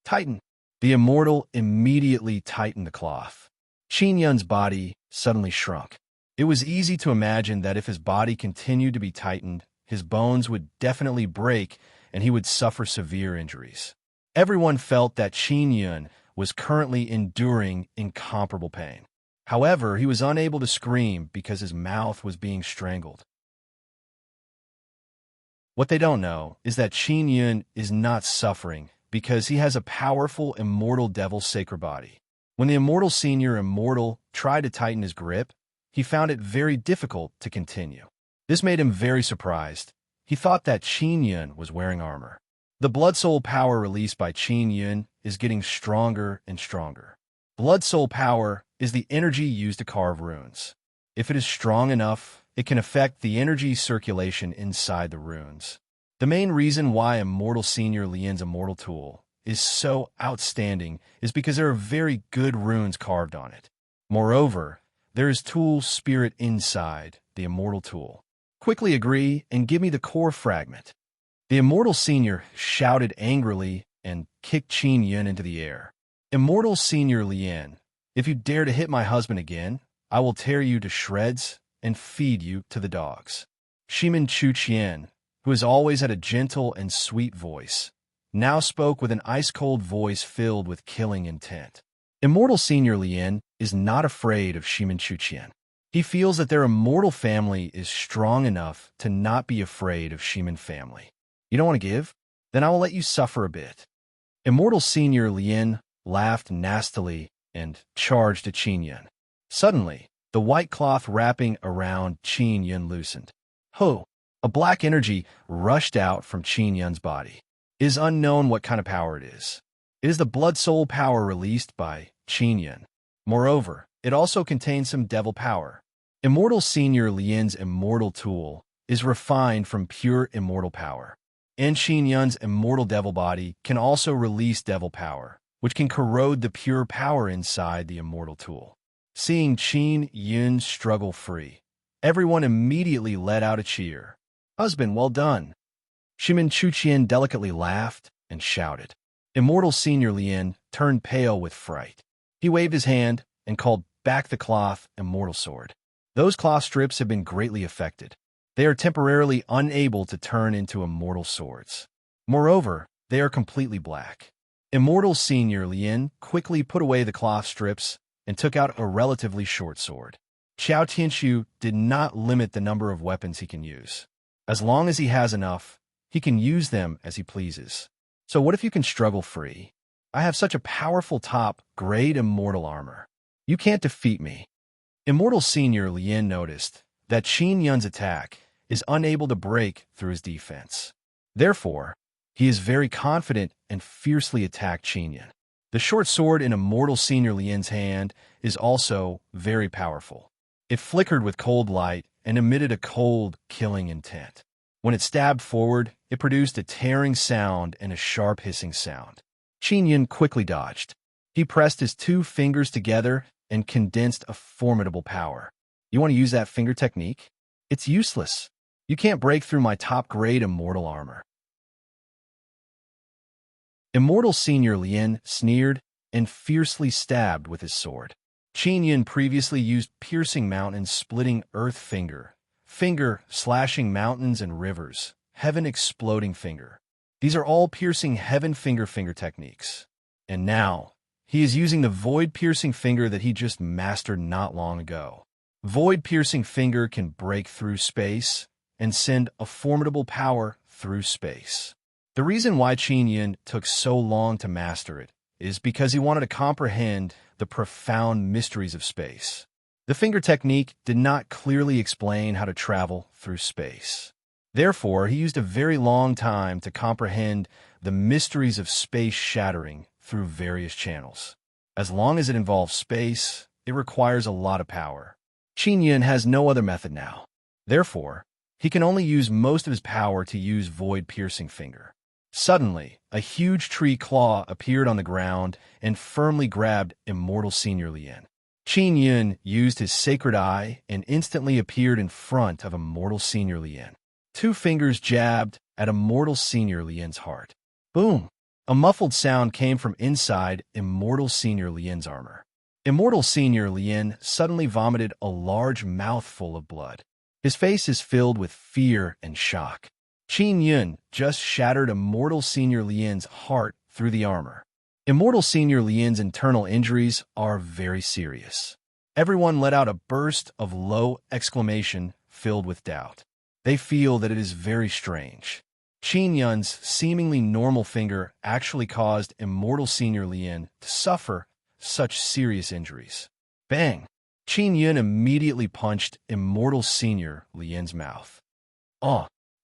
Tighten. The immortal immediately tightened the cloth. Qin Yun's body suddenly shrunk. It was easy to imagine that if his body continued to be tightened, his bones would definitely break and he would suffer severe injuries. Everyone felt that Qin Yun was currently enduring incomparable pain. However, he was unable to scream because his mouth was being strangled. What they don't know is that Qin Yun is not suffering because he has a powerful immortal devil sacred body. When the immortal senior immortal tried to tighten his grip, he found it very difficult to continue. This made him very surprised. He thought that Qin Yun was wearing armor. The blood soul power released by Qin Yun is getting stronger and stronger. Blood soul power is the energy used to carve runes. If it is strong enough, it can affect the energy circulation inside the runes. The main reason why Immortal Senior Lien's immortal tool is so outstanding is because there are very good runes carved on it. Moreover, there is tool spirit inside the immortal tool. Quickly agree and give me the core fragment. The Immortal Senior shouted angrily and kicked Qin Yun into the air. Immortal Senior Lien, if you dare to hit my husband again, I will tear you to shreds and feed you to the dogs. Shimin Chuqian, who has always had a gentle and sweet voice, now spoke with an ice-cold voice filled with killing intent. Immortal Senior Lien is not afraid of Shimin Chuqian. He feels that their immortal family is strong enough to not be afraid of Shimin family. You don't want to give? Then I will let you suffer a bit. Immortal Senior Lien laughed nastily and charged at Qin Yun. Suddenly, the white cloth wrapping around Qin Yun loosened. Ho! A black energy rushed out from Qin Yun's body. It is unknown what kind of power it is. It is the blood soul power released by Qin Yun. Moreover, it also contains some devil power. Immortal Senior Lien's immortal tool is refined from pure immortal power. And Qin Yun's immortal devil body can also release devil power, which can corrode the pure power inside the immortal tool. Seeing Qin Yun struggle free, everyone immediately let out a cheer. Husband, well done. Shimin Chuqian delicately laughed and shouted. Immortal Senior Lien turned pale with fright. He waved his hand and called back the cloth immortal sword. Those cloth strips have been greatly affected. They are temporarily unable to turn into immortal swords. Moreover, they are completely black. Immortal Senior Lien quickly put away the cloth strips and took out a relatively short sword. Xiao Tianxiu did not limit the number of weapons he can use. As long as he has enough, he can use them as he pleases. So what if you can struggle free? I have such a powerful top-grade immortal armor. You can't defeat me. Immortal Senior Lien noticed that Qin Yun's attack is unable to break through his defense. Therefore, he is very confident and fiercely attacked Qin Yun. The short sword in Immortal Senior Lien's hand is also very powerful. It flickered with cold light and emitted a cold, killing intent. When it stabbed forward, it produced a tearing sound and a sharp hissing sound. Qin Yun quickly dodged. He pressed his two fingers together and condensed a formidable power. You want to use that finger technique? It's useless. You can't break through my top-grade immortal armor. Immortal Senior Lien sneered and fiercely stabbed with his sword. Qin Yun previously used piercing mountains, splitting earth finger, slashing mountains and rivers, heaven exploding finger. These are all piercing heaven finger techniques. And now, he is using the void piercing finger that he just mastered not long ago. Void piercing finger can break through space and send a formidable power through space. The reason why Qin Yun took so long to master it is because he wanted to comprehend the profound mysteries of space. The finger technique did not clearly explain how to travel through space. Therefore, he used a very long time to comprehend the mysteries of space shattering through various channels. As long as it involves space, it requires a lot of power. Qin Yun has no other method now. Therefore, he can only use most of his power to use void piercing finger. Suddenly, a huge tree claw appeared on the ground and firmly grabbed Immortal Senior Lien. Qin Yun used his sacred eye and instantly appeared in front of Immortal Senior Lien. Two fingers jabbed at Immortal Senior Lien's heart. Boom! A muffled sound came from inside Immortal Senior Lien's armor. Immortal Senior Lien suddenly vomited a large mouthful of blood. His face is filled with fear and shock. Qin Yun just shattered Immortal Senior Lian's heart through the armor. Immortal Senior Lian's internal injuries are very serious. Everyone let out a burst of low exclamation filled with doubt. They feel that it is very strange. Qin Yun's seemingly normal finger actually caused Immortal Senior Lian to suffer such serious injuries. Bang! Qin Yun immediately punched Immortal Senior Lian's mouth.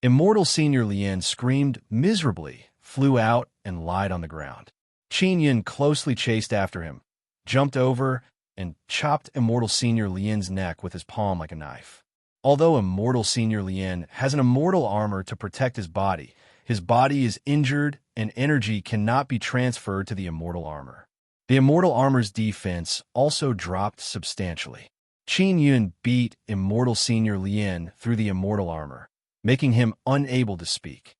Immortal Senior Lian screamed miserably, flew out, and lied on the ground. Qin Yun closely chased after him, jumped over, and chopped Immortal Senior Lian's neck with his palm like a knife. Although Immortal Senior Lian has an immortal armor to protect his body is injured and energy cannot be transferred to the immortal armor. The immortal armor's defense also dropped substantially. Qin Yun beat Immortal Senior Lian through the immortal armor, making him unable to speak.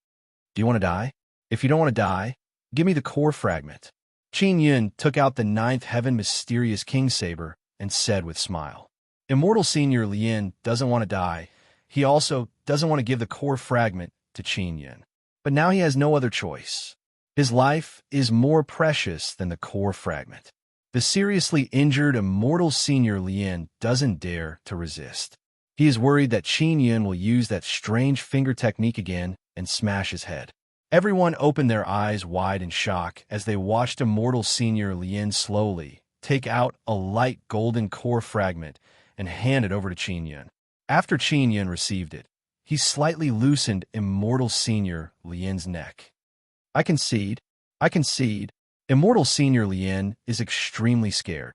Do you want to die? If you don't want to die, give me the core fragment. Qin Yun took out the ninth heaven mysterious king saber and said with smile. Immortal Senior Lian doesn't want to die. He also doesn't want to give the core fragment to Qin Yun. But now he has no other choice. His life is more precious than the core fragment. The seriously injured Immortal Senior Lian doesn't dare to resist. He is worried that Qin Yun will use that strange finger technique again and smash his head. Everyone opened their eyes wide in shock as they watched Immortal Senior Lian slowly take out a light golden core fragment and hand it over to Qin Yun. After Qin Yun received it, he slightly loosened Immortal Senior Lian's neck. I concede. Immortal Senior Lian is extremely scared.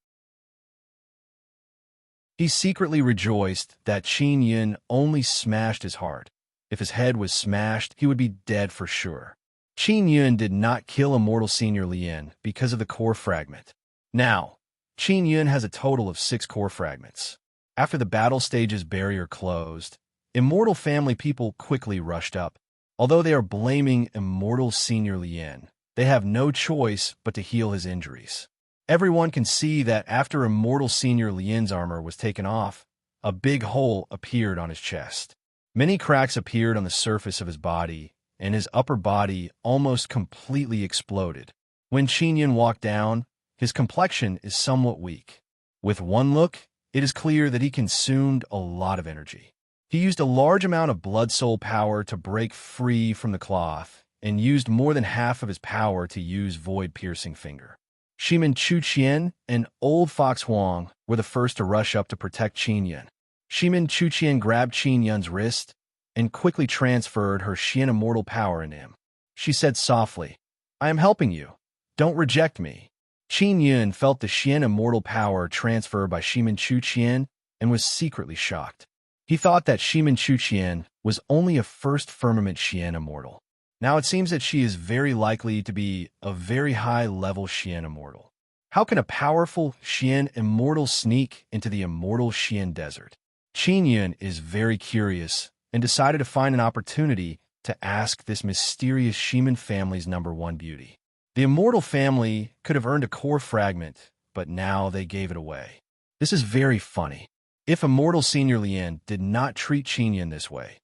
He secretly rejoiced that Qin Yun only smashed his heart. If his head was smashed, he would be dead for sure. Qin Yun did not kill Immortal Senior Lian because of the core fragment. Now, Qin Yun has a total of 6 core fragments. After the battle stage's barrier closed, Immortal family people quickly rushed up. Although they are blaming Immortal Senior Lian, they have no choice but to heal his injuries. Everyone can see that after Immortal Senior Lian's armor was taken off, a big hole appeared on his chest. Many cracks appeared on the surface of his body, and his upper body almost completely exploded. When Qin Yun walked down, his complexion is somewhat weak. With one look, it is clear that he consumed a lot of energy. He used a large amount of blood soul power to break free from the cloth, and used more than half of his power to use void-piercing finger. Shimin Chuqian and Old Fox Huang were the first to rush up to protect Qin Yun. Shimin Chuqian grabbed Qin Yun's wrist and quickly transferred her Xian immortal power into him. She said softly, I am helping you. Don't reject me. Qin Yun felt the Xian immortal power transfer by Shimin Chuqian and was secretly shocked. He thought that Shimin Chuqian was only a first firmament Xian immortal. Now it seems that she is very likely to be a very high-level Xian immortal. How can a powerful Xian immortal sneak into the immortal Xian desert? Qin Yun is very curious and decided to find an opportunity to ask this mysterious Shimin family's #1 beauty. The immortal family could have earned a core fragment, but now they gave it away. This is very funny. If Immortal Senior Lian did not treat Qin Yun this way,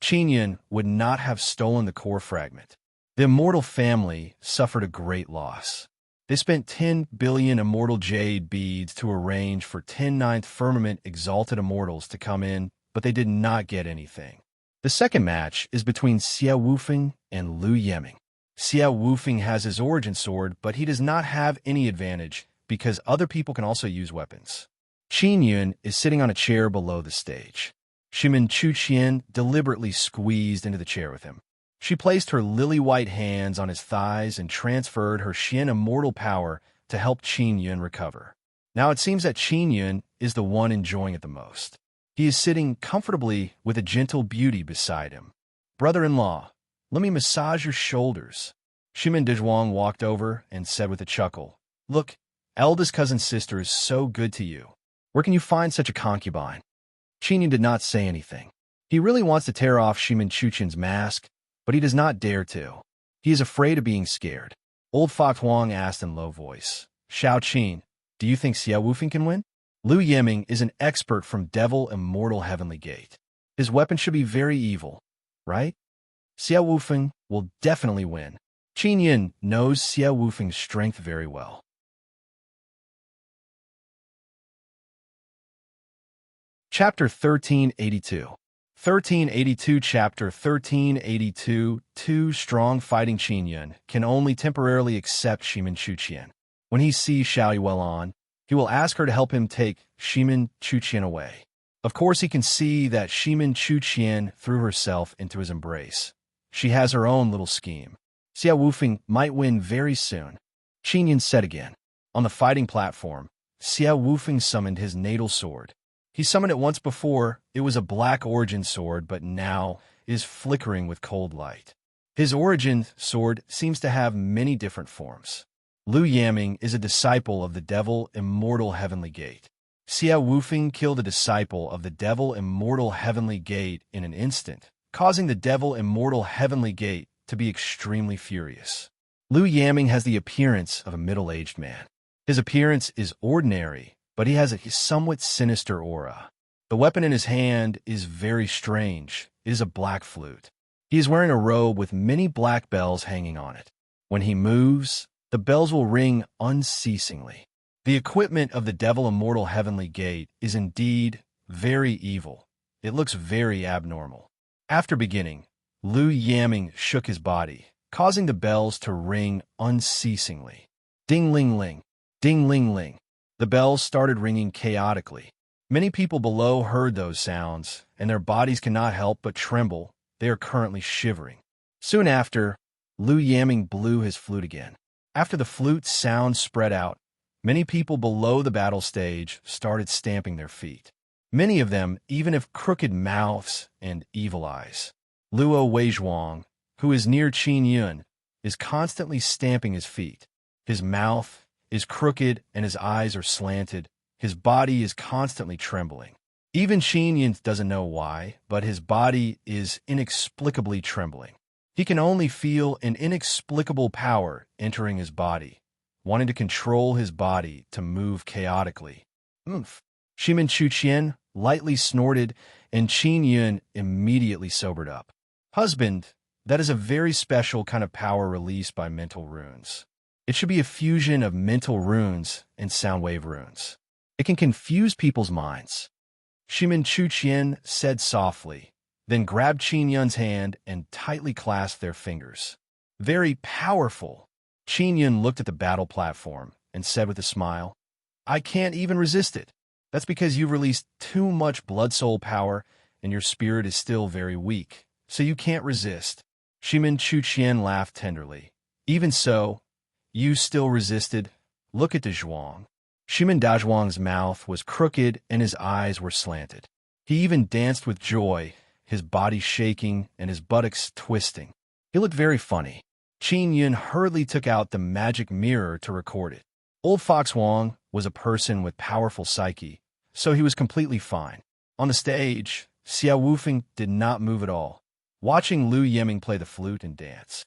Qin Yun would not have stolen the core fragment. The immortal family suffered a great loss. They spent 10 billion immortal jade beads to arrange for 10 ninth firmament exalted immortals to come in, but they did not get anything. The second match is between Xie Wufeng and Lu Yeming. Xie Wufeng has his origin sword, but he does not have any advantage because other people can also use weapons. Qin Yun is sitting on a chair below the stage. Shimin Chuqian deliberately squeezed into the chair with him. She placed her lily-white hands on his thighs and transferred her Xian immortal power to help Qin Yun recover. Now it seems that Qin Yun is the one enjoying it the most. He is sitting comfortably with a gentle beauty beside him. Brother-in-law, let me massage your shoulders. Shimin Dezhuang walked over and said with a chuckle, Look, eldest cousin's sister is so good to you. Where can you find such a concubine? Qin Yun did not say anything. He really wants to tear off Shimin Chuqian's mask, but he does not dare to. He is afraid of being scared. Old Fox Huang asked in low voice, Shao Qin, do you think Xie Wufeng can win? Lu Yeming is an expert from Devil Immortal Heavenly Gate. His weapon should be very evil, right? Xiao Wufeng will definitely win. Qin Yin knows Xiao Wufeng's strength very well. Chapter 1382. 1382 Chapter 1382 Two strong fighting Qin Yin can only temporarily accept Shimin Chuqian. When he sees Xiao Yuelan, he will ask her to help him take Shimin Chuqian away. Of course, he can see that Shimin Chuqian threw herself into his embrace. She has her own little scheme. Xiao Wufeng might win very soon. Qin Yin said again. On the fighting platform, Xiao Wufeng summoned his natal sword. He summoned it once before. It was a black origin sword, but now is flickering with cold light. His origin sword seems to have many different forms. Lu Yaming is a disciple of the Devil Immortal Heavenly Gate. Xiao Wufeng killed a disciple of the Devil Immortal Heavenly Gate in an instant, causing the Devil Immortal Heavenly Gate to be extremely furious. Lu Yaming has the appearance of a middle-aged man. His appearance is ordinary, but he has a somewhat sinister aura. The weapon in his hand is very strange. It is a black flute. He is wearing a robe with many black bells hanging on it. When he moves, the bells will ring unceasingly. The equipment of the Devil Immortal Heavenly Gate is indeed very evil. It looks very abnormal. After beginning, Lu Yaming shook his body, causing the bells to ring unceasingly. Ding-ling-ling, ding-ling-ling. The bells started ringing chaotically. Many people below heard those sounds, and their bodies cannot help but tremble. They are currently shivering. Soon after, Lu Yaming blew his flute again. After the flute sound spread out, many people below the battle stage started stamping their feet. Many of them even have crooked mouths and evil eyes. Luo Weizhuang, who is near Qin Yun, is constantly stamping his feet. His mouth is crooked and his eyes are slanted. His body is constantly trembling. Even Qin Yun doesn't know why, but his body is inexplicably trembling. He can only feel an inexplicable power entering his body, wanting to control his body to move chaotically. Oomph. Shimin Chuqian lightly snorted, and Qin Yun immediately sobered up. Husband, that is a very special kind of power released by mental runes. It should be a fusion of mental runes and sound wave runes. It can confuse people's minds. Shimin Chuqian said softly, then grabbed Qin Yun's hand and tightly clasped their fingers. Very powerful. Qin Yun looked at the battle platform and said with a smile, I can't even resist it. That's because you've released too much blood soul power and your spirit is still very weak, so you can't resist. Shimin Chuqian laughed tenderly. Even so, you still resisted. Look at Dazhuang. Shimin Dazhuang's mouth was crooked and his eyes were slanted. He even danced with joy, his body shaking and his buttocks twisting. He looked very funny. Qin Yun hurriedly took out the magic mirror to record it. Old Fox Wang was a person with powerful psyche, so he was completely fine. On the stage, Xiao Wufeng did not move at all, watching Lu Yaming play the flute and dance.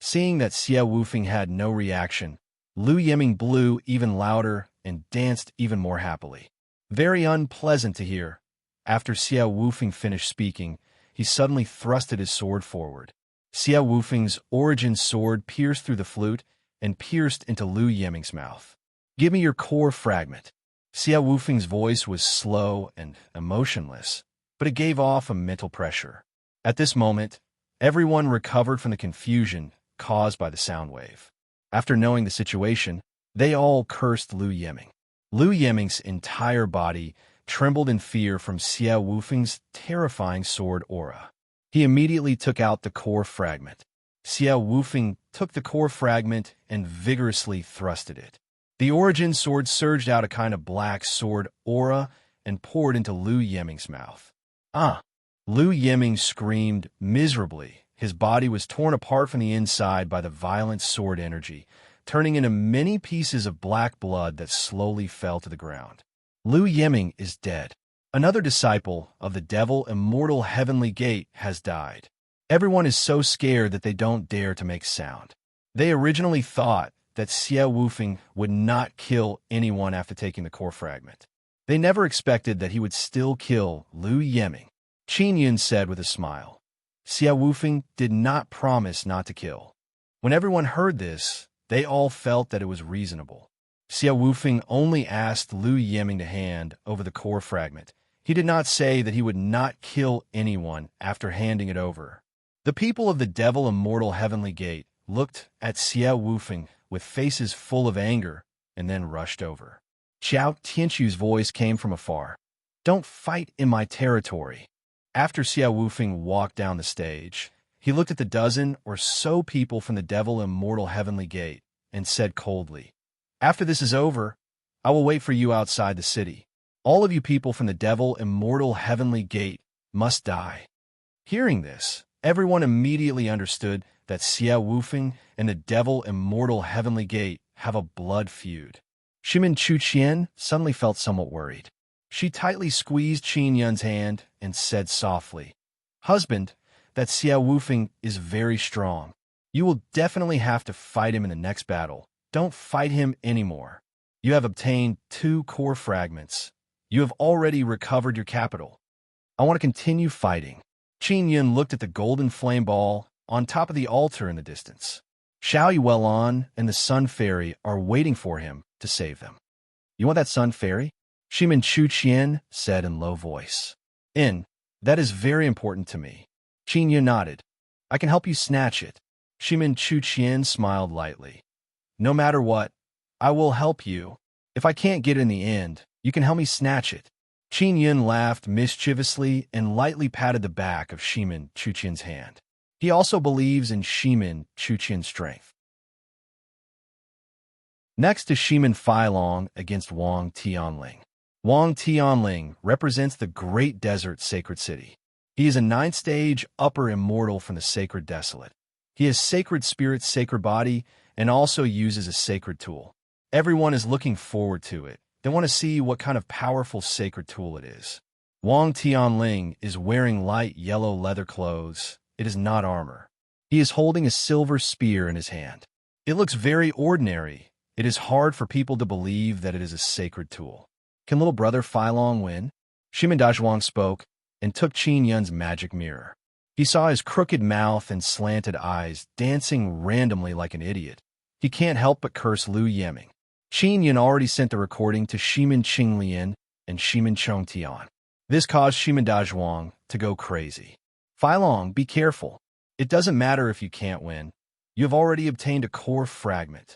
Seeing that Xiao Wufeng had no reaction, Lu Yaming blew even louder and danced even more happily. Very unpleasant to hear. After Xiao Wufeng finished speaking, he suddenly thrusted his sword forward. Xiao Wufeng's origin sword pierced through the flute and pierced into Lu Yaming's mouth. Give me your core fragment. Xiao Wufeng's voice was slow and emotionless, but it gave off a mental pressure. At this moment, everyone recovered from the confusion caused by the sound wave. After knowing the situation, they all cursed Lu Yaming. Lu Yaming's entire body trembled in fear from Xiao Wufeng's terrifying sword aura. He immediately took out the core fragment. Xiao Wufeng took the core fragment and vigorously thrusted it. The origin sword surged out a kind of black sword aura and poured into Lu Yaming's mouth. Ah! Lu Yaming screamed miserably. His body was torn apart from the inside by the violent sword energy, turning into many pieces of black blood that slowly fell to the ground. Lu Yaming is dead. Another disciple of the Devil Immortal Heavenly Gate has died. Everyone is so scared that they don't dare to make sound. They originally thought that Xiao Wufeng would not kill anyone after taking the core fragment. They never expected that he would still kill Liu Yeming. Qin Yun said with a smile. Xiao Wufeng did not promise not to kill. When everyone heard this, they all felt that it was reasonable. Xiao Wufeng only asked Liu Yeming to hand over the core fragment. He did not say that he would not kill anyone after handing it over. The people of the Devil Immortal Heavenly Gate looked at Xiao Wufeng with faces full of anger and then rushed over. Xiao Tianchu's voice came from afar. Don't fight in my territory. After Xiao Wufeng walked down the stage, he looked at the dozen or so people from the Devil Immortal Heavenly Gate and said coldly, After this is over, I will wait for you outside the city. All of you people from the Devil Immortal Heavenly Gate must die. Hearing this, everyone immediately understood that Xiao Wufeng and the Devil Immortal Heavenly Gate have a blood feud. Shimin Chuqian suddenly felt somewhat worried. She tightly squeezed Qin Yun's hand and said softly, Husband, that Xiao Wufeng is very strong. You will definitely have to fight him in the next battle. Don't fight him anymore. You have obtained 2 core fragments. You have already recovered your capital. I want to continue fighting. Qin Yun looked at the golden flame ball on top of the altar in the distance. Xiao Yuelon and the Sun Fairy are waiting for him to save them. You want that Sun Fairy? Shimin Chuqian said in low voice. That is very important to me. Qin Yun nodded. I can help you snatch it. Shimin Chuqian smiled lightly. No matter what, I will help you. If I can't get it in the end, you can help me snatch it. Qin Yun laughed mischievously and lightly patted the back of Shimin Chuqian's hand. He also believes in Shimin Chuqian's strength. Next is Shimin Feilong against Wang Tianling. Wang Tianling represents the Great Desert Sacred City. He is a 9th-stage upper immortal from the Sacred Desolate. He has Sacred Spirit's sacred body and also uses a sacred tool. Everyone is looking forward to it. They want to see what kind of powerful sacred tool it is. Wang Tianling is wearing light yellow leather clothes. It is not armor. He is holding a silver spear in his hand. It looks very ordinary. It is hard for people to believe that it is a sacred tool. Can little brother Feilong win? Shimin Dazhuang spoke and took Qin Yun's magic mirror. He saw his crooked mouth and slanted eyes dancing randomly like an idiot. He can't help but curse Liu Yeming. Qin Yun already sent the recording to Shimin Qinglian and Shimin Chongtian. This caused Shimin Dazhuang to go crazy. Feilong, be careful. It doesn't matter if you can't win. You have already obtained a core fragment.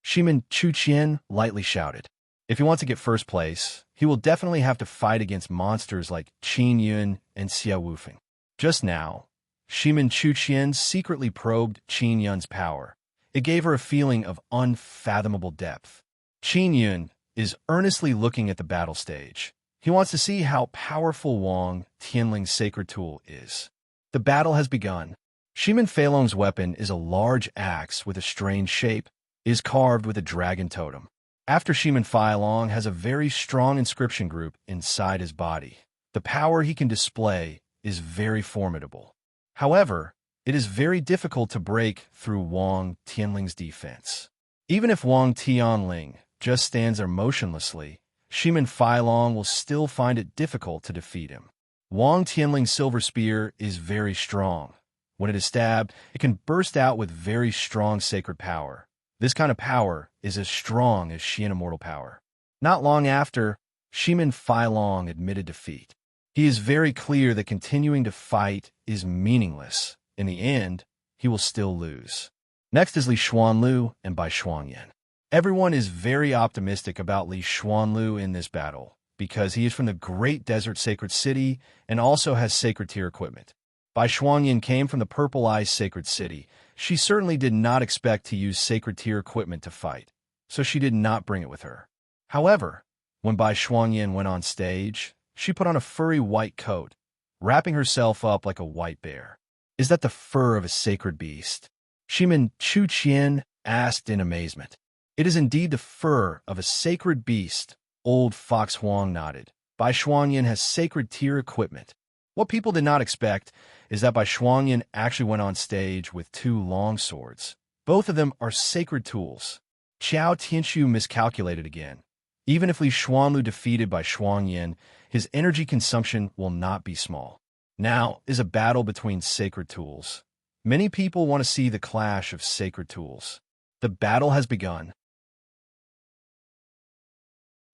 Shimin Chuqian lightly shouted. If he wants to get first place, he will definitely have to fight against monsters like Qin Yun and Xiao Wufeng. Just now, Shimin Chuqian secretly probed Qin Yun's power. It gave her a feeling of unfathomable depth. Qin Yun is earnestly looking at the battle stage. He wants to see how powerful Wang Tianling's sacred tool is. The battle has begun. Shimin Feilong's weapon is a large axe with a strange shape. It is carved with a dragon totem. After Shimin Feilong has a very strong inscription group inside his body. The power he can display is very formidable. However, it is very difficult to break through Wang Tianling's defense. Even if Wang Tianling just stands there motionlessly, Shimin Feilong will still find it difficult to defeat him. Wang Tianling's silver spear is very strong. When it is stabbed, it can burst out with very strong sacred power. This kind of power is as strong as Xian immortal power. Not long after, Shimin Feilong admitted defeat. He is very clear that continuing to fight is meaningless. In the end, he will still lose. Next is Li Xuanlu and Bai Shuangyan. Everyone is very optimistic about Li Xuanlu in this battle because he is from the Great Desert Sacred City and also has sacred tier equipment. Bai Shuangyan came from the Purple Eyes Sacred City. She certainly did not expect to use sacred tier equipment to fight, so she did not bring it with her. However, when Bai Shuangyan went on stage, she put on a furry white coat, wrapping herself up like a white bear. Is that the fur of a sacred beast? Shimin Chuqian asked in amazement. It is indeed the fur of a sacred beast. Old Fox Huang nodded. Bai Shuangyan has sacred tier equipment. What people did not expect is that Bai Shuangyan actually went on stage with 2 long swords. Both of them are sacred tools. Xiao Tianshu miscalculated again. Even if Li Xuanlu defeated by Shuangyin, his energy consumption will not be small. Now is a battle between sacred tools. Many people want to see the clash of sacred tools. The battle has begun.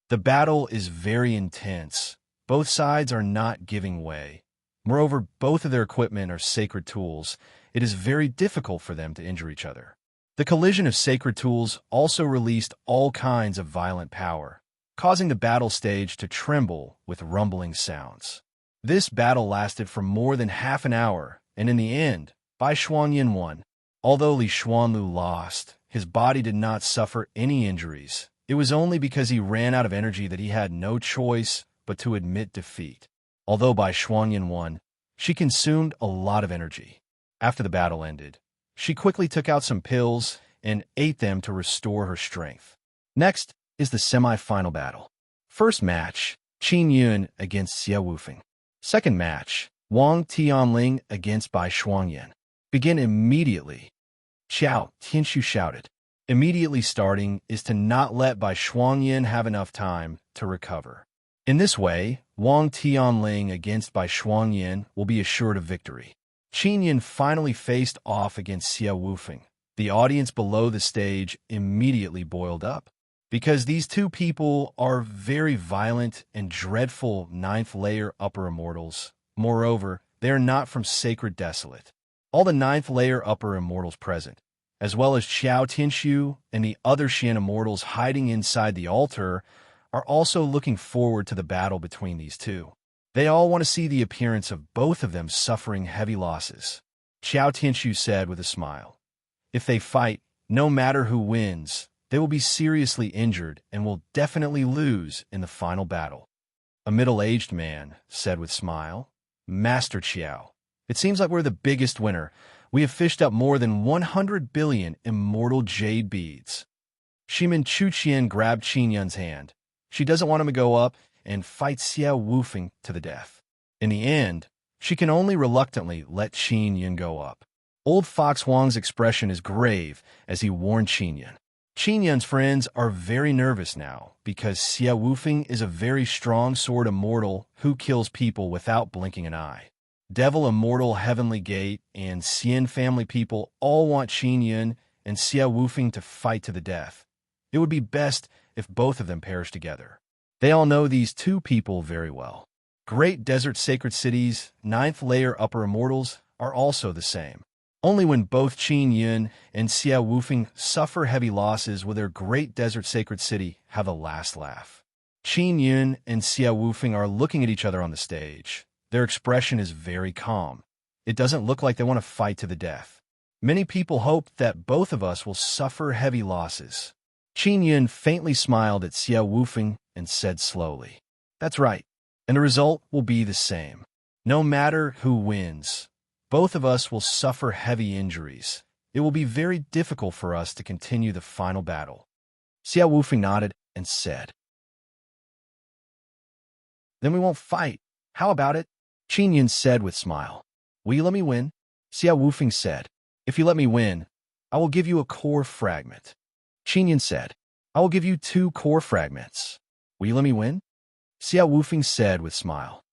The battle is very intense. Both sides are not giving way. Moreover, both of their equipment are sacred tools. It is very difficult for them to injure each other. The collision of sacred tools also released all kinds of violent power, causing the battle stage to tremble with rumbling sounds. This battle lasted for more than half an hour, and in the end, Bai Shuangyin won. Although Li Xuanlu lost, his body did not suffer any injuries. It was only because he ran out of energy that he had no choice but to admit defeat. Although Bai Shuangyin won, she consumed a lot of energy. After the battle ended, she quickly took out some pills and ate them to restore her strength. Next is the semi-final battle. First match, Qin Yun against Xie Wufeng. Second match, Wang Tianling against Bai Shuangyin. Begin immediately. Qiao Tianshu shouted. Immediately starting is to not let Bai Shuangyin have enough time to recover. In this way, Wang Tianling against Bai Shuangyin will be assured of victory. Qin Yun finally faced off against Xie Wufeng. The audience below the stage immediately boiled up, because these two people are very violent and dreadful ninth-layer upper immortals. Moreover, they are not from Sacred Desolate. All the ninth-layer upper immortals present, as well as Qiao Tianshu and the other Xian immortals hiding inside the altar, are also looking forward to the battle between these two. They all want to see the appearance of both of them suffering heavy losses. Qiao Tianshu said with a smile, "If they fight, no matter who wins, they will be seriously injured and will definitely lose in the final battle." A middle-aged man said with smile, "Master Qiao, it seems like we're the biggest winner. We have fished up more than 100 billion immortal jade beads." Shimin Chuqian grabbed Qin Yun's hand. She doesn't want him to go up and fight Xie Wufeng to the death. In the end, she can only reluctantly let Qin Yun go up. Old Fox Wang's expression is grave as he warned Qin Yun. Qin Yun's friends are very nervous now because Xie Wufeng is a very strong sword immortal who kills people without blinking an eye. Devil Immortal Heavenly Gate and Xian family people all want Qin Yun and Xie Wufeng to fight to the death. It would be best if both of them perish together. They all know these two people very well. Great Desert Sacred Cities, ninth-layer upper immortals, are also the same. Only when both Qin Yun and Xie Wufeng suffer heavy losses will their Great Desert Sacred City have a last laugh. Qin Yun and Xie Wufeng are looking at each other on the stage. Their expression is very calm. It doesn't look like they want to fight to the death. Many people hope that both of us will suffer heavy losses. Qin Yun faintly smiled at Xie Wufeng and said slowly, "That's right, and the result will be the same. No matter who wins, both of us will suffer heavy injuries. It will be very difficult for us to continue the final battle." Xie Wufeng nodded and said, "Then we won't fight. How about it?" Qin Yun said with smile. "Will you let me win?" Xie Wufeng said, "If you let me win, I will give you a core fragment." Qin Yun said, "I will give you 2 core fragments. Will you let me win?" Xie Wufeng said with smile.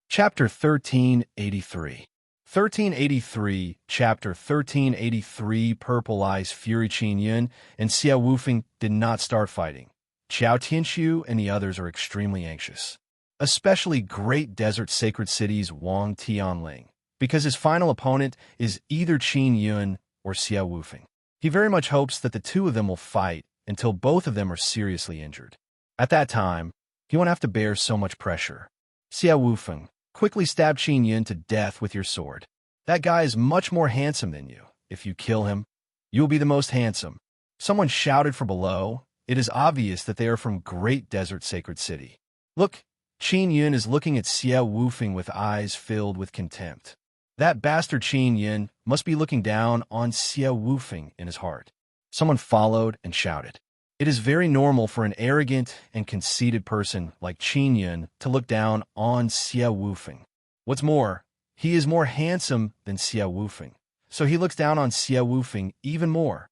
Chapter 1383. 1383, Chapter 1383. Purple Eyes Fury. Qin Yun and Xie Wufeng did not start fighting. Qiao Tianshu and the others are extremely anxious, especially Great Desert Sacred City's Wang Tianling, because his final opponent is either Qin Yun or Xie Wufeng. He very much hopes that the two of them will fight until both of them are seriously injured. At that time, he won't have to bear so much pressure. Xie Wufeng, quickly stab Qin Yun to death with your sword. That guy is much more handsome than you. If you kill him, you will be the most handsome. Someone shouted from below. It is obvious that they are from Great Desert Sacred City. Look, Qin Yun is looking at Xie Wufeng with eyes filled with contempt. That bastard Qin Yun must be looking down on Xie Wufeng in his heart. Someone followed and shouted. It is very normal for an arrogant and conceited person like Qin Yun to look down on Xie Wufeng. What's more, he is more handsome than Xie Wufeng, so he looks down on Xia Wufeng even more.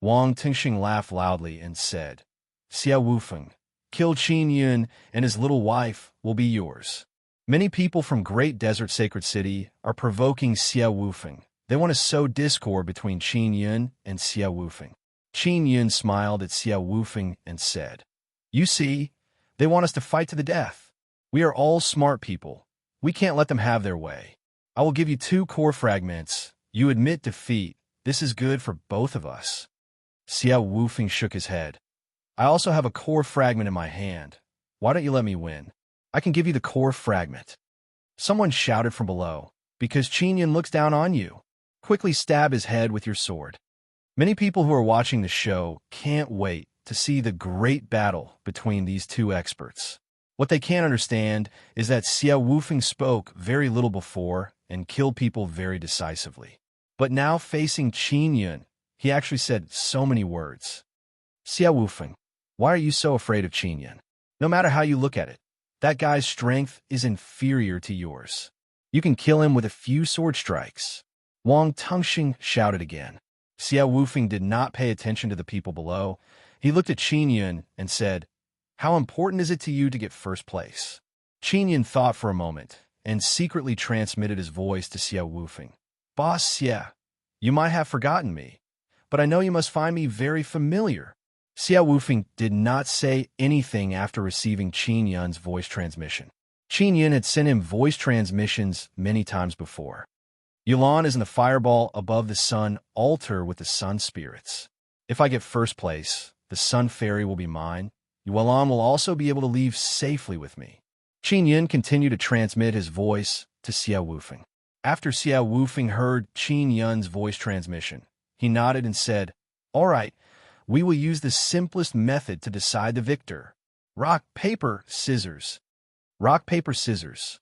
Wang Tengxing laughed loudly and said, Xia Wufeng, kill Qin Yun and his little wife will be yours. Many people from Great Desert Sacred City are provoking Xia Wufeng. They want to sow discord between Qin Yun and Xia Wufeng. Qin Yun smiled at Xia Wufeng and said, You see, they want us to fight to the death. We are all smart people. We can't let them have their way. I will give you 2 core fragments. You admit defeat. This is good for both of us. Xia Wufeng shook his head. I also have a core fragment in my hand. Why don't you let me win? I can give you the core fragment. Someone shouted from below, because Qin Yun looks down on you. Quickly stab his head with your sword. Many people who are watching the show can't wait to see the great battle between these 2 experts. What they can't understand is that Xia Wufeng spoke very little before and killed people very decisively. But now facing Qin Yun, he actually said so many words. Xia Wufeng, why are you so afraid of Qin Yun? No matter how you look at it, that guy's strength is inferior to yours. You can kill him with a few sword strikes. Wang Tengxing shouted again. Xia Wufeng did not pay attention to the people below. He looked at Qin Yun and said, How important is it to you to get first place? Qin Yun thought for a moment and secretly transmitted his voice to Xia Wufeng. Boss Xia, you might have forgotten me, but I know you must find me very familiar. Xia Wufeng did not say anything after receiving Qin Yun's voice transmission. Qin Yun had sent him voice transmissions many times before. Yulan is in the fireball above the sun altar with the sun spirits. If I get first place, the sun fairy will be mine. Yulan will also be able to leave safely with me. Qin Yun continued to transmit his voice to Xia Wufeng. After Xia Wufeng heard Qin Yun's voice transmission, he nodded and said, All right, we will use the simplest method to decide the victor. Rock, paper, scissors. Rock, paper, scissors.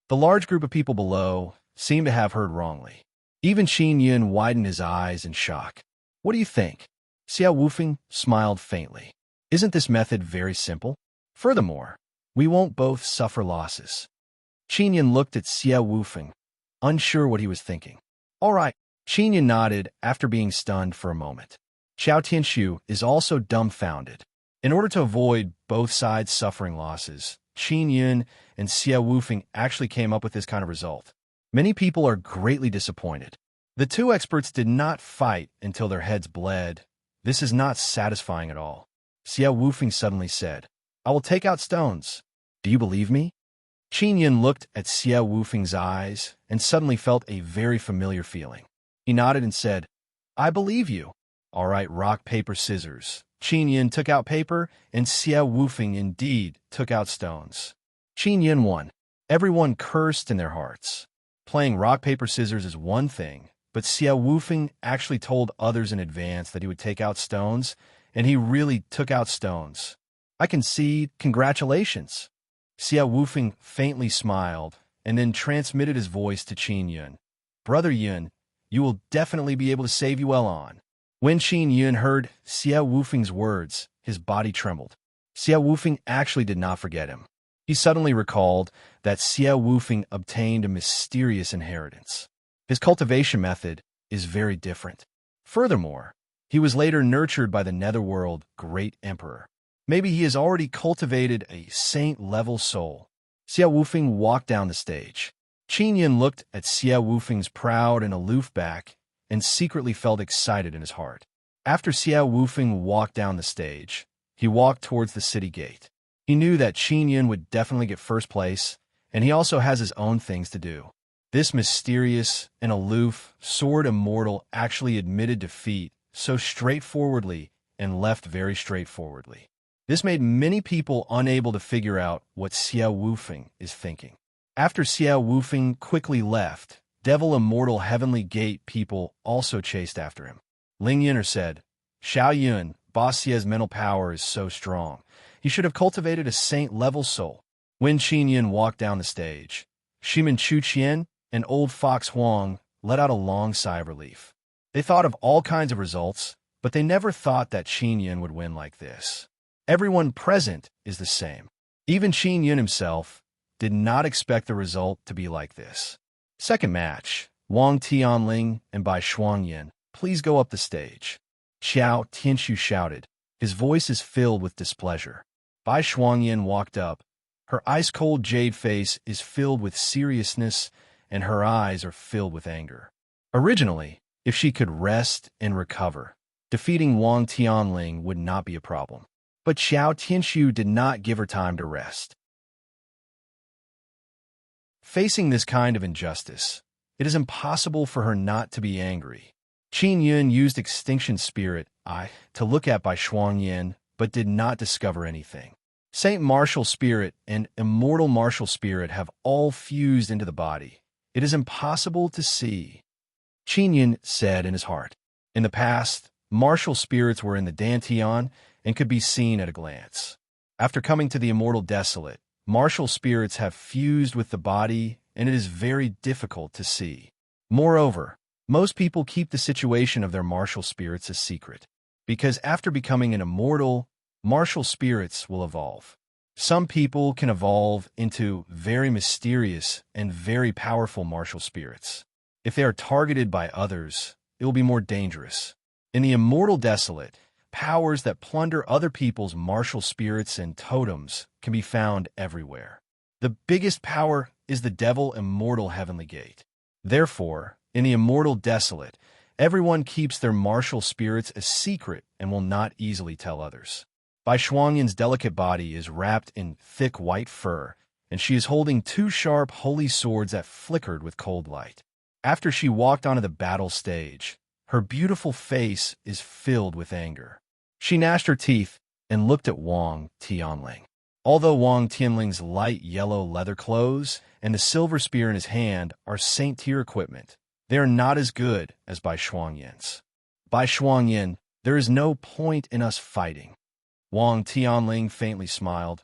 The large group of people below seemed to have heard wrongly. Even Qin Yun widened his eyes in shock. What do you think? Xia Wufeng smiled faintly. Isn't this method very simple? Furthermore, we won't both suffer losses. Qin Yun looked at Xia Wufeng, unsure what he was thinking. All right. Qin Yun nodded after being stunned for a moment. Xiao Tianshu is also dumbfounded. In order to avoid both sides suffering losses, Qin Yun and Xia Wufeng actually came up with this kind of result. Many people are greatly disappointed. The 2 experts did not fight until their heads bled. This is not satisfying at all. Xia Wufeng suddenly said, I will take out stones. Do you believe me? Qin Yun looked at Xia Wufeng's eyes and suddenly felt a very familiar feeling. He nodded and said, I believe you. All right, rock, paper, scissors. Qin Yun took out paper, and Xia Wufeng indeed took out stones. Qin Yun won. Everyone cursed in their hearts. Playing rock, paper, scissors is one thing, but Xia Wufeng actually told others in advance that he would take out stones, and he really took out stones. I concede, congratulations. Xia Wufeng faintly smiled and then transmitted his voice to Qin Yun. Brother Yun, you will definitely be able to save Yuan. When Qin Yun heard Xia Wufeng's words, his body trembled. Xia Wufeng actually did not forget him. He suddenly recalled that Xia Wufeng obtained a mysterious inheritance. His cultivation method is very different. Furthermore, he was later nurtured by the Netherworld Great Emperor. Maybe he has already cultivated a saint-level soul. Xia Wufeng walked down the stage. Qin Yun looked at Xia Wufeng's proud and aloof back and secretly felt excited in his heart. After Xia Wufeng walked down the stage, he walked towards the city gate. He knew that Qin Yun would definitely get first place, and he also has his own things to do. This mysterious and aloof sword immortal actually admitted defeat so straightforwardly and left very straightforwardly. This made many people unable to figure out what Xia Wufeng is thinking. After Xia Wufeng quickly left, Devil Immortal Heavenly Gate people also chased after him. Ling Yun'er said, Xiao Yun, Boss Xia's mental power is so strong. He should have cultivated a saint-level soul. When Qin Yun walked down the stage, Shimen Chu Qian and Old Fox Huang let out a long sigh of relief. They thought of all kinds of results, but they never thought that Qin Yun would win like this. Everyone present is the same. Even Qin Yun himself did not expect the result to be like this. Second match, Wang Tianling and Bai Shuangyan, please go up the stage. Xiao Tianshu shouted. His voice is filled with displeasure. Bai Shuangyan walked up. Her ice-cold jade face is filled with seriousness, and her eyes are filled with anger. Originally, if she could rest and recover, defeating Wang Tianling would not be a problem. But Xiao Tianshu did not give her time to rest. Facing this kind of injustice, it is impossible for her not to be angry. Qin Yun used Extinction Spirit to look at Bai Shuangyan, but did not discover anything. Saint Martial Spirit and Immortal Martial Spirit have all fused into the body. It is impossible to see. Qin Yun said in his heart. In the past, martial spirits were in the Dantian and could be seen at a glance. After coming to the Immortal Desolate, martial spirits have fused with the body, and it is very difficult to see. Moreover, most people keep the situation of their martial spirits a secret, because after becoming an immortal, martial spirits will evolve. Some people can evolve into very mysterious and very powerful martial spirits. If they are targeted by others, it will be more dangerous. In the Immortal Desolate, powers that plunder other people's martial spirits and totems can be found everywhere. The biggest power is the Devil Immortal Heavenly Gate. Therefore, in the Immortal Desolate, everyone keeps their martial spirits a secret and will not easily tell others. Bai Shuangyan's delicate body is wrapped in thick white fur, and she is holding two sharp holy swords that flickered with cold light. After she walked onto the battle stage, her beautiful face is filled with anger. She gnashed her teeth and looked at Wang Tianling. Although Wang Tianling's light yellow leather clothes and the silver spear in his hand are Saint-tier equipment, they are not as good as Bai Shuangyan's. Bai Shuangyan, there is no point in us fighting. Wang Tianling faintly smiled.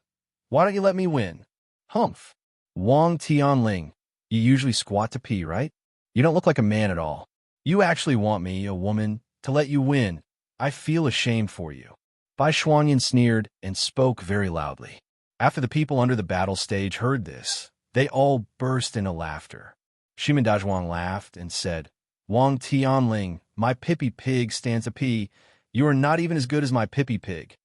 Why don't you let me win? Humph. Wang Tianling, you usually squat to pee, right? You don't look like a man at all. You actually want me, a woman, to let you win. I feel ashamed for you. Bai Shuangyan sneered and spoke very loudly. After the people under the battle stage heard this, they all burst into laughter. Shimen Dazhuang laughed and said, Wang Tianling, my Pippy Pig stands a pee. You are not even as good as my Pippy Pig.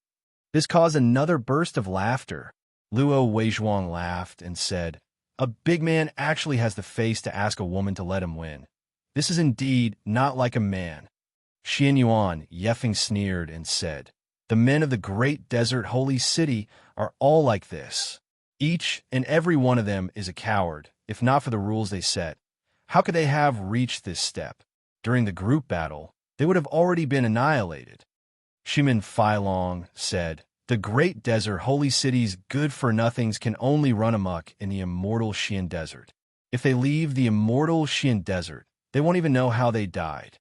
This caused another burst of laughter. Luo Weizhuang laughed and said, a big man actually has the face to ask a woman to let him win. This is indeed not like a man. Xian Yuan yeffing sneered and said, the men of the great desert holy city are all like this. Each and every one of them is a coward, if not for the rules they set. How could they have reached this step? During the group battle, they would have already been annihilated. Shimen Feilong said, the great desert holy city's good-for-nothings can only run amok in the immortal Xian Desert. If they leave the immortal Xian Desert, they won't even know how they died.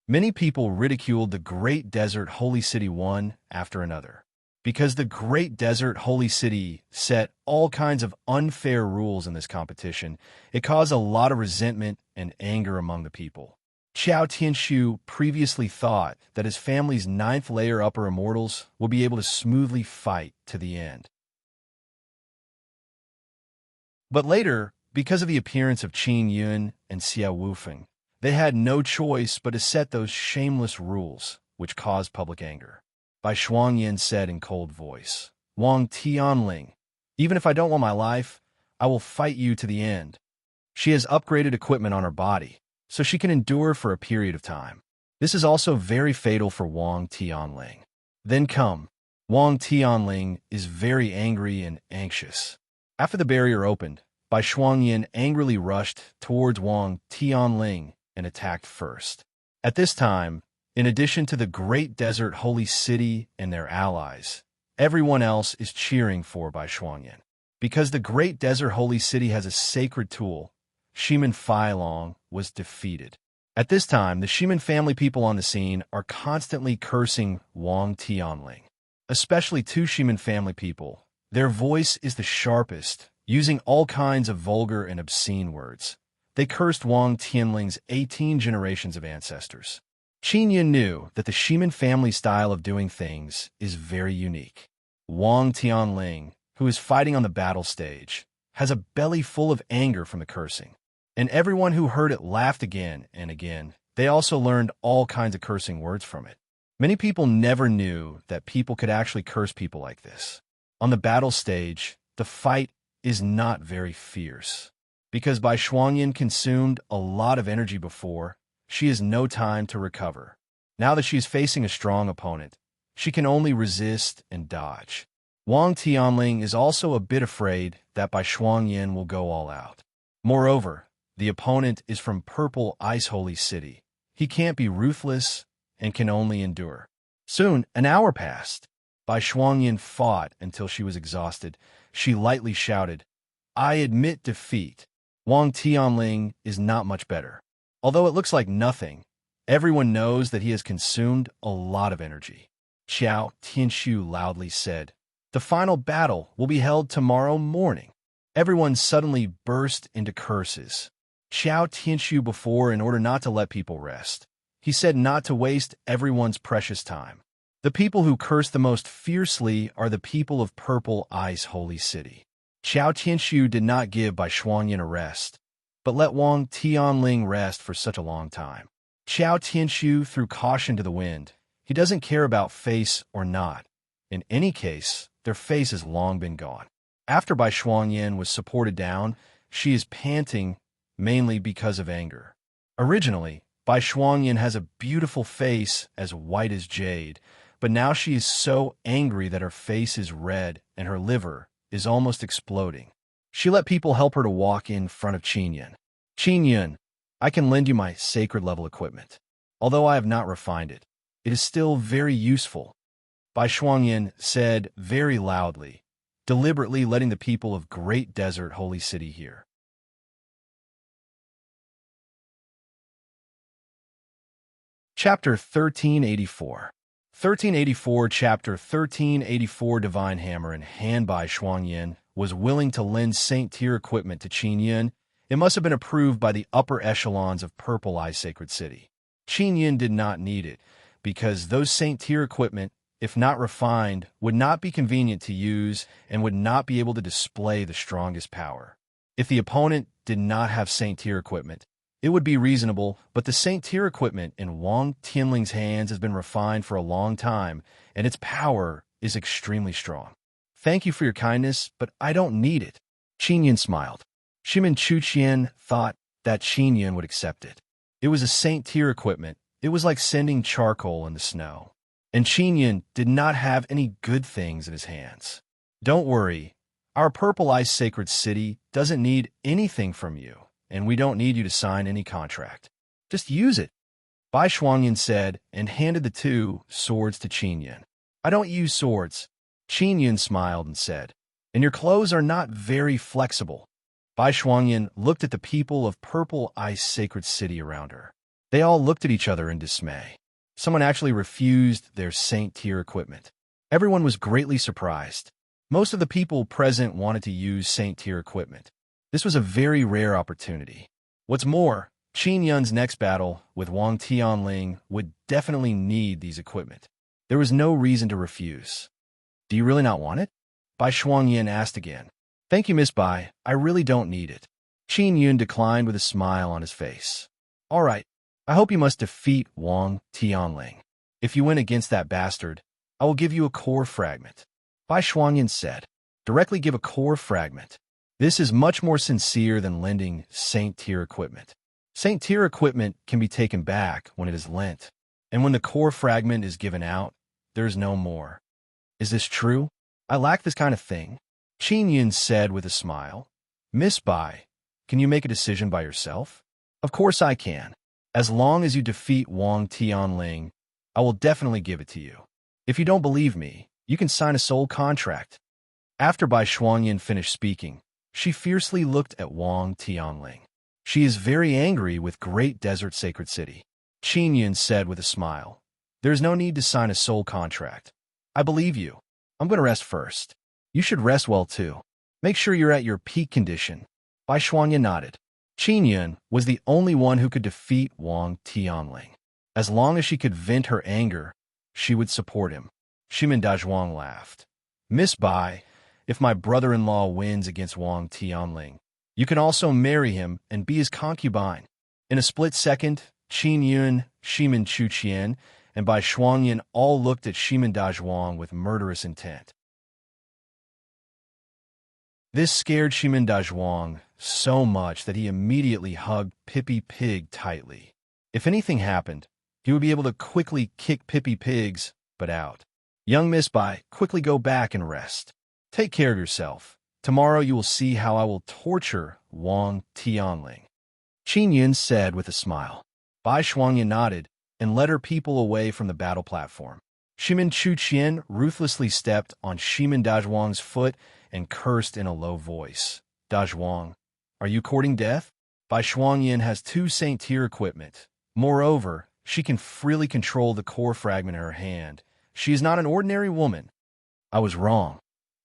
Many people ridiculed the Great Desert Holy City one after another, because the Great Desert Holy City set all kinds of unfair rules in this competition. It caused a lot of resentment and anger among the people. Xiao Tianshu previously thought that his family's 9th layer upper immortals would be able to smoothly fight to the end. But later, because of the appearance of Qin Yun and Xia Wufeng, they had no choice but to set those shameless rules, which caused public anger. Bai Shuangyan said in cold voice, Wang Tianling, even if I don't want my life, I will fight you to the end. She has upgraded equipment on her body, so she can endure for a period of time. This is also very fatal for Wang Tianling. Then come. Wang Tianling is very angry and anxious. After the barrier opened, Bai Shuangyan angrily rushed towards Wang Tianling and attacked first. At this time, in addition to the Great Desert Holy City and their allies, everyone else is cheering for Bai Shuangyan. Because the Great Desert Holy City has a sacred tool, Shimen Feilong was defeated. At this time, the Shimen family people on the scene are constantly cursing Wang Tianling. Especially two Shimen family people. Their voice is the sharpest, using all kinds of vulgar and obscene words. They cursed Wang Tianling's 18 generations of ancestors. Qin Yun knew that the Shimen family style of doing things is very unique. Wang Tianling, who is fighting on the battle stage, has a belly full of anger from the cursing. and everyone who heard it laughed again and again. They also learned all kinds of cursing words from it. Many people never knew that people could actually curse people like this. On the battle stage, the fight is not very fierce. Because Bai Shuangyin consumed a lot of energy before, she has no time to recover. Now that she is facing a strong opponent, she can only resist and dodge. Wang Tianling is also a bit afraid that Bai Shuangyin will go all out. Moreover, the opponent is from Purple Ice Holy City. He can't be ruthless and can only endure. Soon, an hour passed. Bai Shuangyin fought until she was exhausted. She lightly shouted, "I admit defeat." Wang Tianling is not much better. Although it looks like nothing, everyone knows that he has consumed a lot of energy. Xiao Tianshu loudly said, "The final battle will be held tomorrow morning." Everyone suddenly burst into curses. Xiao Tianshu before in order not to let people rest. He said not to waste everyone's precious time. The people who curse the most fiercely are the people of Purple Ice Holy City. Xiao Tianshu did not give Bai Shuangyin a rest, but let Wang Tianling rest for such a long time. Xiao Tianshu threw caution to the wind. He doesn't care about face or not. In any case, their face has long been gone. After Bai Shuangyin was supported down, she is panting, mainly because of anger. Originally, Bai Shuangyin has a beautiful face as white as jade, but now she is so angry that her face is red and her liver is almost exploding. She let people help her to walk in front of Qingyun. "Qingyun, I can lend you my sacred-level equipment. Although I have not refined it, it is still very useful," Bai Shuangyin said very loudly, deliberately letting the people of Great Desert Holy City hear. Chapter 1384 1384 Chapter 1384 Divine Hammer in Hand. Bai Shuangyin was willing to lend Saint-Tier equipment to Qingyun. It must have been approved by the upper echelons of Purple Eye Sacred City. Qingyun did not need it, because those Saint-Tier equipment, if not refined, would not be convenient to use and would not be able to display the strongest power. If the opponent did not have Saint-Tier equipment, it would be reasonable, but the Saint-Tier equipment in Wang Tianling's hands has been refined for a long time, and its power is extremely strong. "Thank you for your kindness, but I don't need it." Qingyun smiled. Shimin Chuqian thought that Qingyun would accept it. It was a Saint-Tier equipment. It was like sending charcoal in the snow. And Qingyun did not have any good things in his hands. "Don't worry. Our Purple Ice Sacred City doesn't need anything from you, and we don't need you to sign any contract. Just use it," Bai Shuangyin said and handed the two swords to Qingyun. "I don't use swords." Qingyun smiled and said, "And your clothes are not very flexible." Bai Shuangyin looked at the people of Purple Ice Sacred City around her. They all looked at each other in dismay. Someone actually refused their Saint-Tier equipment. Everyone was greatly surprised. Most of the people present wanted to use Saint-Tier equipment. This was a very rare opportunity. What's more, Qingyun's next battle with Wang Tianling would definitely need these equipment. There was no reason to refuse. "Do you really not want it?" Bai Shuangyin asked again. "Thank you, Miss Bai. I really don't need it." Qingyun declined with a smile on his face. "All right. I hope you must defeat Wang Tianling. If you win against that bastard, I will give you a core fragment." Bai Shuangyin said, "Directly give a core fragment. This is much more sincere than lending Saint-Tier equipment. Saint-Tier equipment can be taken back when it is lent, and when the core fragment is given out, there is no more. Is this true? I lack this kind of thing," Qingyun said with a smile. "Miss Bai, can you make a decision by yourself?" "Of course I can. As long as you defeat Wang Tianling, I will definitely give it to you. If you don't believe me, you can sign a soul contract." After Bai Shuangyin finished speaking, she fiercely looked at Wang Tianling. "She is very angry with Great Desert Sacred City." Qingyun said with a smile, "There is no need to sign a soul contract. I believe you. I'm going to rest first. You should rest well too. Make sure you're at your peak condition." Bai Shuangyin nodded. Qingyun was the only one who could defeat Wang Tianling. As long as she could vent her anger, she would support him. Shimin Dazhuang laughed. "Miss Bai, if my brother-in-law wins against Wang Tianling, You can also marry him and be his concubine. In a split second, Qin Yun, Shimin Chuqian, and Bai Shuangyan all looked at Shimin Dazhuang with murderous intent. This scared Shimin Dazhuang so much that he immediately hugged Pippi Pig tightly. If anything happened, he would be able to quickly kick Pippi Pig's butt out. Young Miss Bai, quickly go back and rest. Take care of yourself. Tomorrow you will see how I will torture Wang Tianling. Qin Yun said with a smile. Bai Shuangyan nodded and led her people away from the battle platform. Shimin Chuqian ruthlessly stepped on Shimin Dazhuang's foot and cursed in a low voice. Dazhuang, are you courting death? Bai Shuangyan has 2 Saint Tier equipment. Moreover, she can freely control the core fragment in her hand. She is not an ordinary woman. I was wrong.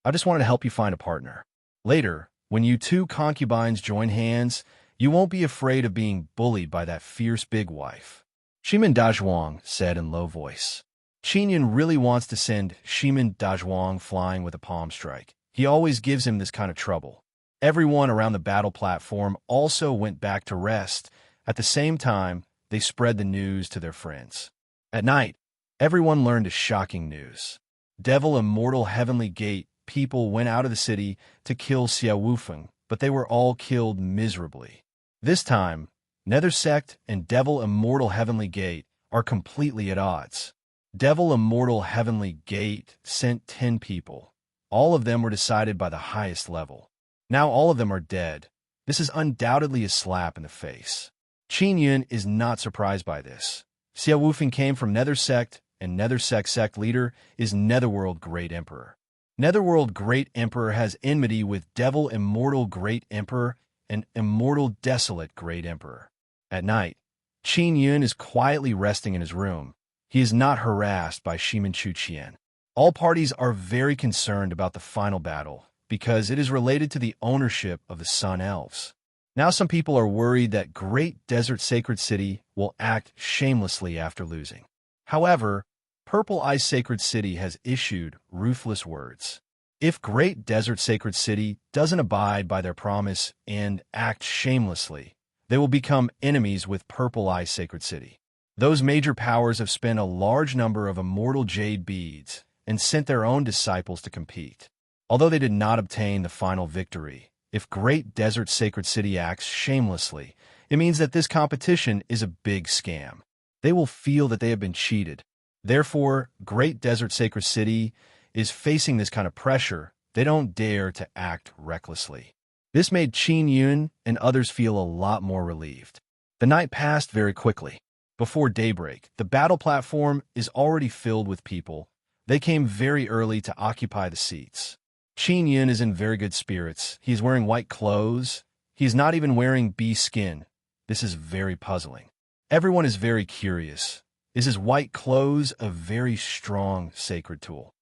I just wanted to help you find a partner. Later, when you 2 concubines join hands, you won't be afraid of being bullied by that fierce big wife. Shimin Dazhuang said in low voice. Qin Yun really wants to send Shimin Dazhuang flying with a palm strike. He always gives him this kind of trouble. Everyone around the battle platform also went back to rest. At the same time, they spread the news to their friends. At night, everyone learned a shocking news. Devil Immortal Heavenly Gate people went out of the city to kill Xiao Wufeng, but they were all killed miserably. This time, Nether Sect and Devil Immortal Heavenly Gate are completely at odds. Devil Immortal Heavenly Gate sent 10 people. All of them were decided by the highest level. Now all of them are dead. This is undoubtedly a slap in the face. Qin Yun is not surprised by this. Xiao Wufeng came from Nether Sect, and Nether Sect leader is Netherworld Great Emperor. Netherworld Great Emperor has enmity with Devil Immortal Great Emperor and Immortal Desolate Great Emperor. At night, Qin Yun is quietly resting in his room. He is not harassed by Shimin Chuqian. All parties are very concerned about the final battle because it is related to the ownership of the Sun Elves. Now some people are worried that Great Desert Sacred City will act shamelessly after losing. However, Purple Ice Sacred City has issued ruthless words. If Great Desert Sacred City doesn't abide by their promise and act shamelessly, they will become enemies with Purple Ice Sacred City. Those major powers have spent a large number of immortal jade beads and sent their own disciples to compete. Although they did not obtain the final victory, if Great Desert Sacred City acts shamelessly, it means that this competition is a big scam. They will feel that they have been cheated. Therefore, Great Desert Sacred City is facing this kind of pressure. They don't dare to act recklessly. This made Qin Yun and others feel a lot more relieved. The night passed very quickly. Before daybreak, the battle platform is already filled with people. They came very early to occupy the seats. Qin Yun is in very good spirits. He is wearing white clothes. He is not even wearing bee skin. This is very puzzling. Everyone is very curious. Is his white clothes a very strong sacred tool?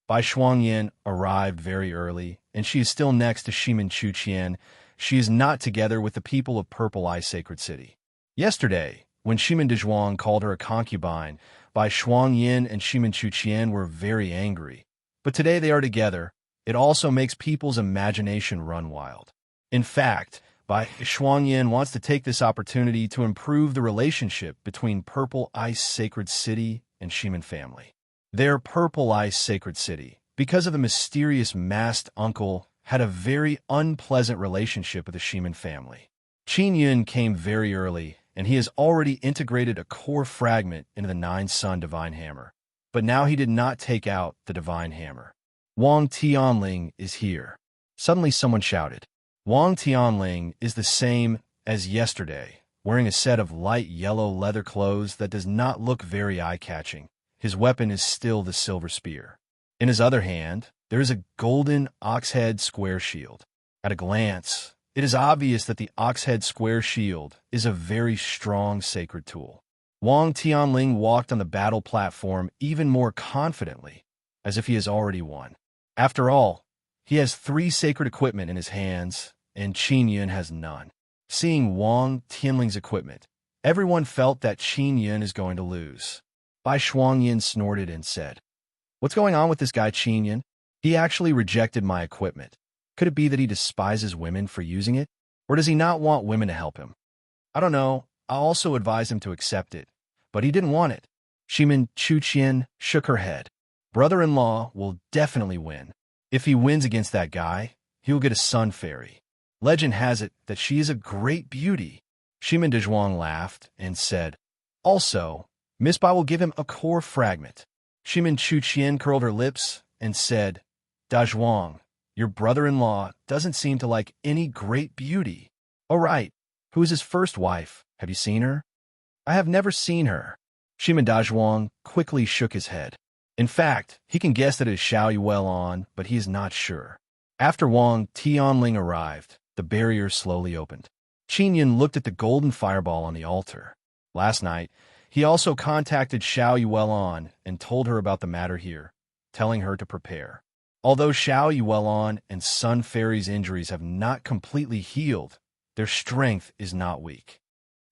Bai Shuangyan arrived very early, and she is still next to Shimin Chuqian. She is not together with the people of Purple Ice Sacred City. Yesterday, when Shimin Dazhuang called her a concubine, Bai Shuangyan and Shimin Chuqian were very angry. But today they are together. It also makes people's imagination run wild. In fact, Bai Shuangyan wants to take this opportunity to improve the relationship between Purple Ice Sacred City and Shimin family. Their Purple Ice Sacred City, because of the mysterious masked uncle, had a very unpleasant relationship with the Shimin family. Qin Yun came very early, and he has already integrated a core fragment into the 9-Sun Divine Hammer. But now he did not take out the Divine Hammer. Wang Tianling is here. Suddenly someone shouted. Wang Tianling is the same as yesterday, wearing a set of light yellow leather clothes that does not look very eye-catching. His weapon is still the silver spear. In his other hand, there is a golden ox-head square shield. At a glance, it is obvious that the ox-head square shield is a very strong sacred tool. Wang Tianling walked on the battle platform even more confidently, as if he has already won. After all, he has 3 sacred equipment in his hands, and Qin Yun has none. Seeing Wang Tianling's equipment, everyone felt that Qin Yun is going to lose. Bai Shuangyan snorted and said, "What's going on with this guy Qin Yun? He actually rejected my equipment. Could it be that he despises women for using it? Or does he not want women to help him? I don't know. I also advised him to accept it, but he didn't want it. Shimin Chuqian shook her head. Brother-in-law will definitely win. If he wins against that guy, he'll get a sun fairy. Legend has it that she is a great beauty. Shimin Dezhuang laughed and said, also, Miss Bai will give him a core fragment. Shimin Chuqian curled her lips and said, Dezhuang, your brother-in-law doesn't seem to like any great beauty. Oh, right. Who is his first wife? Have you seen her? I have never seen her. Shimin Dezhuang quickly shook his head. In fact, he can guess that it is Xiao Yuelon, but he is not sure. After Wang Tianling arrived, the barrier slowly opened. Qin Yun looked at the golden fireball on the altar. Last night, he also contacted Xiao Yuelon and told her about the matter here, telling her to prepare. Although Xiao Yuelon and Sun Fairy's injuries have not completely healed, their strength is not weak.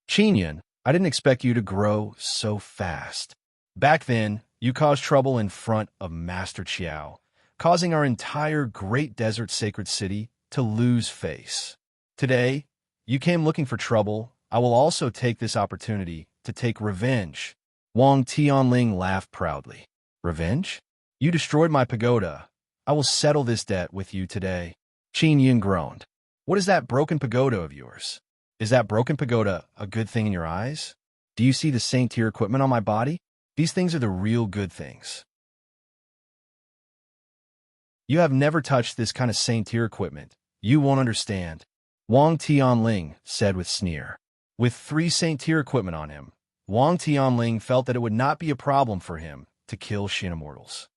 Qin Yun, I didn't expect you to grow so fast. Back then, you caused trouble in front of Master Qiao, causing our entire Great Desert Sacred City to lose face. Today, you came looking for trouble. I will also take this opportunity to take revenge. Wang Tianling laughed proudly. Revenge? You destroyed my pagoda. I will settle this debt with you today. Qin Yun groaned. What is that broken pagoda of yours? Is that broken pagoda a good thing in your eyes? Do you see the Saint tier equipment on my body? These things are the real good things. You have never touched this kind of Saint tier equipment. You won't understand. Wang Tianling said with sneer. With 3 Saint tier equipment on him, Wang Tianling felt that it would not be a problem for him to kill Shin Immortals.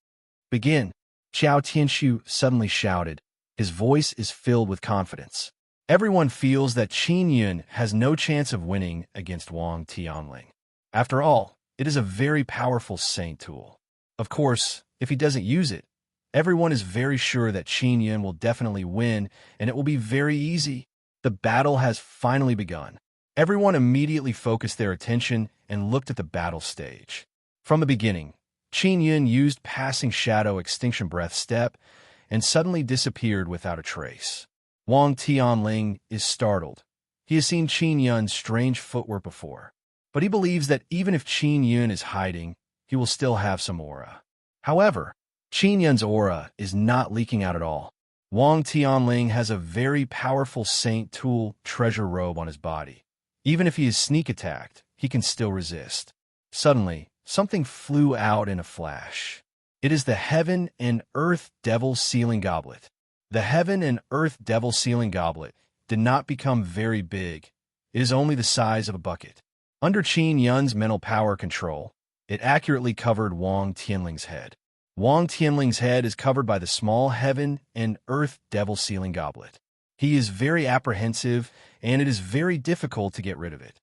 Begin, Xiao Tianshu suddenly shouted. His voice is filled with confidence. Everyone feels that Qin Yun has no chance of winning against Wang Tianling. After all, it is a very powerful Saint tool. Of course, if he doesn't use it, everyone is very sure that Qin Yun will definitely win, and it will be very easy. The battle has finally begun. Everyone immediately focused their attention and looked at the battle stage. From the beginning, Qin Yun used Passing Shadow Extinction Breath step and suddenly disappeared without a trace. Wang Tianling is startled. He has seen Qin Yun's strange footwork before, but he believes that even if Qin Yun is hiding, he will still have some aura. However, Qin Yun's aura is not leaking out at all. Wang Tianling has a very powerful Saint tool treasure robe on his body. Even if he is sneak attacked, he can still resist. Suddenly, something flew out in a flash. It is the Heaven and Earth Devil Sealing Goblet. The Heaven and Earth Devil Sealing Goblet did not become very big. It is only the size of a bucket. Under Qin Yun's mental power control, it accurately covered Wang Tianling's head. Wang Tianling's head is covered by the small Heaven and Earth Devil Sealing Goblet. He is very apprehensive, and it is very difficult to get rid of it.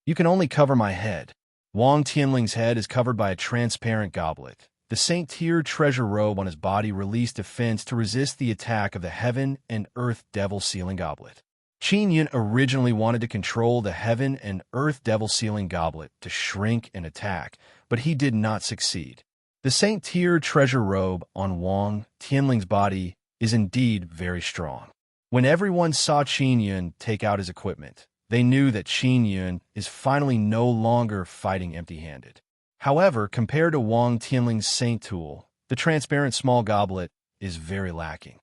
You can only cover my head. Wang Tianling's head is covered by a transparent goblet. The Saint tier treasure robe on his body released defense to resist the attack of the Heaven and Earth Devil Sealing Goblet. Qin Yun originally wanted to control the Heaven and Earth Devil Sealing Goblet to shrink and attack, but he did not succeed. The Saint tier treasure robe on Wang Tianling's body is indeed very strong. When everyone saw Qin Yun take out his equipment, they knew that Qin Yun is finally no longer fighting empty-handed. However, compared to Wang Tianling's Saint tool, the transparent small goblet is very lacking.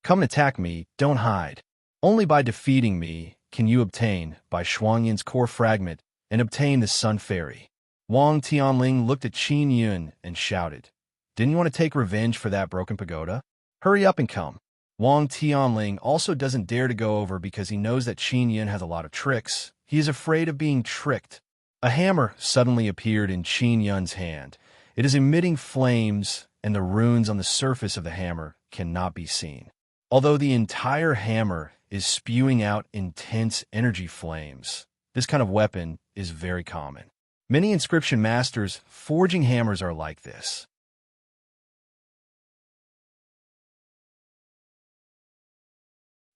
Come and attack me, don't hide. Only by defeating me can you obtain by Shuangyin's core fragment and obtain the Sun Fairy. Wang Tianling looked at Qin Yun and shouted, Didn't you want to take revenge for that broken pagoda? Hurry up and come. Wang Tianling also doesn't dare to go over because he knows that Qin Yun has a lot of tricks. He is afraid of being tricked. A hammer suddenly appeared in Qin Yun's hand. It is emitting flames, and the runes on the surface of the hammer cannot be seen. Although the entire hammer is spewing out intense energy flames, this kind of weapon is very common. Many inscription masters forging hammers are like this.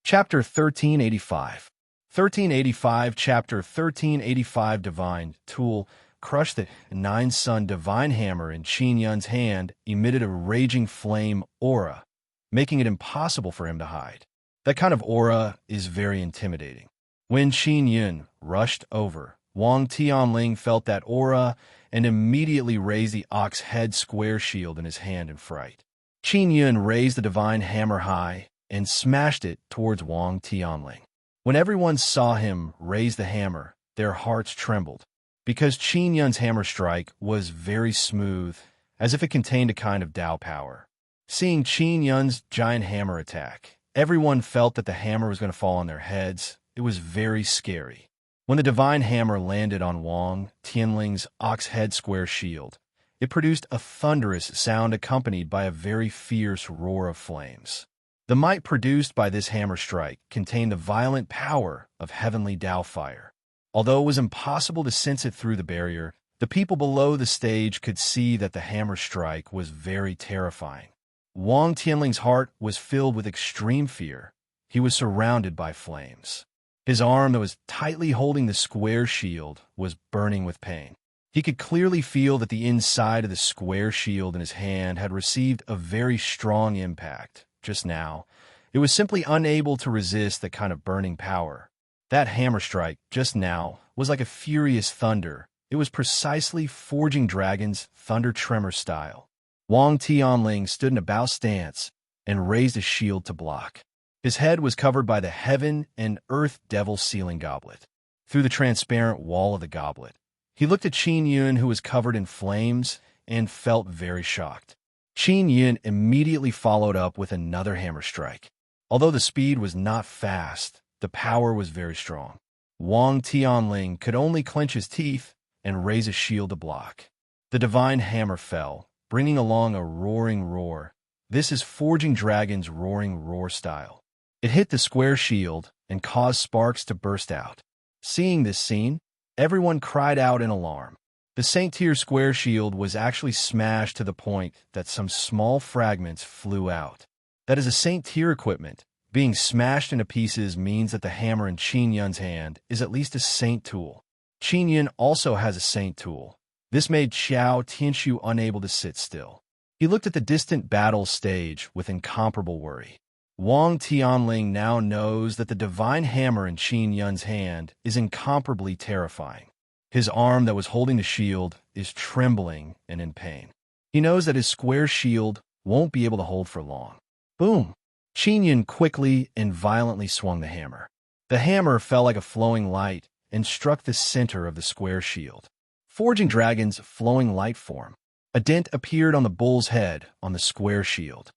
Chapter 1385. 1385 Chapter 1385 Divine Tool crushed the 9-sun divine hammer in Qin Yun's hand, emitted a raging flame aura, making it impossible for him to hide. That kind of aura is very intimidating. When Qin Yun rushed over, Wang Tianling felt that aura and immediately raised the ox head square shield in his hand in fright. Qin Yun raised the divine hammer high and smashed it towards Wang Tianling. When everyone saw him raise the hammer, their hearts trembled, because Qin Yun's hammer strike was very smooth, as if it contained a kind of Tao power. Seeing Qin Yun's giant hammer attack, everyone felt that the hammer was going to fall on their heads. It was very scary. When the divine hammer landed on Wang Tianling's ox head square shield, it produced a thunderous sound accompanied by a very fierce roar of flames. The might produced by this hammer strike contained the violent power of heavenly Tao fire. Although it was impossible to sense it through the barrier, the people below the stage could see that the hammer strike was very terrifying. Wang Tianling's heart was filled with extreme fear. He was surrounded by flames. His arm that was tightly holding the square shield was burning with pain. He could clearly feel that the inside of the square shield in his hand had received a very strong impact. Just now, it was simply unable to resist that kind of burning power. That hammer strike, just now, was like a furious thunder. It was precisely Forging Dragon's thunder tremor style. Wang Tianling stood in a bow stance and raised his shield to block. His head was covered by the heaven and earth devil sealing goblet. Through the transparent wall of the goblet, he looked at Qin Yun, who was covered in flames, and felt very shocked. Qin Yun immediately followed up with another hammer strike. Although the speed was not fast, the power was very strong. Wang Tianling could only clench his teeth and raise a shield to block. The divine hammer fell, bringing along a roaring roar. This is Forging Dragon's roaring roar style. It hit the square shield and caused sparks to burst out. Seeing this scene, everyone cried out in alarm. The Saint Tier square shield was actually smashed to the point that some small fragments flew out. That is a Saint Tier equipment. Being smashed into pieces means that the hammer in Qin Yun's hand is at least a saint tool. Qin Yun also has a saint tool. This made Xiao Tianshu unable to sit still. He looked at the distant battle stage with incomparable worry. Wang Tianling now knows that the divine hammer in Qin Yun's hand is incomparably terrifying. His arm that was holding the shield is trembling and in pain. He knows that his square shield won't be able to hold for long. Boom! Qin Yun quickly and violently swung the hammer. The hammer fell like a flowing light and struck the center of the square shield. Forging Dragon's flowing light form. A dent appeared on the bull's head on the square shield.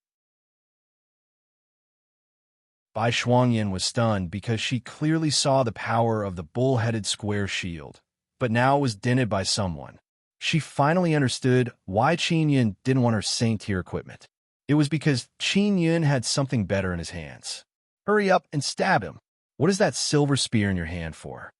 Bai Shuangyan was stunned because she clearly saw the power of the bull-headed square shield, but now it was dented by someone. She finally understood why Qin Yun didn't want her Saint Tier equipment. It was because Qin Yun had something better in his hands. Hurry up and stab him. What is that silver spear in your hand for?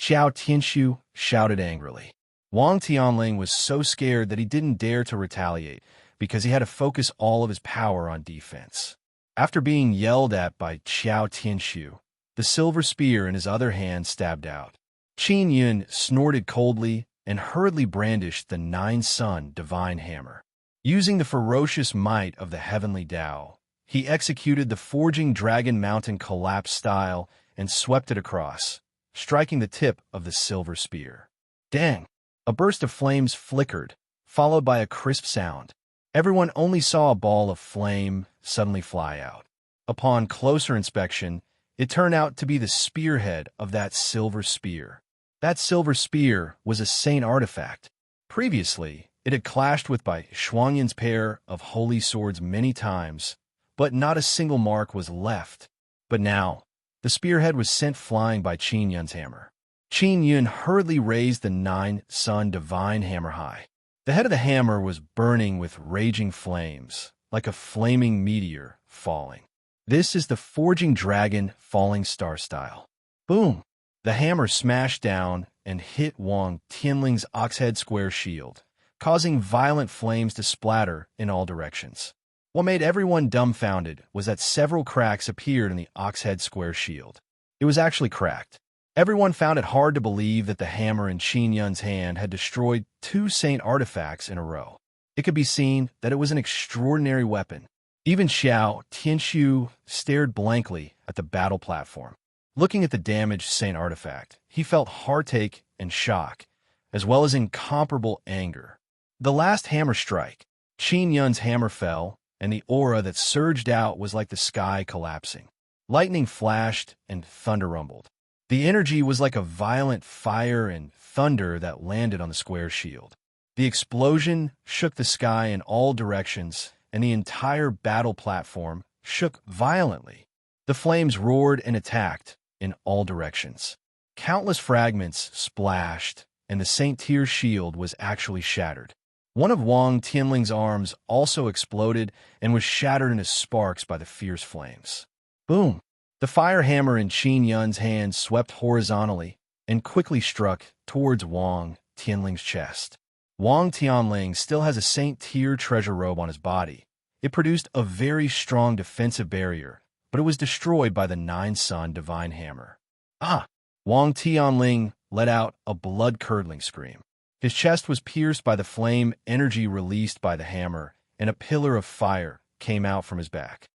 Xiao Tianshu shouted angrily. Wang Tianling was so scared that he didn't dare to retaliate because he had to focus all of his power on defense. After being yelled at by Xiao Tianshu, the silver spear in his other hand stabbed out. Qin Yun snorted coldly and hurriedly brandished the nine-sun divine hammer. Using the ferocious might of the heavenly Tao, he executed the Forging Dragon Mountain collapse style and swept it across, striking the tip of the silver spear. Dang! A burst of flames flickered, followed by a crisp sound. Everyone only saw a ball of flame suddenly fly out. Upon closer inspection, it turned out to be the spearhead of that silver spear. That silver spear was a saint artifact. Previously, it had clashed with Bai Shuangyan's pair of holy swords many times, but not a single mark was left. But now, the spearhead was sent flying by Qin Yun's hammer. Qin Yun hurriedly raised the nine-sun divine hammer high. The head of the hammer was burning with raging flames, like a flaming meteor falling. This is the Forging Dragon falling star style. Boom! The hammer smashed down and hit Wang Tianling's ox-head square shield, causing violent flames to splatter in all directions. What made everyone dumbfounded was that several cracks appeared in the ox-head square shield. It was actually cracked. Everyone found it hard to believe that the hammer in Qin Yun's hand had destroyed two saint artifacts in a row. It could be seen that it was an extraordinary weapon. Even Xiao Tianxiu stared blankly at the battle platform. Looking at the damaged Saint artifact, he felt heartache and shock, as well as incomparable anger. The last hammer strike, Qin Yun's hammer fell, and the aura that surged out was like the sky collapsing. Lightning flashed and thunder rumbled. The energy was like a violent fire and thunder that landed on the square shield. The explosion shook the sky in all directions, and the entire battle platform shook violently. The flames roared and attacked in all directions. Countless fragments splashed, and the Saint Tyr's shield was actually shattered. One of Wang Tianling's arms also exploded and was shattered into sparks by the fierce flames. Boom! The fire hammer in Qin Yun's hand swept horizontally and quickly struck towards Wang Tianling's chest. Wang Tianling still has a Saint Tyr treasure robe on his body. It produced a very strong defensive barrier, but it was destroyed by the Nine-Sun Divine Hammer. Ah! Wang Tianling let out a blood-curdling scream. His chest was pierced by the flame energy released by the hammer, and a pillar of fire came out from his back.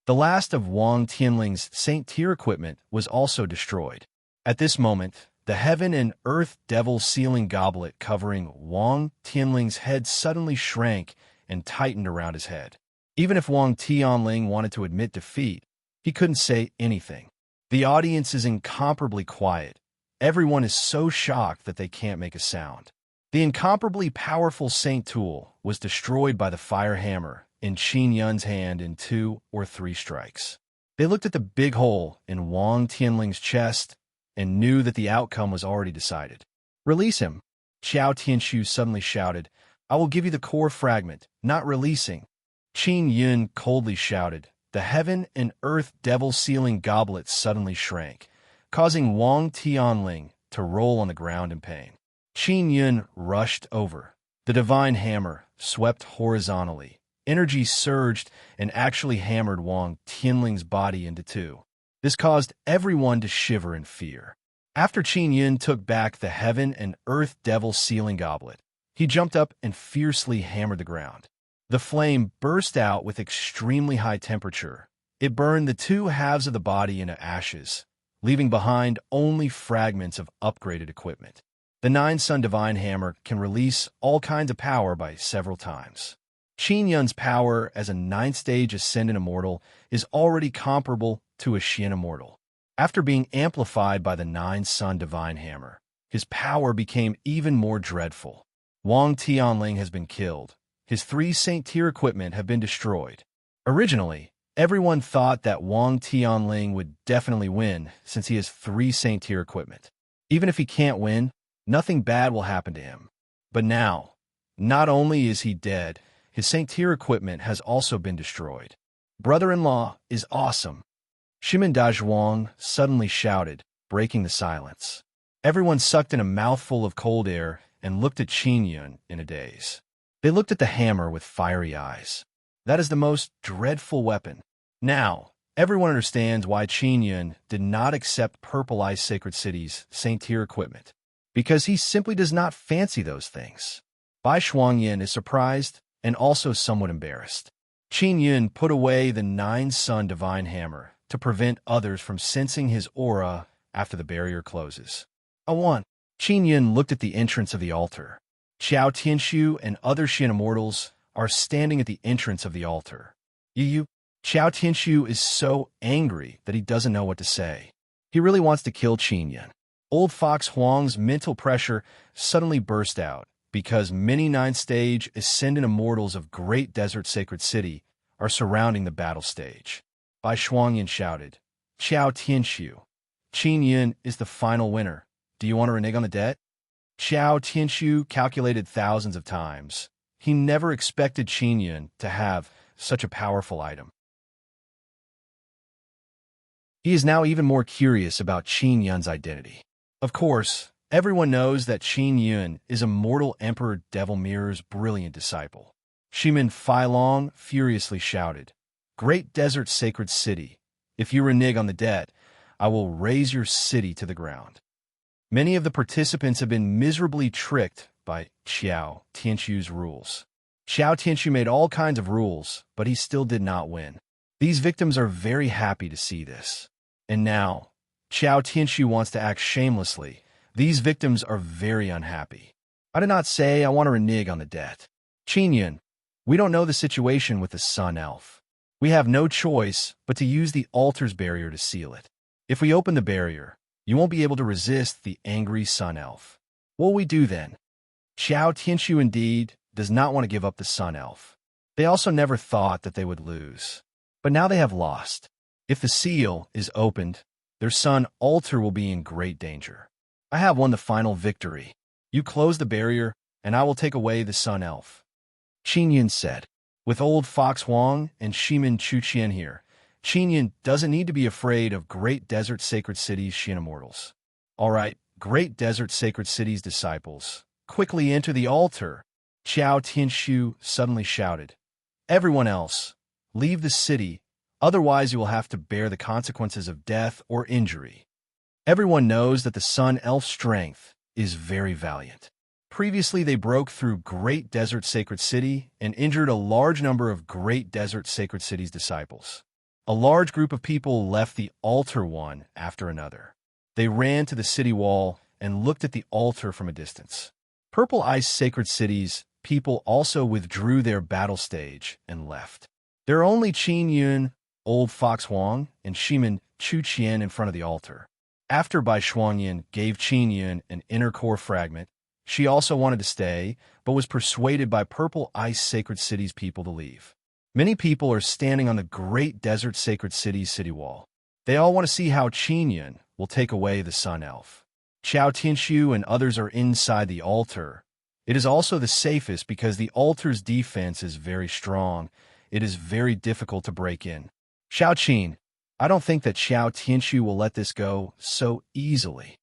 The last of Wang Tianling's Saint Tyr equipment was also destroyed. At this moment, the heaven and earth devil sealing goblet covering Wang Tianling's head suddenly shrank and tightened around his head. Even if Wang Tianling wanted to admit defeat, he couldn't say anything. The audience is incomparably quiet. Everyone is so shocked that they can't make a sound. The incomparably powerful Saint Tool was destroyed by the fire hammer in Qin Yun's hand in 2 or 3 strikes. They looked at the big hole in Wang Tianling's chest and knew that the outcome was already decided. Release him, Xiao Tianxiu suddenly shouted. I will give you the core fragment, not releasing. Qin Yun coldly shouted. The heaven and earth devil sealing goblet suddenly shrank, causing Wang Tianling to roll on the ground in pain. Qin Yun rushed over. The divine hammer swept horizontally. Energy surged and actually hammered Wang Tianling's body into 2. This caused everyone to shiver in fear. After Qin Yun took back the heaven and earth devil sealing goblet, he jumped up and fiercely hammered the ground. The flame burst out with extremely high temperature. It burned the 2 halves of the body into ashes, leaving behind only fragments of upgraded equipment. The Nine-Sun Divine Hammer can release all kinds of power by several times. Qin Yun's power as a 9th-stage Ascendant Immortal is already comparable to a Xian Immortal. After being amplified by the Nine-Sun Divine Hammer, his power became even more dreadful. Wang Tianling has been killed. His 3 Saint Tyr equipment have been destroyed. Originally, everyone thought that Wang Tianling would definitely win since he has 3 Saint Tyr equipment. Even if he can't win, nothing bad will happen to him. But now, not only is he dead, his Saint Tyr equipment has also been destroyed. Brother-in-law is awesome. Shimin Dazhuang suddenly shouted, breaking the silence. Everyone sucked in a mouthful of cold air and looked at Qin Yun in a daze. They looked at the hammer with fiery eyes. That is the most dreadful weapon. Now, everyone understands why Qin Yun did not accept Purple Ice Sacred City's Saint Tyr equipment, because he simply does not fancy those things. Bai Shuangyin is surprised and also somewhat embarrassed. Qin Yun put away the Nine-Sun Divine Hammer to prevent others from sensing his aura after the barrier closes. Qin Yun looked at the entrance of the altar. Xiao Tianxiu and other Xian Immortals are standing at the entrance of the altar. Xiao Tianxiu is so angry that he doesn't know what to say. He really wants to kill Qin Yun. Old Fox Huang's mental pressure suddenly burst out because many 9th-stage Ascendant Immortals of Great Desert Sacred City are surrounding the battle stage. Bai Shuangyin shouted, Xiao Tianxiu, Qin Yun is the final winner. Do you want to renege on the debt? Xiao Tianxiu calculated thousands of times. He never expected Qin Yun to have such a powerful item. He is now even more curious about Qin Yun's identity. Of course, everyone knows that Qin Yun is Immortal Emperor Devil Mirror's brilliant disciple. Shimin Feilong furiously shouted, Great Desert Sacred City, if you renege on the debt, I will raze your city to the ground. Many of the participants have been miserably tricked by Xiao Tianxiu's rules. Xiao Tianshu made all kinds of rules, but he still did not win. These victims are very happy to see this. And now, Xiao Tianshu wants to act shamelessly. These victims are very unhappy. I did not say I want to renege on the debt. Qingyun, we don't know the situation with the Sun Elf. We have no choice but to use the altar's barrier to seal it. If we open the barrier, you won't be able to resist the angry Sun Elf. What will we do then? Xiao Tianshu indeed does not want to give up the Sun Elf. They also never thought that they would lose. But now they have lost. If the seal is opened, their sun altar will be in great danger. I have won the final victory. You close the barrier, and I will take away the Sun Elf. Qingyun said. With old Fox Huang and Shimin Chuqian here, Qingyun doesn't need to be afraid of Great Desert Sacred City's Xian Immortals. All right, Great Desert Sacred City's disciples, quickly enter the altar. Xiao Tianshu suddenly shouted. Everyone else, leave the city, otherwise you will have to bear the consequences of death or injury. Everyone knows that the Sun Elf's strength is very valiant. Previously, they broke through Great Desert Sacred City and injured a large number of Great Desert Sacred City's disciples. A large group of people left the altar one after another. They ran to the city wall and looked at the altar from a distance. Purple Ice Sacred City's people also withdrew their battle stage and left. There are only Qingyun, Old Fox Huang, and Shimin Chuqian in front of the altar. After Bai Shuangyan gave Qingyun an inner core fragment, she also wanted to stay, but was persuaded by Purple Ice Sacred City's people to leave. Many people are standing on the Great Desert Sacred City's city wall. They all want to see how Qingyun will take away the Sun Elf. Xiao Tianshu and others are inside the altar. It is also the safest because the altar's defense is very strong. It is very difficult to break in. Xiao Qin, I don't think that Xiao Tianshu will let this go so easily.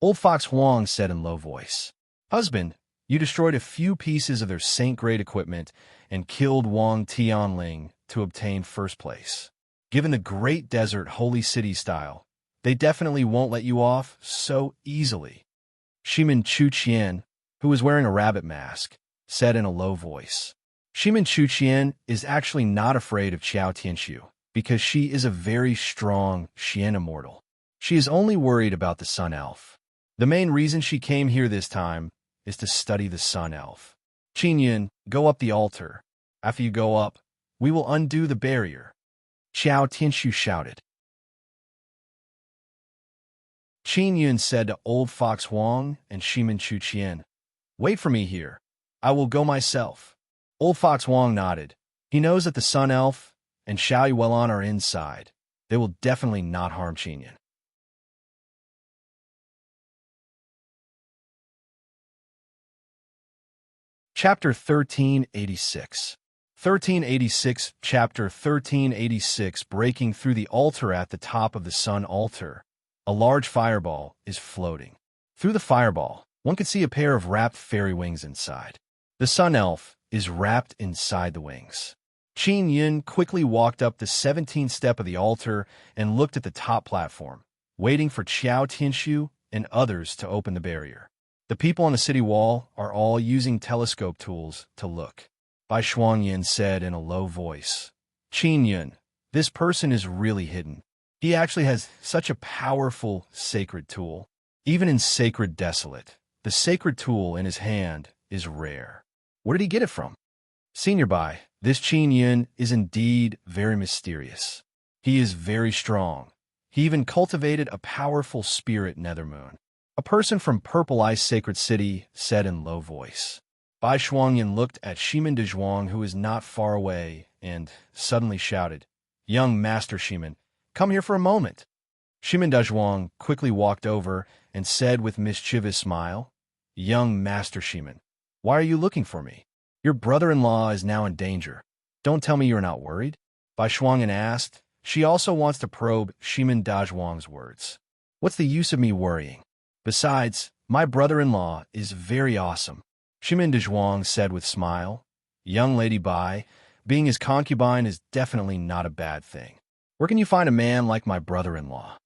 Old Fox Huang said in low voice. Husband, you destroyed a few pieces of their saint-grade equipment and killed Wang Tianling to obtain first place. Given the Great Desert Holy City style, they definitely won't let you off so easily. Shimin Chuqian, who was wearing a rabbit mask, said in a low voice. Shimin Chuqian is actually not afraid of Xiao Tianshu because she is a very strong Xian Immortal. She is only worried about the Sun Elf. The main reason she came here this time is to study the Sun Elf. Qingyun, go up the altar. After you go up, we will undo the barrier. Xiao Tianshu shouted. Qingyun said to Old Fox Huang and Shimin Chuqian, wait for me here. I will go myself. Old Fox Huang nodded. He knows that the Sun Elf and Xiao Yuelan are inside. They will definitely not harm Qingyun. Chapter 1386. 1386, Chapter 1386, breaking through the altar at the top of the sun altar. A large fireball is floating. Through the fireball, one could see a pair of wrapped fairy wings inside. The Sun Elf is wrapped inside the wings. Qingyun quickly walked up the 17th step of the altar and looked at the top platform, waiting for Xiao Tianshu and others to open the barrier. The people on the city wall are all using telescope tools to look. Bai Shuangyan said in a low voice, Qingyun, this person is really hidden. He actually has such a powerful sacred tool. Even in Sacred Desolate, the sacred tool in his hand is rare. Where did he get it from? Senior Bai, this Qingyun is indeed very mysterious. He is very strong. He even cultivated a powerful spirit Nethermoon. A person from Purple Ice Sacred City said in low voice. Bai Shuangyan looked at Shimin Dezhuang, who is not far away, and suddenly shouted, Young Master Shimin, come here for a moment. Shimin Dezhuang quickly walked over and said with mischievous smile, Young Master Shimin, why are you looking for me? Your brother-in-law is now in danger. Don't tell me you're not worried. Bai Shuangyan asked. She also wants to probe Shimin Dezhuang's words. What's the use of me worrying? Besides, my brother-in-law is very awesome. Shimin Dezhuang said with smile, Young Lady Bai, being his concubine is definitely not a bad thing. Where can you find a man like my brother-in-law?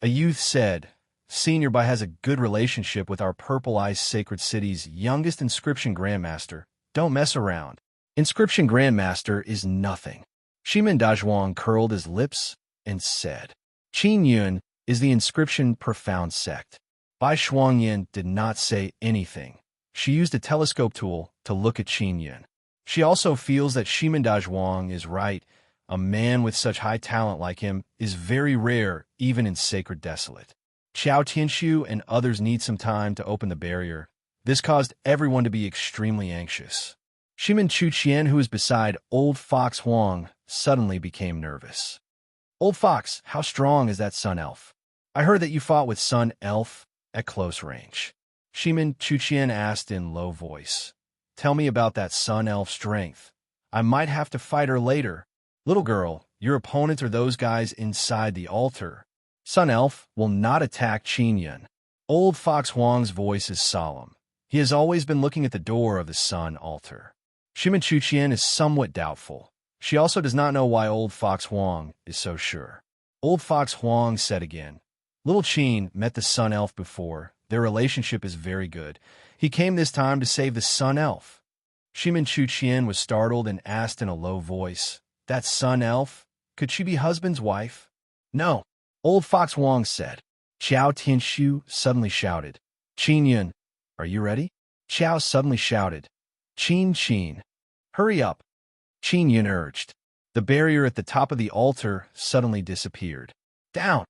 A youth said, Senior Bai has a good relationship with our Purple Ice Sacred City's youngest inscription grandmaster. Don't mess around. Inscription Grandmaster is nothing. Shimin Dazhuang curled his lips and said, Qin Yun is the inscription profound sect. Bai Shuangyan did not say anything. She used a telescope tool to look at Qin Yun. She also feels that Shimin Dazhuang is right. A man with such high talent like him is very rare, even in Sacred Desolate. Qiao Tianshu and others need some time to open the barrier. This caused everyone to be extremely anxious. Shimin Chuqian, who was beside Old Fox Huang, suddenly became nervous. Old Fox, how strong is that Sun Elf? I heard that you fought with Sun Elf at close range. Shimin Chuqian asked in low voice. Tell me about that Sun Elf strength. I might have to fight her later. Little girl, your opponents are those guys inside the altar. Sun Elf will not attack Qin Yun. Old Fox Huang's voice is solemn. He has always been looking at the door of the Sun altar. Shimin Chuqian is somewhat doubtful. She also does not know why Old Fox Huang is so sure. Old Fox Huang said again, Little Qin met the Sun Elf before. Their relationship is very good. He came this time to save the Sun Elf. Shimin Chuqian was startled and asked in a low voice, That Sun Elf? Could she be husband's wife? No. Old Fox Huang said. Qiao Tianshu suddenly shouted, Qin Yun, are you ready? Qiao suddenly shouted, Qin, hurry up. Qin Yun urged. The barrier at the top of the altar suddenly disappeared. Down!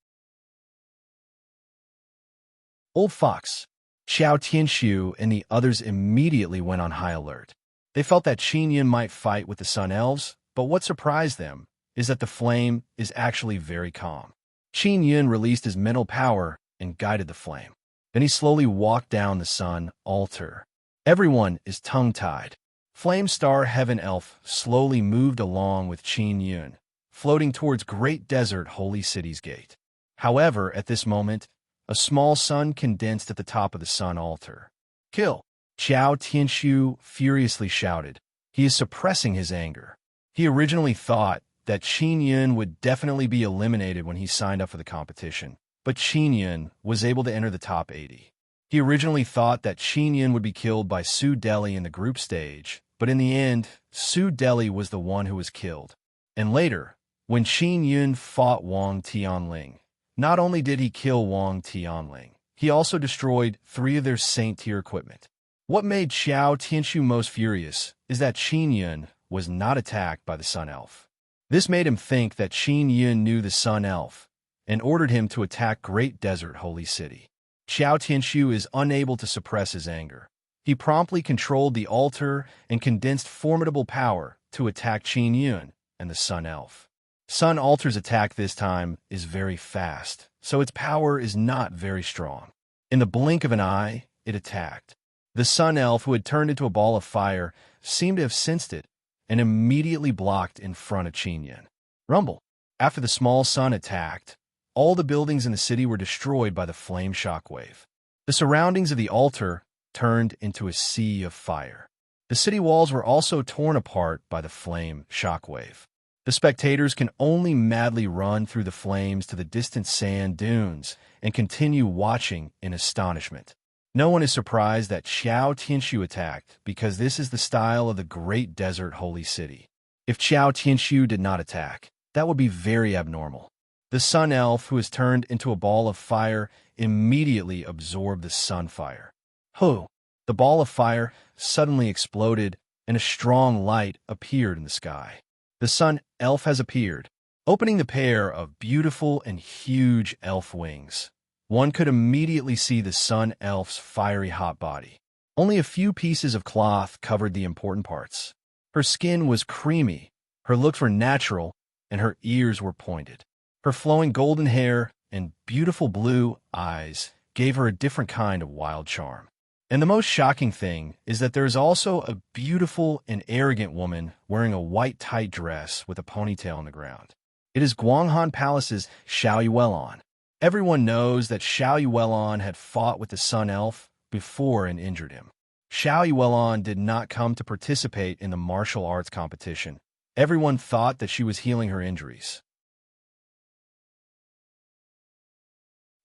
Old Fox, Qiao Tianshu, and the others immediately went on high alert. They felt that Qin Yun might fight with the Sun Elves, but what surprised them is that the flame is actually very calm. Qin Yun released his mental power and guided the flame. Then he slowly walked down the Sun altar. Everyone is tongue-tied. Flame Star Heaven Elf slowly moved along with Qin Yun, floating towards Great Desert Holy City's gate. However, at this moment, a small sun condensed at the top of the Sun altar. Kill! Qiao Tianshu furiously shouted. He is suppressing his anger. He originally thought that Qin Yun would definitely be eliminated when he signed up for the competition, but Qin Yun was able to enter the top 80. He originally thought that Qin Yun would be killed by Su Deli in the group stage, but in the end, Su Deli was the one who was killed. And later, when Qin Yun fought Wang Tianling, not only did he kill Wang Tianling, he also destroyed 3 of their Saint tier equipment. What made Qiao Tianshu most furious is that Qin Yun was not attacked by the Sun Elf. This made him think that Qin Yun knew the Sun Elf and ordered him to attack Great Desert Holy City. Qiao Tianshu is unable to suppress his anger. He promptly controlled the altar and condensed formidable power to attack Qin Yun and the Sun Elf. Sun Altar's attack this time is very fast, so its power is not very strong. In the blink of an eye, it attacked. The Sun Elf, who had turned into a ball of fire, seemed to have sensed it and immediately blocked in front of Qin Yun. Rumble. After the small sun attacked, all the buildings in the city were destroyed by the flame shockwave. The surroundings of the altar turned into a sea of fire. The city walls were also torn apart by the flame shockwave. The spectators can only madly run through the flames to the distant sand dunes and continue watching in astonishment. No one is surprised that Qiao Tianshu attacked because this is the style of the Great Desert Holy City. If Qiao Tianshu did not attack, that would be very abnormal. The Sun Elf, who has turned into a ball of fire, immediately absorbed the sunfire. Ho! The ball of fire suddenly exploded and a strong light appeared in the sky. The Sun Elf has appeared, opening the pair of beautiful and huge elf wings. One could immediately see the Sun Elf's fiery hot body. Only a few pieces of cloth covered the important parts. Her skin was creamy, her looks were natural, and her ears were pointed. Her flowing golden hair and beautiful blue eyes gave her a different kind of wild charm. And the most shocking thing is that there is also a beautiful and arrogant woman wearing a white tight dress with a ponytail on the ground. It is Guanghan Palace's Xiao Yuelon. Everyone knows that Xiao Yuelon had fought with the Sun Elf before and injured him. Xiao Yuelon did not come to participate in the martial arts competition. Everyone thought that she was healing her injuries.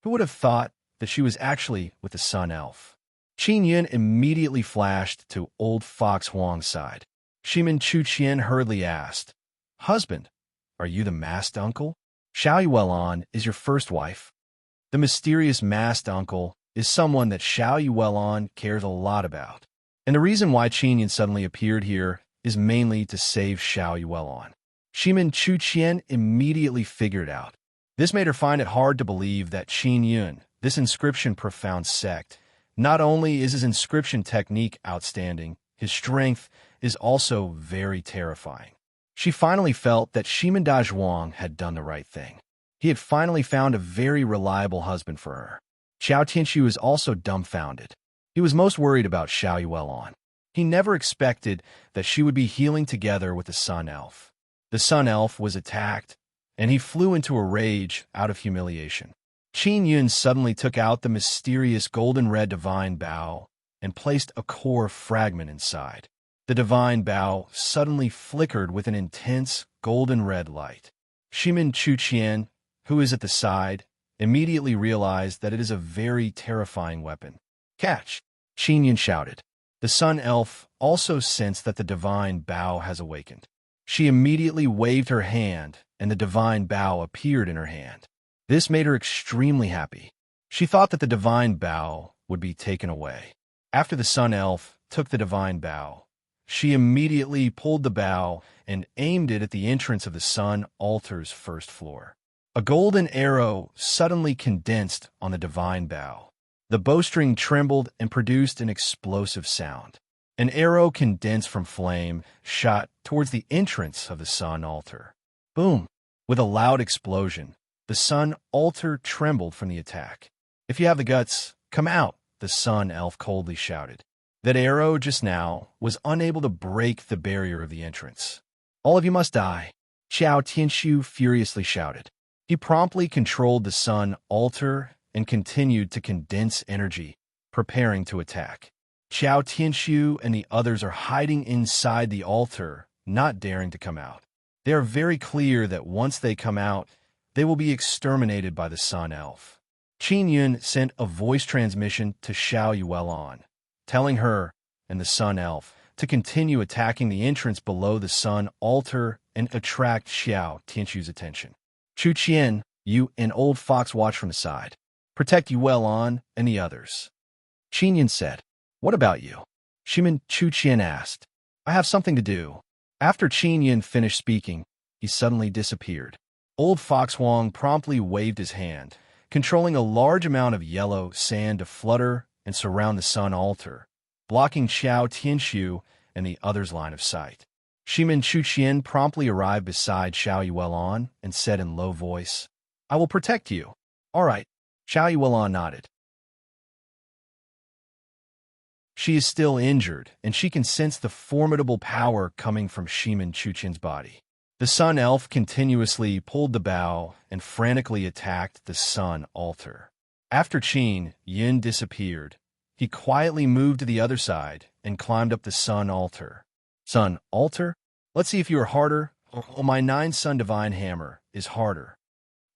Who would have thought that she was actually with the Sun Elf? Qin Yun immediately flashed to Old Fox Huang's side. Shimin Chuqian hurriedly asked, "Husband, are you the masked uncle? Xiao Yuelon is your first wife." The mysterious masked uncle is someone that Xiao Yuelon cares a lot about. And the reason why Qinyan suddenly appeared here is mainly to save Xiao Yuelon. Shimin Chuqian immediately figured out. This made her find it hard to believe that Qin Yun, this inscription-profound sect, not only is his inscription technique outstanding, his strength is also very terrifying. She finally felt that Shimin Dazhuang had done the right thing. He had finally found a very reliable husband for her. Xiao Tianxu was also dumbfounded. He was most worried about Xiao Yuelon. He never expected that she would be healing together with the Sun Elf. The Sun Elf was attacked, and he flew into a rage out of humiliation. Qin Yun suddenly took out the mysterious golden-red divine bow and placed a core fragment inside. The divine bow suddenly flickered with an intense golden-red light. Shimin Chuqian, who is at the side, immediately realized that it is a very terrifying weapon. "Catch!" Qin Yun shouted. The Sun Elf also sensed that the divine bow has awakened. She immediately waved her hand, and the divine bow appeared in her hand. This made her extremely happy. She thought that the divine bow would be taken away. After the Sun Elf took the divine bow, she immediately pulled the bow and aimed it at the entrance of the Sun Altar's first floor. A golden arrow suddenly condensed on the divine bow. The bowstring trembled and produced an explosive sound. An arrow condensed from flame shot towards the entrance of the Sun Altar. Boom! With a loud explosion, the Sun Altar trembled from the attack. "If you have the guts, come out," the Sun Elf coldly shouted. That arrow just now was unable to break the barrier of the entrance. "All of you must die," Xiao Tianxu furiously shouted. He promptly controlled the Sun Altar and continued to condense energy, preparing to attack. Xiao Tianxu and the others are hiding inside the altar, not daring to come out. They are very clear that once they come out, they will be exterminated by the Sun Elf. Qin Yun sent a voice transmission to Xiao Yuelon, telling her and the Sun Elf to continue attacking the entrance below the Sun Altar and attract Xiao Tianxu's attention. "Chu Qian, you and Old Fox watch from the side. Protect Yuelon and the others." Qin Yun said. "What about you?" Shimin Chuqian asked. "I have something to do." After Qin Yun finished speaking, he suddenly disappeared. Old Fox Huang promptly waved his hand, controlling a large amount of yellow sand to flutter and surround the Sun Altar, blocking Xiao Tianxu and the others' line of sight. Shimin Chuqian promptly arrived beside Xiao Yuelon and said in low voice, "I will protect you." "All right." Xiao Yuelon nodded. She is still injured, and she can sense the formidable power coming from Shimin Chuqian's body. The Sun Elf continuously pulled the bow and frantically attacked the Sun Altar. After Qin Yun disappeared, he quietly moved to the other side and climbed up the Sun Altar. "Sun Altar? Let's see if you are harder." "Oh, my 9-sun divine hammer is harder."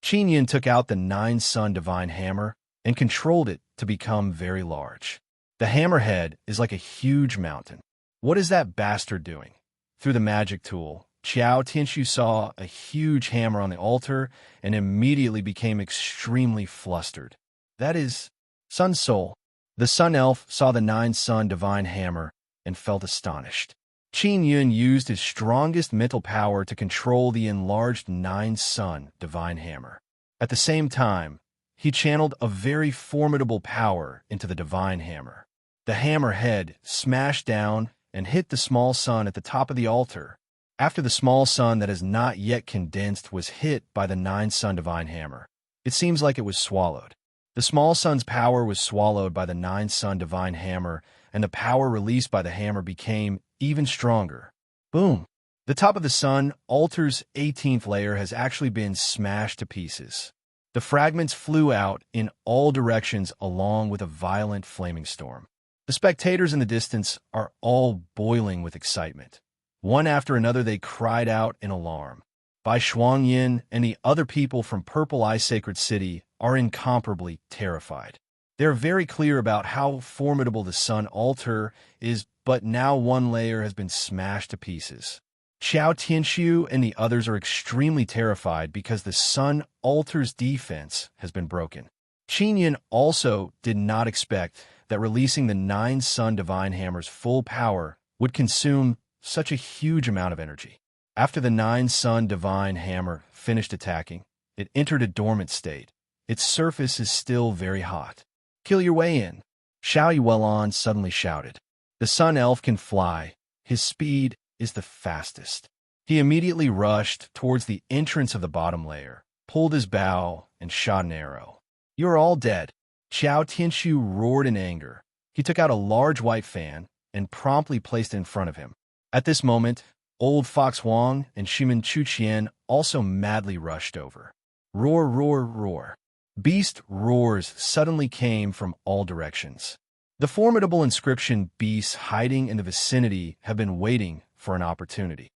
Qin Yun took out the 9-sun divine hammer and controlled it to become very large. The hammerhead is like a huge mountain. "What is that bastard doing?" Through the magic tool, Xiao Tianxu saw a huge hammer on the altar and immediately became extremely flustered. "That is Sun Soul." The Sun Elf saw the 9-sun divine hammer and felt astonished. Qin Yun used his strongest mental power to control the enlarged 9-sun divine hammer. At the same time, he channeled a very formidable power into the divine hammer. The hammer head smashed down and hit the small sun at the top of the altar. After the small sun that has not yet condensed was hit by the 9-sun divine hammer, it seems like it was swallowed. The small sun's power was swallowed by the 9-sun divine hammer, and the power released by the hammer became even stronger. Boom! The top of the Sun Altar's 18th layer has actually been smashed to pieces. The fragments flew out in all directions along with a violent flaming storm. The spectators in the distance are all boiling with excitement. One after another they cried out in alarm. Bai Shuangyin and the other people from Purple Eye Sacred City are incomparably terrified. They're very clear about how formidable the Sun Altar is, but now one layer has been smashed to pieces. Xiao Tianxiu and the others are extremely terrified because the Sun Altar's defense has been broken. Qin Yin also did not expect that releasing the 9 Sun Divine Hammer's full power would consume such a huge amount of energy. After the 9 Sun Divine Hammer finished attacking, it entered a dormant state. Its surface is still very hot. "Kill your way in," Xiao Yuelon suddenly shouted. The Sun Elf can fly. His speed is the fastest. He immediately rushed towards the entrance of the bottom layer, pulled his bow, and shot an arrow. "You're all dead." Xiao Tianxiu roared in anger. He took out a large white fan and promptly placed it in front of him. At this moment, Old Fox Huang and Shimen Chuqian also madly rushed over. Roar, roar, roar. Beast roars suddenly came from all directions. The formidable inscription beasts hiding in the vicinity have been waiting for an opportunity.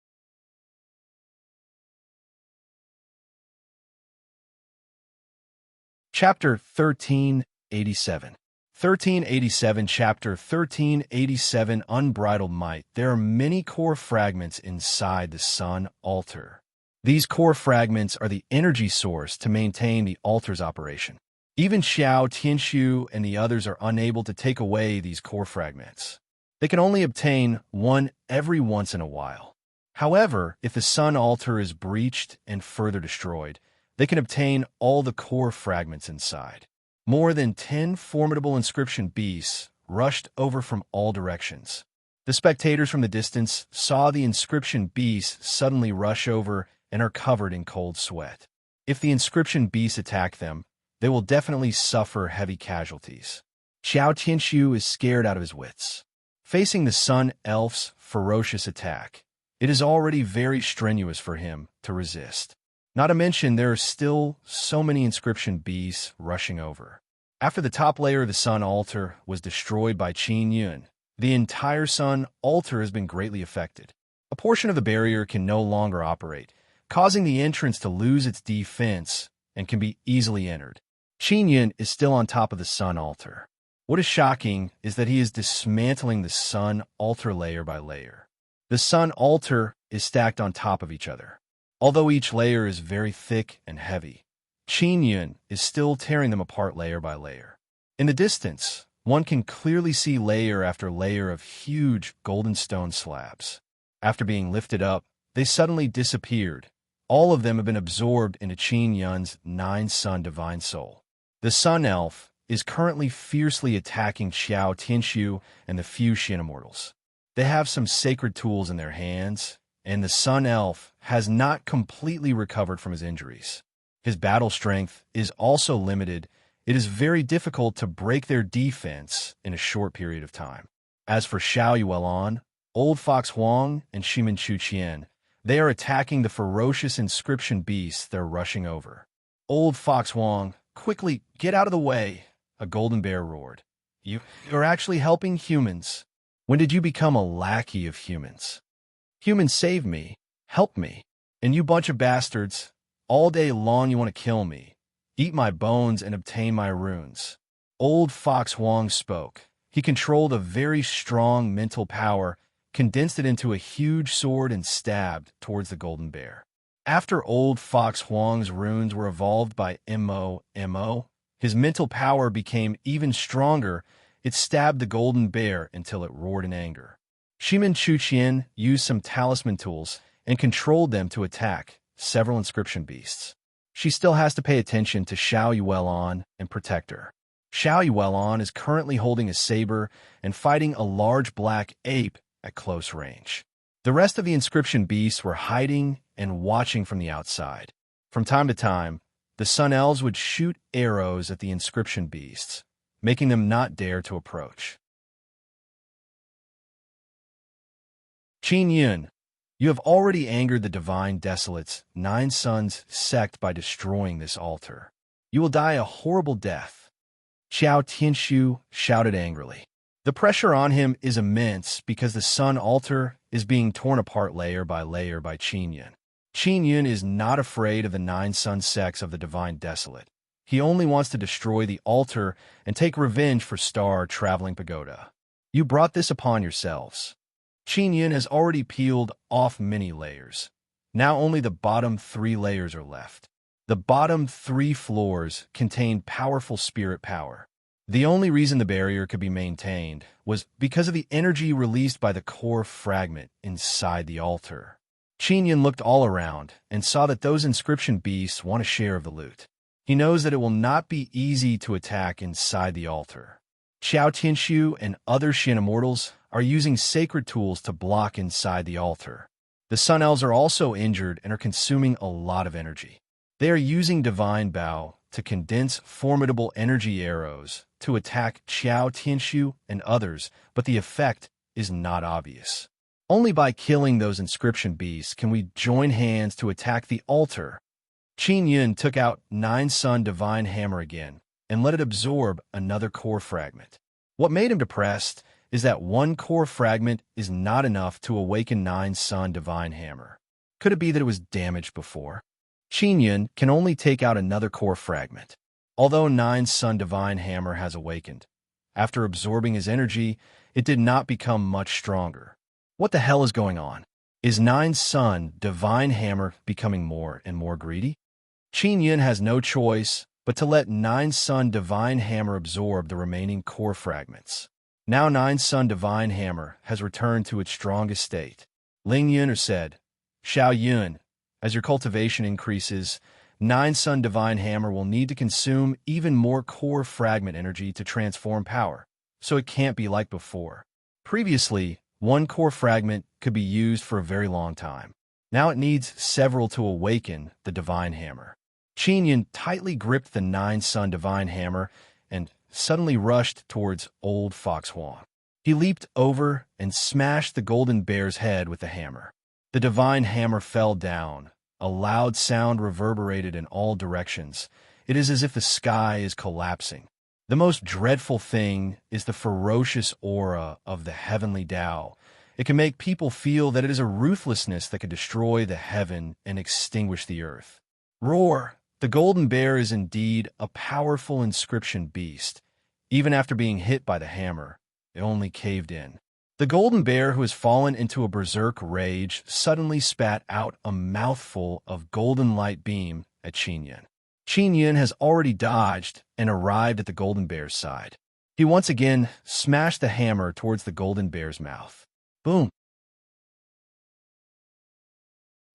Chapter 1387. 1387 Chapter 1387 Unbridled Might. There are many core fragments inside the Sun Altar. These core fragments are the energy source to maintain the altar's operation. Even Xiao Tianxiu and the others are unable to take away these core fragments. They can only obtain one every once in a while. However, if the Sun Altar is breached and further destroyed, they can obtain all the core fragments inside. More than 10 formidable inscription beasts rushed over from all directions. The spectators from the distance saw the inscription beasts suddenly rush over and are covered in cold sweat. If the inscription beasts attack them, they will definitely suffer heavy casualties. Xiao Tianxiu is scared out of his wits. Facing the Sun Elf's ferocious attack, it is already very strenuous for him to resist. Not to mention, there are still so many inscription beasts rushing over. After the top layer of the Sun Altar was destroyed by Qin Yun, the entire Sun Altar has been greatly affected. A portion of the barrier can no longer operate, causing the entrance to lose its defense and can be easily entered. Qin Yun is still on top of the Sun Altar. What is shocking is that he is dismantling the Sun Altar layer by layer. The Sun Altar is stacked on top of each other. Although each layer is very thick and heavy, Qin Yun is still tearing them apart layer by layer. In the distance, one can clearly see layer after layer of huge golden stone slabs. After being lifted up, they suddenly disappeared. All of them have been absorbed into Qin Yun's 9 Sun Divine Soul. The Sun Elf is currently fiercely attacking Xiao Tianxiu and the few Xin Immortals. They have some sacred tools in their hands, and the Sun Elf has not completely recovered from his injuries. His battle strength is also limited. It is very difficult to break their defense in a short period of time. As for Xiao Yuelon, Old Fox Huang, and Shimen Chuqian, they are attacking the ferocious inscription beasts they're rushing over. Old Fox Huang, quickly, get out of the way, a golden bear roared. You're actually helping humans. When did you become a lackey of humans? Humans save me, help me, and you bunch of bastards, all day long you want to kill me, eat my bones and obtain my runes. Old Fox Huang spoke. He controlled a very strong mental power, condensed it into a huge sword and stabbed towards the golden bear. After Old Fox Huang's runes were evolved by Mo, his mental power became even stronger. It stabbed the golden bear until it roared in anger. Shimen Chuqian used some talisman tools and controlled them to attack several inscription beasts. She still has to pay attention to Xiao Yuelon and protect her. Xiao Yuelon is currently holding a saber and fighting a large black ape at close range. The rest of the inscription beasts were hiding and watching from the outside. From time to time, the Sun Elves would shoot arrows at the inscription beasts, making them not dare to approach. Qin Yun, you have already angered the Divine Desolate's 9 Suns sect by destroying this altar. You will die a horrible death. Xiao Tianxiu shouted angrily. The pressure on him is immense because the Sun Altar is being torn apart layer by Qin Yun. Qin Yun is not afraid of the 9 Sun sects of the Divine Desolate. He only wants to destroy the altar and take revenge for Star Traveling Pagoda. You brought this upon yourselves. Qin Yin has already peeled off many layers. Now only the bottom 3 layers are left. The bottom 3 floors contain powerful spirit power. The only reason the barrier could be maintained was because of the energy released by the core fragment inside the altar. Qin Yin looked all around and saw that those inscription beasts want a share of the loot. He knows that it will not be easy to attack inside the altar. Xiao Tianxiu and other Shin immortals are using sacred tools to block inside the altar. The Sun Elves are also injured and are consuming a lot of energy. They are using Divine Bow to condense formidable energy arrows to attack Xiao Tianxiu and others, but the effect is not obvious. Only by killing those inscription beasts can we join hands to attack the altar. Qin Yin took out 9 Sun Divine Hammer again and let it absorb another core fragment. What made him depressed is that 1 core fragment is not enough to awaken 9 Sun Divine Hammer. Could it be that it was damaged before? Qin Yin can only take out another core fragment. Although 9 Sun Divine Hammer has awakened, after absorbing his energy, it did not become much stronger. What the hell is going on? Is 9 Sun Divine Hammer becoming more and more greedy? Qin Yin has no choice but to let 9 Sun Divine Hammer absorb the remaining core fragments. Now 9 Sun Divine Hammer has returned to its strongest state. Ling Yun said, Xiao Yun, as your cultivation increases, 9 Sun Divine Hammer will need to consume even more core fragment energy to transform power, so it can't be like before. Previously, 1 core fragment could be used for a very long time. Now it needs several to awaken the Divine Hammer. Qin Yin tightly gripped the 9 Sun Divine Hammer and suddenly rushed towards Old Fox Huang. He leaped over and smashed the golden bear's head with the hammer. The Divine Hammer fell down. A loud sound reverberated in all directions. It is as if the sky is collapsing. The most dreadful thing is the ferocious aura of the heavenly Tao. It can make people feel that it is a ruthlessness that could destroy the heaven and extinguish the earth. Roar! The golden bear is indeed a powerful inscription beast. Even after being hit by the hammer, it only caved in. The golden bear, who has fallen into a berserk rage, suddenly spat out a mouthful of golden light beam at Qin Yin. Qin Yin has already dodged and arrived at the golden bear's side. He once again smashed the hammer towards the golden bear's mouth. Boom!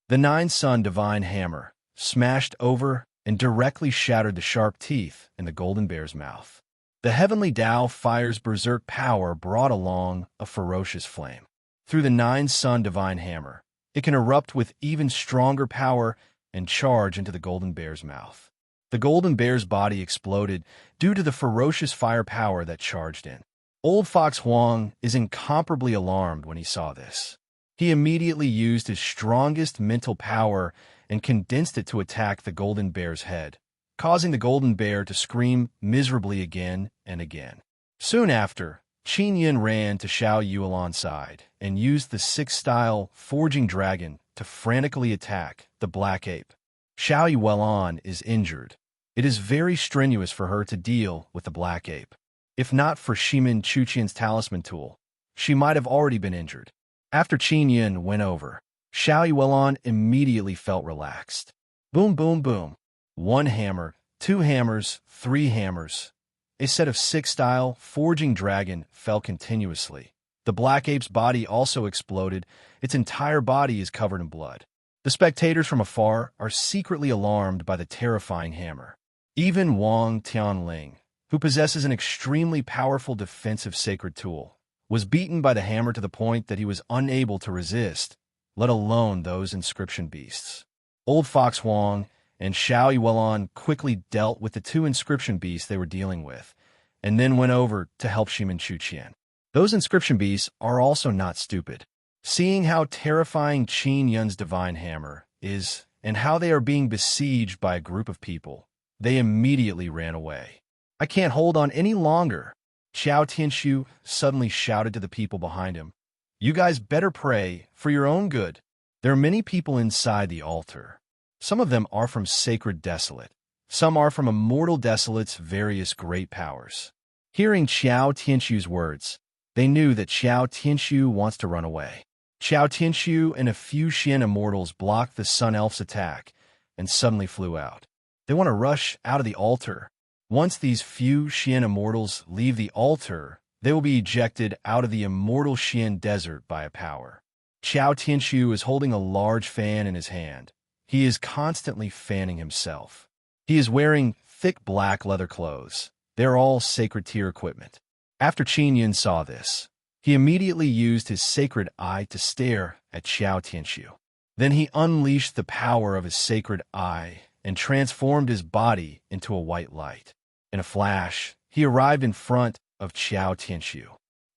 The 9 Sun Divine Hammer smashed over and directly shattered the sharp teeth in the golden bear's mouth. The heavenly Tao fire's berserk power brought along a ferocious flame. Through the 9 Sun Divine Hammer, it can erupt with even stronger power and charge into the golden bear's mouth. The golden bear's body exploded due to the ferocious fire power that charged in. Old Fox Huang is incomparably alarmed when he saw this. He immediately used his strongest mental power and condensed it to attack the golden bear's head, causing the golden bear to scream miserably again and again. Soon after, Qin Yin ran to Xiao Yuelan's side and used the 6th-style Forging Dragon to frantically attack the Black Ape. Xiao Yuelan is injured. It is very strenuous for her to deal with the Black Ape. If not for Shimin Chuqian's talisman tool, she might have already been injured. After Qin Yin went over, Xiao Yuelan immediately felt relaxed. Boom, boom, boom. 1 hammer, 2 hammers, 3 hammers. A set of 6th-style Forging Dragon fell continuously. The Black Ape's body also exploded. Its entire body is covered in blood. The spectators from afar are secretly alarmed by the terrifying hammer. Even Wang Tianling, who possesses an extremely powerful defensive sacred tool, was beaten by the hammer to the point that he was unable to resist, let alone those inscription beasts. Old Fox Huang and Xiao Yuelan quickly dealt with the 2 inscription beasts they were dealing with, and then went over to help Shimin Chuqian. Those inscription beasts are also not stupid. Seeing how terrifying Qin Yun's Divine Hammer is, and how they are being besieged by a group of people, they immediately ran away. I can't hold on any longer. Xiao Tianxiu suddenly shouted to the people behind him. You guys better pray for your own good. There are many people inside the altar. Some of them are from Sacred Desolate. Some are from Immortal Desolate's various great powers. Hearing Xiao Tianxiu's words, They knew that Xiao Tianshu wants to run away. Xiao Tianshu and a few Xian immortals blocked the Sun Elf's attack and suddenly flew out. They want to rush out of the altar. Once these few Xian immortals leave the altar, they will be ejected out of the immortal Xian desert by a power. Xiao Tianshu is holding a large fan in his hand. He is constantly fanning himself. He is wearing thick black leather clothes. They're all sacred tier equipment. After Qin Yun saw this, he immediately used his sacred eye to stare at Xiao Tianshu. Then he unleashed the power of his sacred eye and transformed his body into a white light. In a flash, he arrived in front of Xiao Tianshu.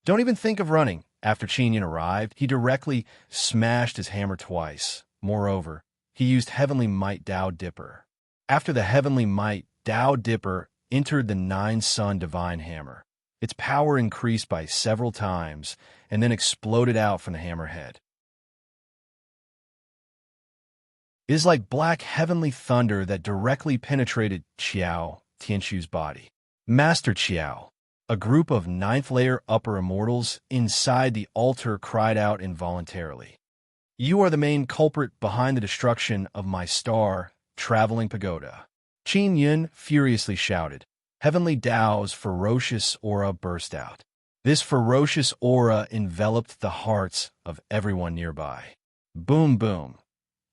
Don't even think of running. After Qin Yun arrived, he directly smashed his hammer twice. Moreover, he used Heavenly Might Dao Dipper. After the Heavenly Might Dao Dipper entered the Nine-Sun Divine Hammer, its power increased by several times and then exploded out from the hammerhead. It is like black heavenly thunder that directly penetrated Xiao Tianshu's body. Master Xiao, a group of ninth-layer upper immortals inside the altar cried out involuntarily. You are the main culprit behind the destruction of my star-traveling pagoda. Qin Yun furiously shouted. Heavenly Dao's ferocious aura burst out. This ferocious aura enveloped the hearts of everyone nearby. Boom, boom.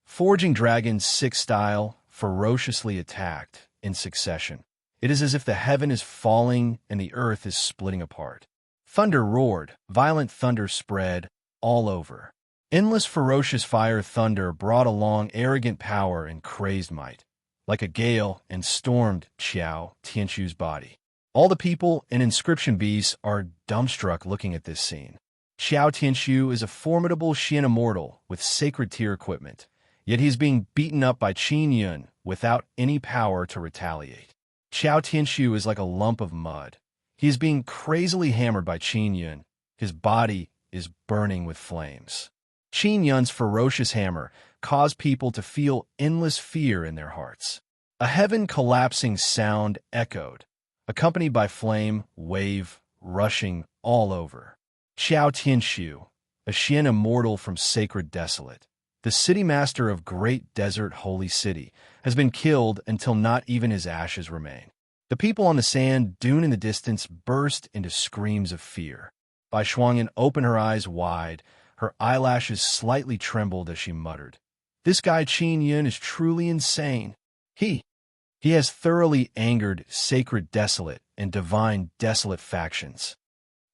Forging dragons 6 style ferociously attacked in succession. It is as if the heaven is falling and the earth is splitting apart. Thunder roared, violent thunder spread all over. Endless ferocious fire thunder brought along arrogant power and crazed might, like a gale, and stormed Xiao Tianshu's body. All the people and inscription beasts are dumbstruck looking at this scene. Xiao Tianshu is a formidable Xian immortal with sacred tier equipment, yet he is being beaten up by Qin Yun without any power to retaliate. Xiao Tianshu is like a lump of mud. He is being crazily hammered by Qin Yun. His body is burning with flames. Qin Yun's ferocious hammer caused people to feel endless fear in their hearts. A heaven-collapsing sound echoed, accompanied by flame, wave, rushing all over. Xiao Tianshu, a Xian immortal from Sacred Desolate, the city master of Great Desert Holy City, has been killed until not even his ashes remain. The people on the sand dune in the distance burst into screams of fear. Bai Shuangyan opened her eyes wide. Her eyelashes slightly trembled as she muttered, "This guy Qin Yun is truly insane. He has thoroughly angered Sacred Desolate and Divine Desolate factions.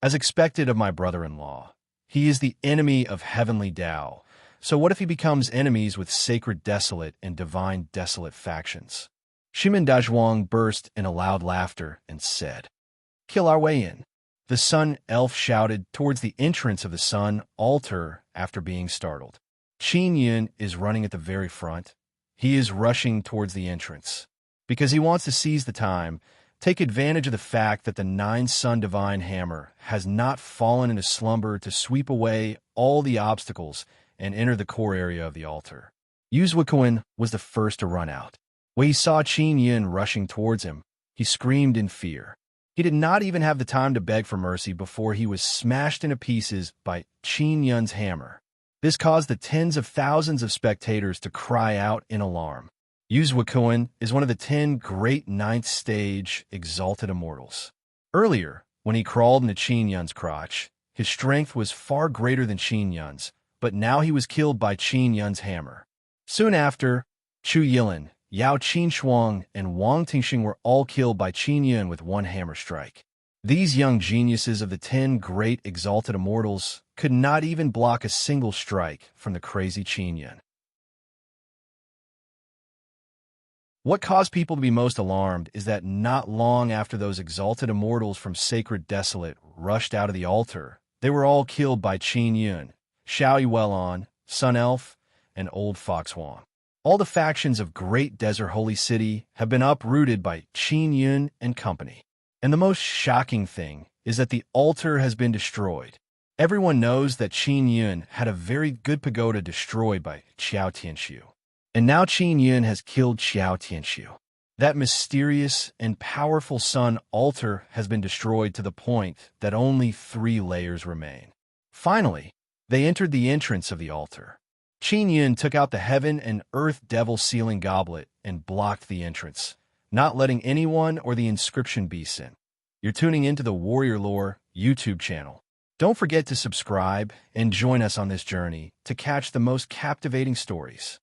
As expected of my brother-in-law, he is the enemy of Heavenly Dao. So what if he becomes enemies with Sacred Desolate and Divine Desolate factions?" Shimin Dazhuang burst in a loud laughter and said, "Kill our way in." The Sun Elf shouted towards the entrance of the Sun altar after being startled. Qin Yun is running at the very front. He is rushing towards the entrance because he wants to seize the time, take advantage of the fact that the Nine-Sun Divine Hammer has not fallen into slumber to sweep away all the obstacles and enter the core area of the altar. Yuzhuakuan was the first to run out. When he saw Qin Yun rushing towards him, he screamed in fear. He did not even have the time to beg for mercy before he was smashed into pieces by Qin Yun's hammer. This caused the tens of thousands of spectators to cry out in alarm. Yuzhuakuan is one of the 10 great ninth stage exalted immortals. Earlier, when he crawled into Qin Yun's crotch, his strength was far greater than Qin Yun's, but now he was killed by Qin Yun's hammer. Soon after, Chu Yilin, Yao Qinshuang, and Wang Tingxing were all killed by Qin Yun with one hammer strike. These young geniuses of the 10 great exalted immortals could not even block a single strike from the crazy Qin Yun. What caused people to be most alarmed is that not long after those exalted immortals from Sacred Desolate rushed out of the altar, they were all killed by Qin Yun, Xiao Yuelon, Sun Elf, and Old Fox Huang. All the factions of Great Desert Holy City have been uprooted by Qin Yun and company. And the most shocking thing is that the altar has been destroyed. Everyone knows that Qin Yun had a very good pagoda destroyed by Xiao Tianshu. And now Qin Yun has killed Xiao Tianshu. That mysterious and powerful sun altar has been destroyed to the point that only 3 layers remain. Finally, they entered the entrance of the altar. Qin Yun took out the heaven and earth devil sealing goblet and blocked the entrance, not letting anyone or the inscription beasts in. You're tuning into the Warrior Lore YouTube channel. Don't forget to subscribe and join us on this journey to catch the most captivating stories.